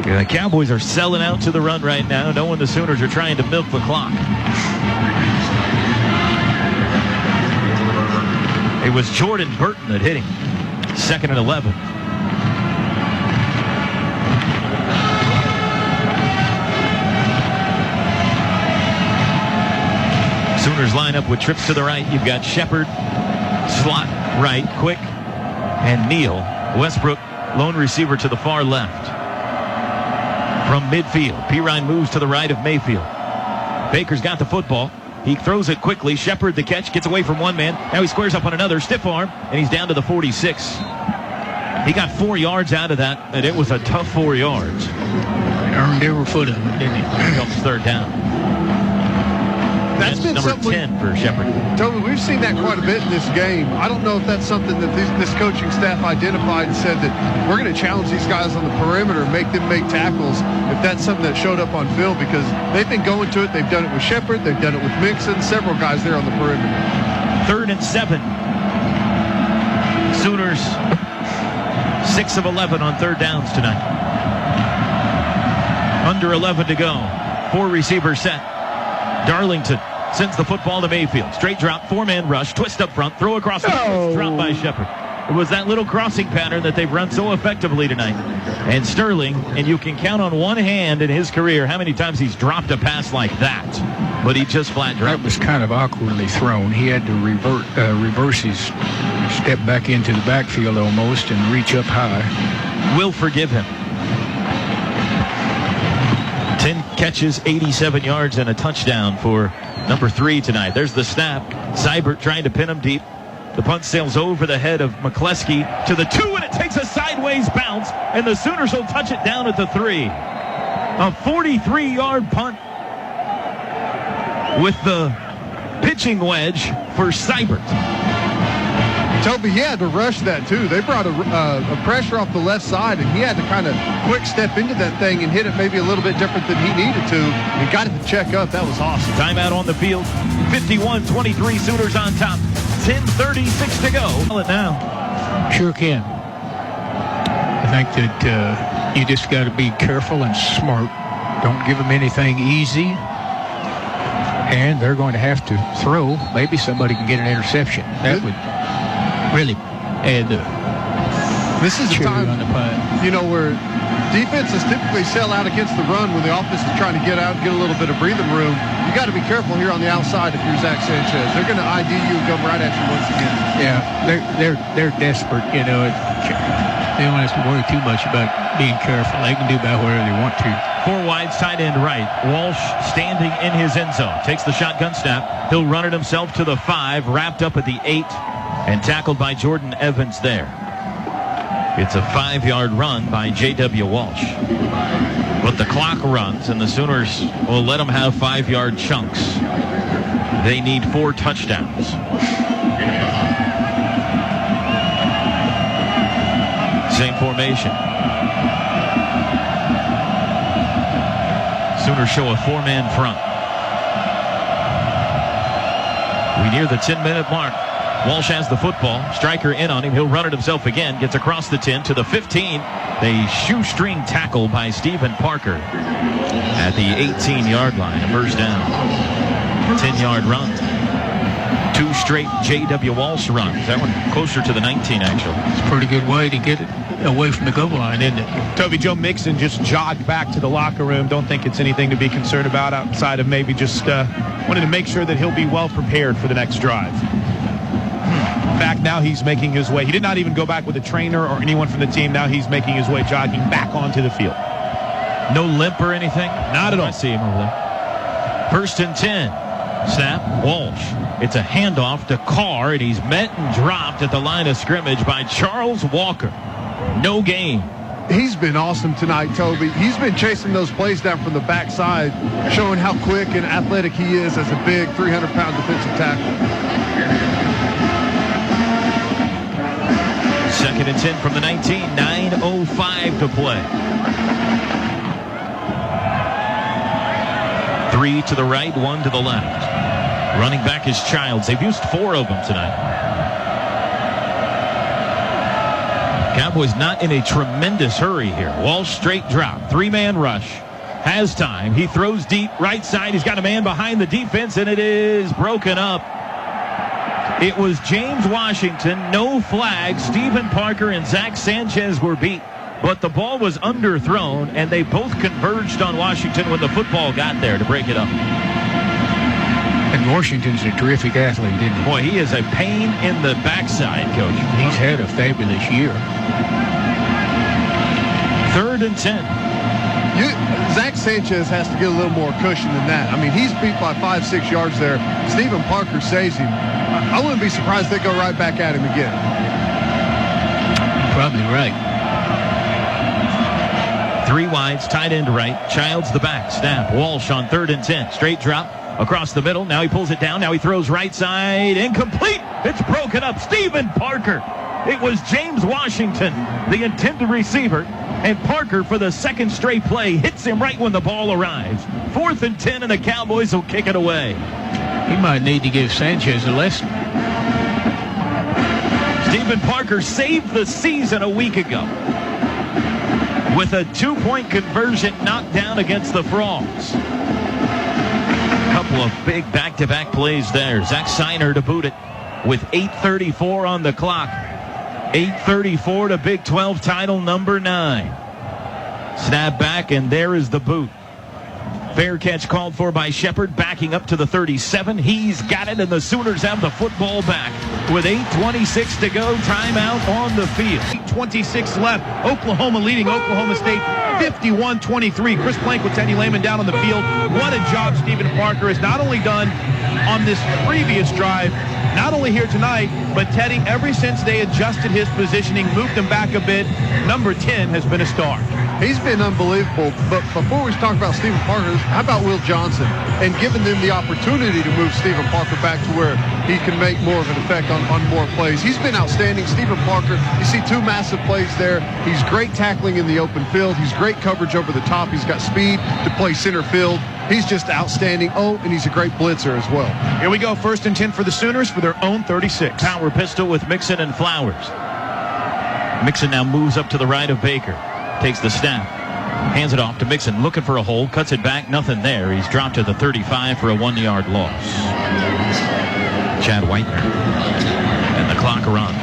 The Cowboys are selling out to the run right now, knowing the Sooners are trying to milk the clock. It was Jordan Burton that hit him. 2nd and 11. Sooners line up with trips to the right. You've got Shepard, slot right, quick, and Neal. Westbrook, lone receiver to the far left. From midfield, Pirine moves to the right of Mayfield. Baker's got the football. He throws it quickly. Shepard the catch, gets away from one man. Now he squares up on another, stiff arm, and he's down to the 46. He got 4 yards out of that, and it was a tough 4 yards. Earned every foot of it, didn't he? Helps 3rd down. That's been number something 10 for Shepard. Toby, we've seen that quite a bit in this game. I don't know if that's something that this coaching staff identified and said that we're going to challenge these guys on the perimeter and make them make tackles, if that's something that showed up on film, because they've been going to it. They've done it with Shepard. They've done it with Mixon, several guys there on the perimeter. 3rd and 7. Sooners 6 of 11 on 3rd downs tonight. Under 11 to go. 4 receivers set. Darlington sends the football to Mayfield. Straight drop, 4-man rush, twist up front, throw across the field, drop by Shepard. It was that little crossing pattern that they've run so effectively tonight. And Sterling, and you can count on one hand in his career how many times he's dropped a pass like that. but he just flat That dropped. was kind of awkwardly thrown. He had to reverse his step back into the backfield almost and reach up high. We'll forgive him. 10 catches, 87 yards, and a touchdown for number 3 tonight. There's the snap. Seibert trying to pin him deep. The punt sails over the head of McCleskey to the 2, and it takes a sideways bounce, and the Sooners will touch it down at the 3. A 43-yard punt with the pitching wedge for Seibert. Toby, he had to rush that, too. They brought a pressure off the left side, and he had to kind of quick step into that thing and hit it maybe a little bit different than he needed to, and got it to check up. That was awesome. Timeout on the field. 51-23, Sooners on top. 10:36 to go. Call it now. Sure can. I think that you just got to be careful and smart. Don't give them anything easy. And they're going to have to throw. Maybe somebody can get an interception. That would really add the This is the cherry time, on the pie. you know, where defenses typically sell out against the run when the offense is trying to get out and get a little bit of breathing room. You got to be careful here on the outside if you're Zach Sanchez. They're going to ID you and come right at you once again. Yeah, they're desperate. You know, they don't have to worry too much about being careful. They can do about whatever they want to. 4 wides, tight end right. Walsh standing in his end zone. Takes the shotgun snap. He'll run it himself to the 5, wrapped up at the 8, and tackled by Jordan Evans there. It's a 5-yard run by J.W. Walsh. But the clock runs, and the Sooners will let them have 5-yard chunks. They need 4 touchdowns. Same formation. Sooners show a 4-man front. We near the 10-minute mark. Walsh has the football. Stryker in on him. He'll run it himself again. Gets across the 10 to the 15. A shoestring tackle by Stephen Parker at the 18-yard line. A first down. 10-yard run. 2 straight J.W. Walsh runs. That one closer to the 19, actually. It's a pretty good way to get it away from the goal line, isn't it? Toby, Joe Mixon just jogged back to the locker room. Don't think it's anything to be concerned about outside of maybe just wanting to make sure that he'll be well prepared for the next drive. In fact, now he's making his way. He did not even go back with a trainer or anyone from the team. Now he's making his way jogging back onto the field. No limp or anything? Not at all. I see him over there. First and 10. Snap. Walsh. It's a handoff to Carr, and he's met and dropped at the line of scrimmage by Charles Walker. No gain. He's been awesome tonight, Toby. He's been chasing those plays down from the backside, showing how quick and athletic he is as a big 300-pound defensive tackle. Second and 10 from the 19. 9:05 to play. 3 to the right, 1 to the left. Running back is Childs. They've used 4 of them tonight. Cowboys not in a tremendous hurry here. Walsh straight drop. 3-man rush. Has time. He throws deep right side. He's got a man behind the defense, and it is broken up. It was James Washington. No flag. Stephen Parker and Zach Sanchez were beat. But the ball was underthrown, and they both converged on Washington when the football got there to break it up. And Washington's a terrific athlete, isn't he? Boy, he is a pain in the backside, Coach. He's had a fabulous year. 3rd and 10. Zach Sanchez has to get a little more cushion than that. I mean, he's beat by 5-6 yards there. Stephen Parker saves him. I wouldn't be surprised if they go right back at him again. Probably right. 3 wides, tight end right. Childs the back. Snap. Walsh on 3rd and 10. Straight drop across the middle. Now he pulls it down. Now he throws right side. Incomplete. It's broken up. Stephen Parker. It was James Washington, the intended receiver. And Parker, for the second straight play, hits him right when the ball arrives. 4th and 10, and the Cowboys will kick it away. He might need to give Sanchez a lesson. Stephen Parker saved the season a week ago with a 2-point conversion knockdown against the Frogs. Couple of big back-to-back plays there. Zach Seiner to boot it with 8:34 on the clock. 8:34 to Big 12 title number 9. Snap back, and there is the boot. Fair catch called for by Shepard, backing up to the 37. He's got it, and the Sooners have the football back with 8:26 to go. Timeout on the field. 26 left. Oklahoma leading Oklahoma State 51-23. Chris Plank with Teddy Lehman down on the field. What a job Stephen Parker has not only done on this previous drive, not only here tonight, but Teddy, ever since they adjusted his positioning, moved him back a bit, number 10 has been a star. He's been unbelievable. But before we talk about Stephen Parker, how about Will Johnson and giving them the opportunity to move Stephen Parker back to where he can make more of an effect on more plays? He's been outstanding. Stephen Parker, you see two massive plays there. He's great tackling in the open field. He's great coverage over the top. He's got speed to play center field. He's just outstanding. Oh, and he's a great blitzer as well. Here we go. 1st and 10 for the Sooners for their own 36. Power pistol with Mixon and Flowers. Mixon now moves up to the right of Baker. Takes the snap. Hands it off to Mixon. Looking for a hole. Cuts it back. Nothing there. He's dropped to the 35 for a 1-yard loss. Chad Whitener. And the clock runs.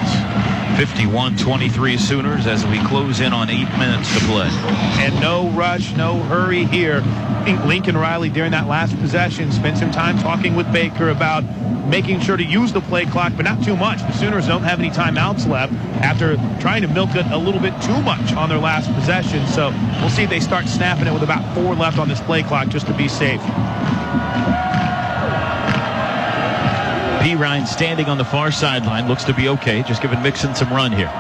51-23 Sooners as we close in on 8 minutes to play. And no rush, no hurry here. I think Lincoln Riley during that last possession spent some time talking with Baker about making sure to use the play clock, but not too much. The Sooners don't have any timeouts left after trying to milk it a little bit too much on their last possession. So we'll see if they start snapping it with about 4 left on this play clock just to be safe. Ryan standing on the far sideline, looks to be okay, just giving Mixon some run here.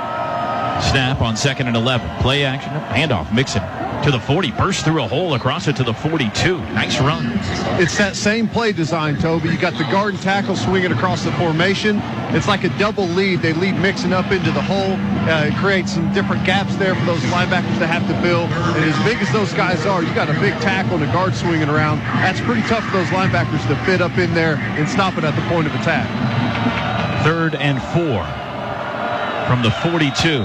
Snap on 2nd and 11. Play action, handoff, Mixon to the 40, burst through a hole across it to the 42. Nice run. It's that same play design, Toby. You got the guard and tackle swinging across the formation. It's like a double lead. They lead Mixon up into the hole. It creates some different gaps there for those linebackers to have to fill. And as big as those guys are, you got a big tackle and a guard swinging around. That's pretty tough for those linebackers to fit up in there and stop it at the point of attack. 3rd and 4 from the 42.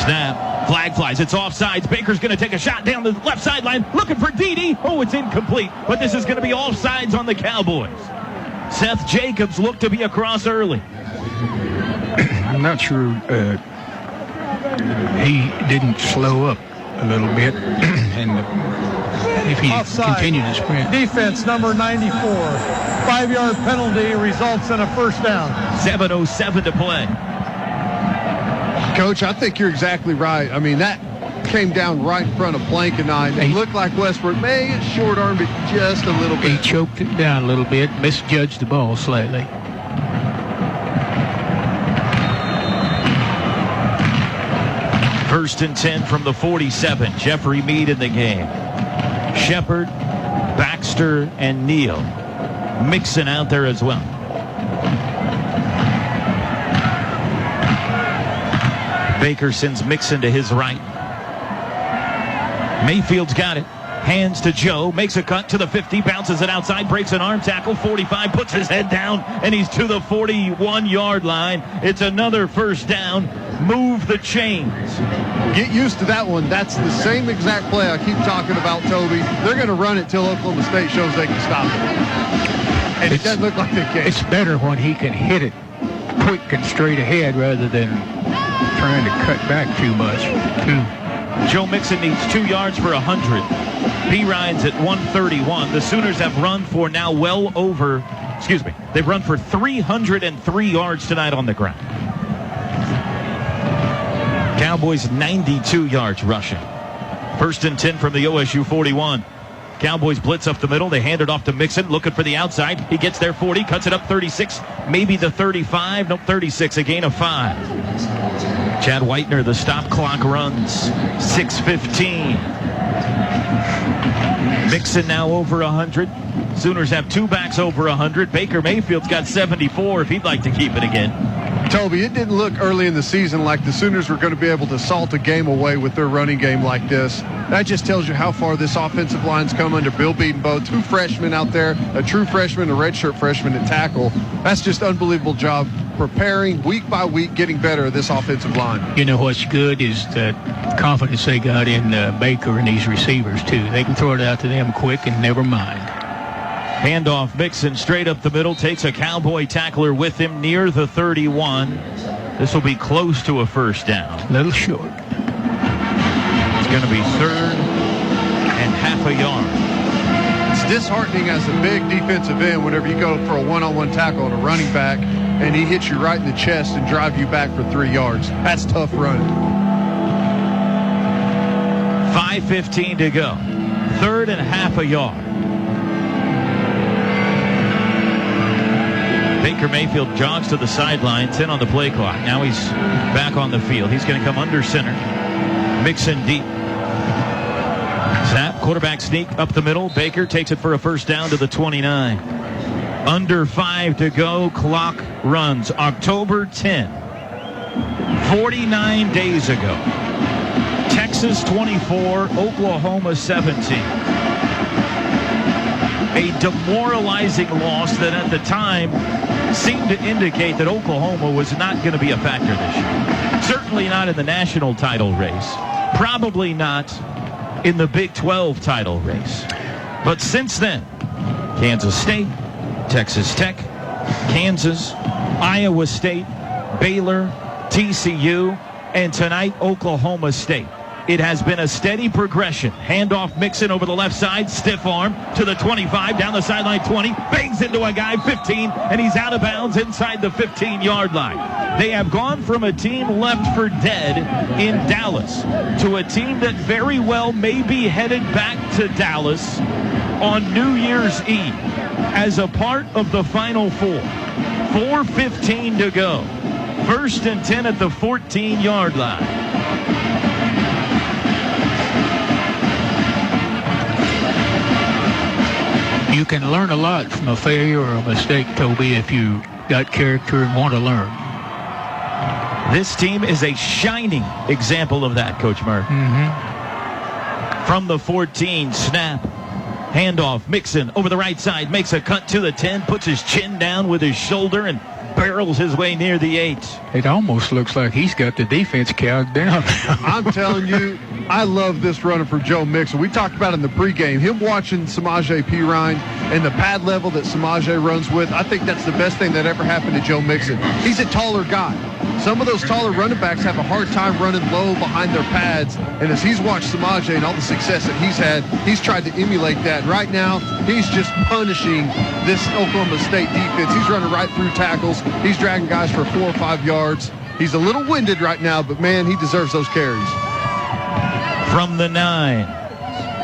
Snap. Flag flies. It's offsides. Baker's going to take a shot down the left sideline. Looking for Dede. Oh, it's incomplete. But this is going to be offsides on the Cowboys. Seth Jacobs looked to be across early. I'm not sure he didn't slow up a little bit. And if he continued to sprint. Defense number 94. 5-yard penalty results in a first down. 7:07 to play. Coach, I think you're exactly right. I mean, that came down right in front of Blankenine. It looked like Westbrook may have short-armed it just a little bit. He choked it down a little bit, misjudged the ball slightly. First and 10 from the 47. Jeffrey Mead in the game. Shepard, Baxter, and Neal. Mixon out there as well. Baker sends Mixon to his right. Mayfield's got it. Hands to Joe. Makes a cut to the 50. Bounces it outside. Breaks an arm tackle. 45. Puts his head down. And he's to the 41-yard line. It's another first down. Move the chains. Get used to that one. That's the same exact play I keep talking about, Toby. They're going to run it till Oklahoma State shows they can stop it. And it doesn't look like they can. It's better when he can hit it quick and straight ahead rather than trying to cut back too much. Joe Mixon needs 2 yards for 100. P. Ryan's at 131. The Sooners have run for now they've run for 303 yards tonight on the ground. Cowboys 92 yards rushing. First and 10 from the OSU 41. Cowboys blitz up the middle. They hand it off to Mixon, looking for the outside. He gets there 40, cuts it up 36, maybe the 35. Nope, 36, a gain of 5. Chad Whitener, the stop clock runs. 6:15. Mixon now over 100. Sooners have 2 backs over 100. Baker Mayfield's got 74 if he'd like to keep it again. Toby, it didn't look early in the season like the Sooners were going to be able to salt a game away with their running game like this. That just tells you how far this offensive line's come under Bill Beatonbow. 2 freshmen out there, a true freshman, a redshirt freshman at tackle. That's just unbelievable job preparing week by week, getting better at this offensive line. You know what's good is the confidence they got in Baker and these receivers, too. They can throw it out to them quick and never mind. Handoff Mixon straight up the middle, takes a Cowboy tackler with him near the 31. This will be close to a first down. A little short. It's going to be 3rd and half a yard. It's disheartening as a big defensive end whenever you go for a one-on-one tackle on a running back and he hits you right in the chest and drive you back for 3 yards. That's tough running. 5:15 to go. 3rd and half a yard. Baker Mayfield jogs to the sideline, 10 on the play clock. Now he's back on the field. He's going to come under center. Mixon deep. Snap, quarterback sneak up the middle. Baker takes it for a first down to the 29. Under 5 to go. Clock runs. October 10. 49 days ago. Texas 24, Oklahoma 17. A demoralizing loss that at the time seemed to indicate that Oklahoma was not going to be a factor this year. Certainly not in the national title race. Probably not in the Big 12 title race. But since then, Kansas State, Texas Tech, Kansas, Iowa State, Baylor, TCU, and tonight Oklahoma State. It has been a steady progression. Handoff Mixon over the left side, stiff arm to the 25, down the sideline 20, bangs into a guy 15, and he's out of bounds inside the 15-yard line. They have gone from a team left for dead in Dallas to a team that very well may be headed back to Dallas on New Year's Eve as a part of the Final Four. 4:15 to go. 1st and 10 at the 14-yard line. You can learn a lot from a failure or a mistake, Toby, if you got character and want to learn. This team is a shining example of that, Coach Merv. From the 14, snap, handoff, Mixon over the right side, makes a cut to the 10, puts his chin down with his shoulder, and barrels his way near the 8. It almost looks like he's got the defense cowed down. I'm telling you, I love this runner for Joe Mixon. We talked about in the pregame, him watching Samaje Perine and the pad level that Samaje runs with. I think that's the best thing that ever happened to Joe Mixon. He's a taller guy. Some of those taller running backs have a hard time running low behind their pads, and as he's watched Samaje and all the success that he's had, he's tried to emulate that. Right now, he's just punishing this Oklahoma State defense. He's running right through tackles. He's dragging guys for 4 or 5 yards. He's a little winded right now, but, man, he deserves those carries. From the 9,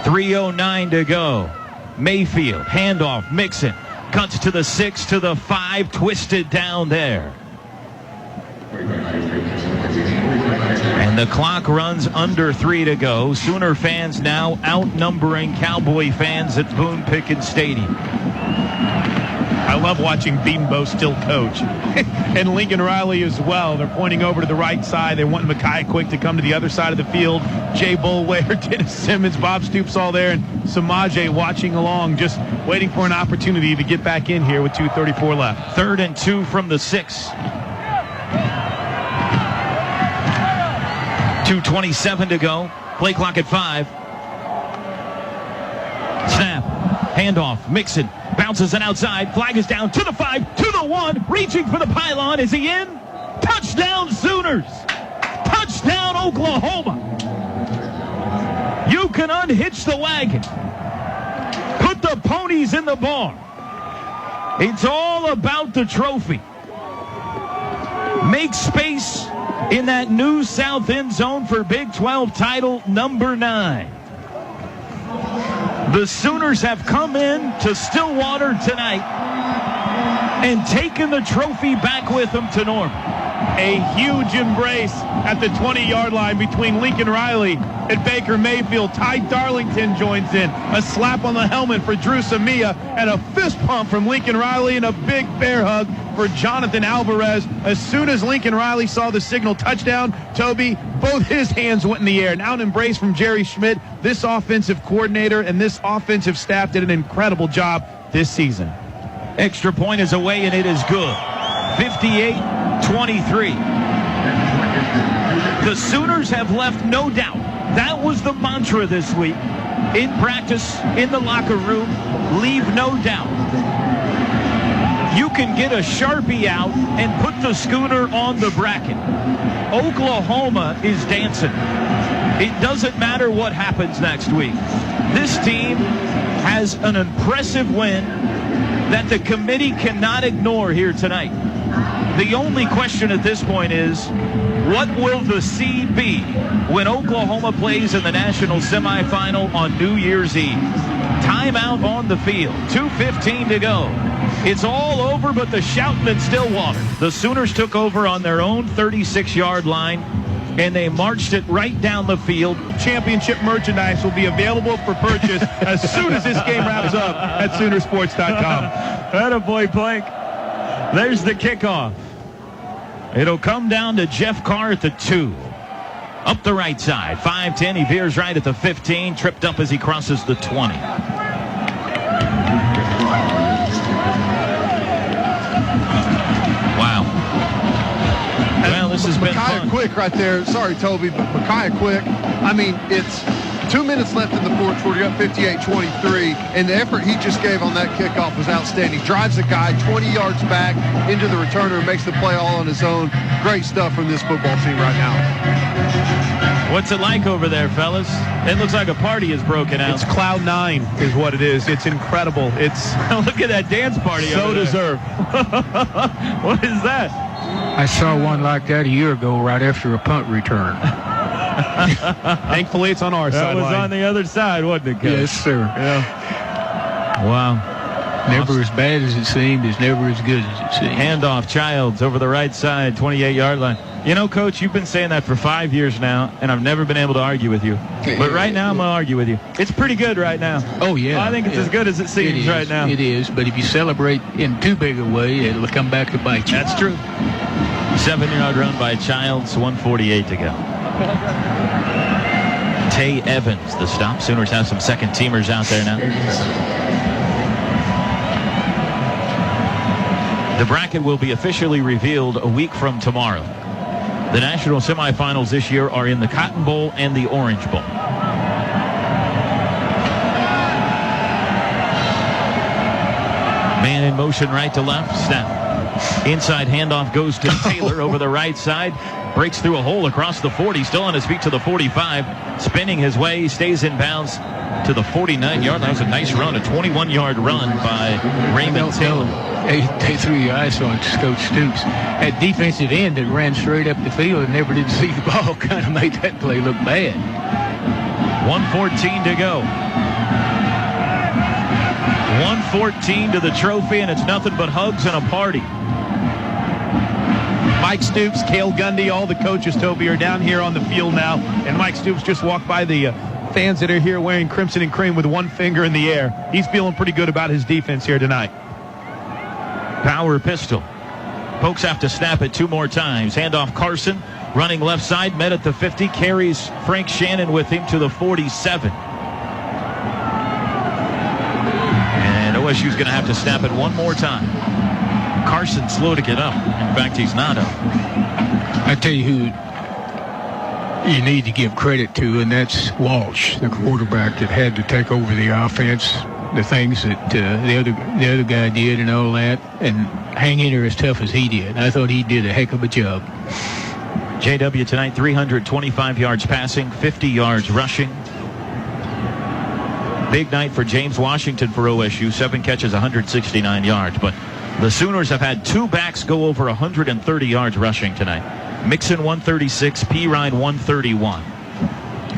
3:09 to go. Mayfield, handoff, Mixon, cuts to the 6, to the 5, twisted down there. And the clock runs under 3 to go. Sooner fans now outnumbering Cowboy fans at Boone Pickens Stadium. I love watching Beambo still coach. And Lincoln Riley as well. They're pointing over to the right side. They want Mekhi Quick to come to the other side of the field. Jay Boulware, Dennis Simmons, Bob Stoops all there, and Samaje watching along, just waiting for an opportunity to get back in here with 2:34 left. 3rd and 2 from the 6. 2:27 to go. Play clock at 5. Snap. Handoff. Mixon. Bounces it outside. Flag is down to the 5, to the 1. Reaching for the pylon. Is he in? Touchdown Sooners. Touchdown Oklahoma. You can unhitch the wagon. Put the ponies in the barn. It's all about the trophy. Make space in that new south end zone for Big 12 title number 9. The Sooners have come in to Stillwater tonight and taken the trophy back with them to Norman. A huge embrace at the 20-yard line between Lincoln Riley and Baker Mayfield. Ty Darlington joins in. A slap on the helmet for Drew Samia, and a fist pump from Lincoln Riley, and a big bear hug for Jonathan Alvarez. As soon as Lincoln Riley saw the signal touchdown, Toby, both his hands went in the air. Now an embrace from Jerry Schmidt. This offensive coordinator and this offensive staff did an incredible job this season. Extra point is away, and it is good. 58-23. The Sooners have left no doubt. That was the mantra this week. In practice, in the locker room, leave no doubt. You can get a Sharpie out and put the schooner on the bracket. Oklahoma is dancing. It doesn't matter what happens next week. This team has an impressive win that the committee cannot ignore here tonight. The only question at this point is, what will the seed be when Oklahoma plays in the national semifinal on New Year's Eve? Timeout on the field. 2:15 to go. It's all over but the shouting in Stillwater. The Sooners took over on their own 36-yard line, and they marched it right down the field. Championship merchandise will be available for purchase as soon as this game wraps up at Soonersports.com. Attaboy, Blake. There's the kickoff. It'll come down to Jeff Carr at the 2. Up the right side. 5-10. He veers right at the 15. Tripped up as he crosses the 20. Wow. Well, this has been fun. Quick right there. Sorry, Toby, but Micaiah Quick, I mean, it's 2 minutes left in the fourth quarter. You're up 58-23, and the effort he just gave on that kickoff was outstanding. Drives the guy 20 yards back into the returner and makes the play all on his own. Great stuff from this football team right now. What's it like over there, fellas? It looks like a party has broken out. It's Cloud 9 is what it is. It's incredible. It's look at that dance party. So deserved. What is that? I saw one like that a year ago right after a punt return. Thankfully, it's on our side. That was on the other side, wasn't it, Coach? Yes, sir. Yeah. Wow. Never as bad as it seemed, is never as good as it seemed. Handoff, Childs over the right side, 28-yard line. You know, Coach, you've been saying that for 5 years now, and I've never been able to argue with you. But right now, I'm going to argue with you. It's pretty good right now. Oh, yeah. I think it's as good as it seems right now. It is, but if you celebrate in too big a way, it'll come back to bite you. That's true. 7-yard run by Childs, 1:48 to go. Tay Evans, the stop. Sooners have some second-teamers out there now. The bracket will be officially revealed a week from tomorrow. The national semifinals this year are in the Cotton Bowl and the Orange Bowl. Man in motion right to left. Snap. Inside handoff goes to Taylor over the right side. Breaks through a hole across the 40. Still on his feet to the 45. Spinning his way. Stays in bounds to the 49-yard. That was a nice run. A 21-yard run by Raymond Taylor. They threw your eyes on Coach Stoops. That defensive end that ran straight up the field and never did see the ball kind of made that play look bad. 1:14 to go. 1:14 to the trophy, and it's nothing but hugs and a party. Mike Stoops, Cale Gundy, all the coaches, Toby, are down here on the field now. And Mike Stoops just walked by the fans that are here wearing crimson and cream with one finger in the air. He's feeling pretty good about his defense here tonight. Power pistol. Pokes have to snap it 2 more times. Handoff Carson, running left side, met at the 50, carries Frank Shannon with him to the 47. And OSU's going to have to snap it 1 more time. Carson slow to get up. In fact, he's not up. I tell you who you need to give credit to, and that's Walsh, the quarterback that had to take over the offense. The things that the other guy did and all that, and hang in there as tough as he did. I thought he did a heck of a job. JW tonight, 325 yards passing, 50 yards rushing. Big night for James Washington for OSU, 7 catches, 169 yards. But the Sooners have had 2 backs go over 130 yards rushing tonight. Mixon 136, P. Ryan 131.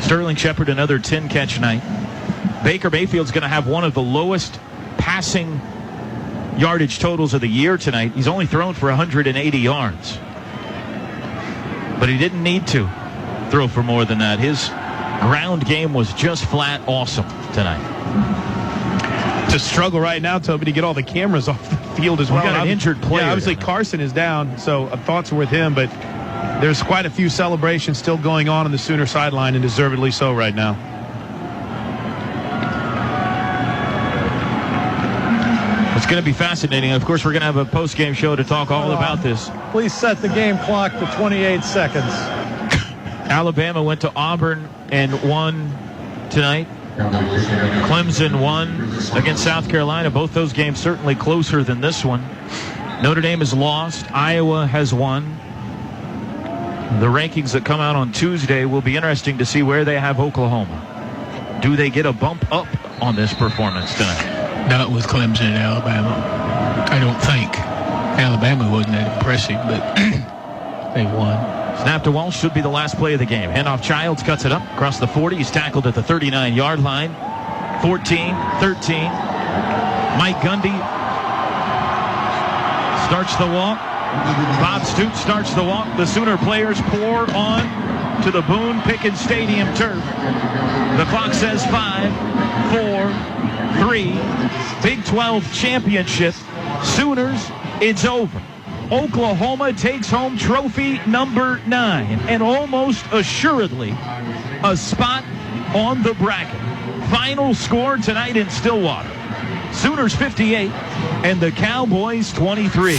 Sterling Shepard another 10-catch night. Baker Mayfield's going to have one of the lowest passing yardage totals of the year tonight. He's only thrown for 180 yards. But he didn't need to throw for more than that. His ground game was just flat awesome tonight. It's a struggle right now, Toby, to get all the cameras off the field as well. We got an injured player. Yeah, obviously Carson is down, so thoughts are with him, but there's quite a few celebrations still going on the Sooner sideline, and deservedly so right now. It's going to be fascinating. Of course, we're going to have a post-game show to talk all about this. Please set the game clock to 28 seconds. Alabama went to Auburn and won tonight. Clemson won against South Carolina. Both those games certainly closer than this one. Notre Dame has lost. Iowa has won. The rankings that come out on Tuesday will be interesting to see where they have Oklahoma. Do they get a bump up on this performance tonight. Not with Clemson and Alabama. I don't think. Alabama wasn't that impressive, but they won. Snap to Walsh should be the last play of the game. Handoff Childs cuts it up across the 40. He's tackled at the 39-yard line. 14, 13. Mike Gundy starts the walk. Bob Stoops starts the walk. The Sooner players pour on to the Boone Pickens Stadium turf. The clock says 5, 4, 3. Big 12 championship. Sooners, it's over. Oklahoma takes home trophy number 9 and almost assuredly a spot on the bracket. Final score tonight in Stillwater. Sooners 58 and the Cowboys 23.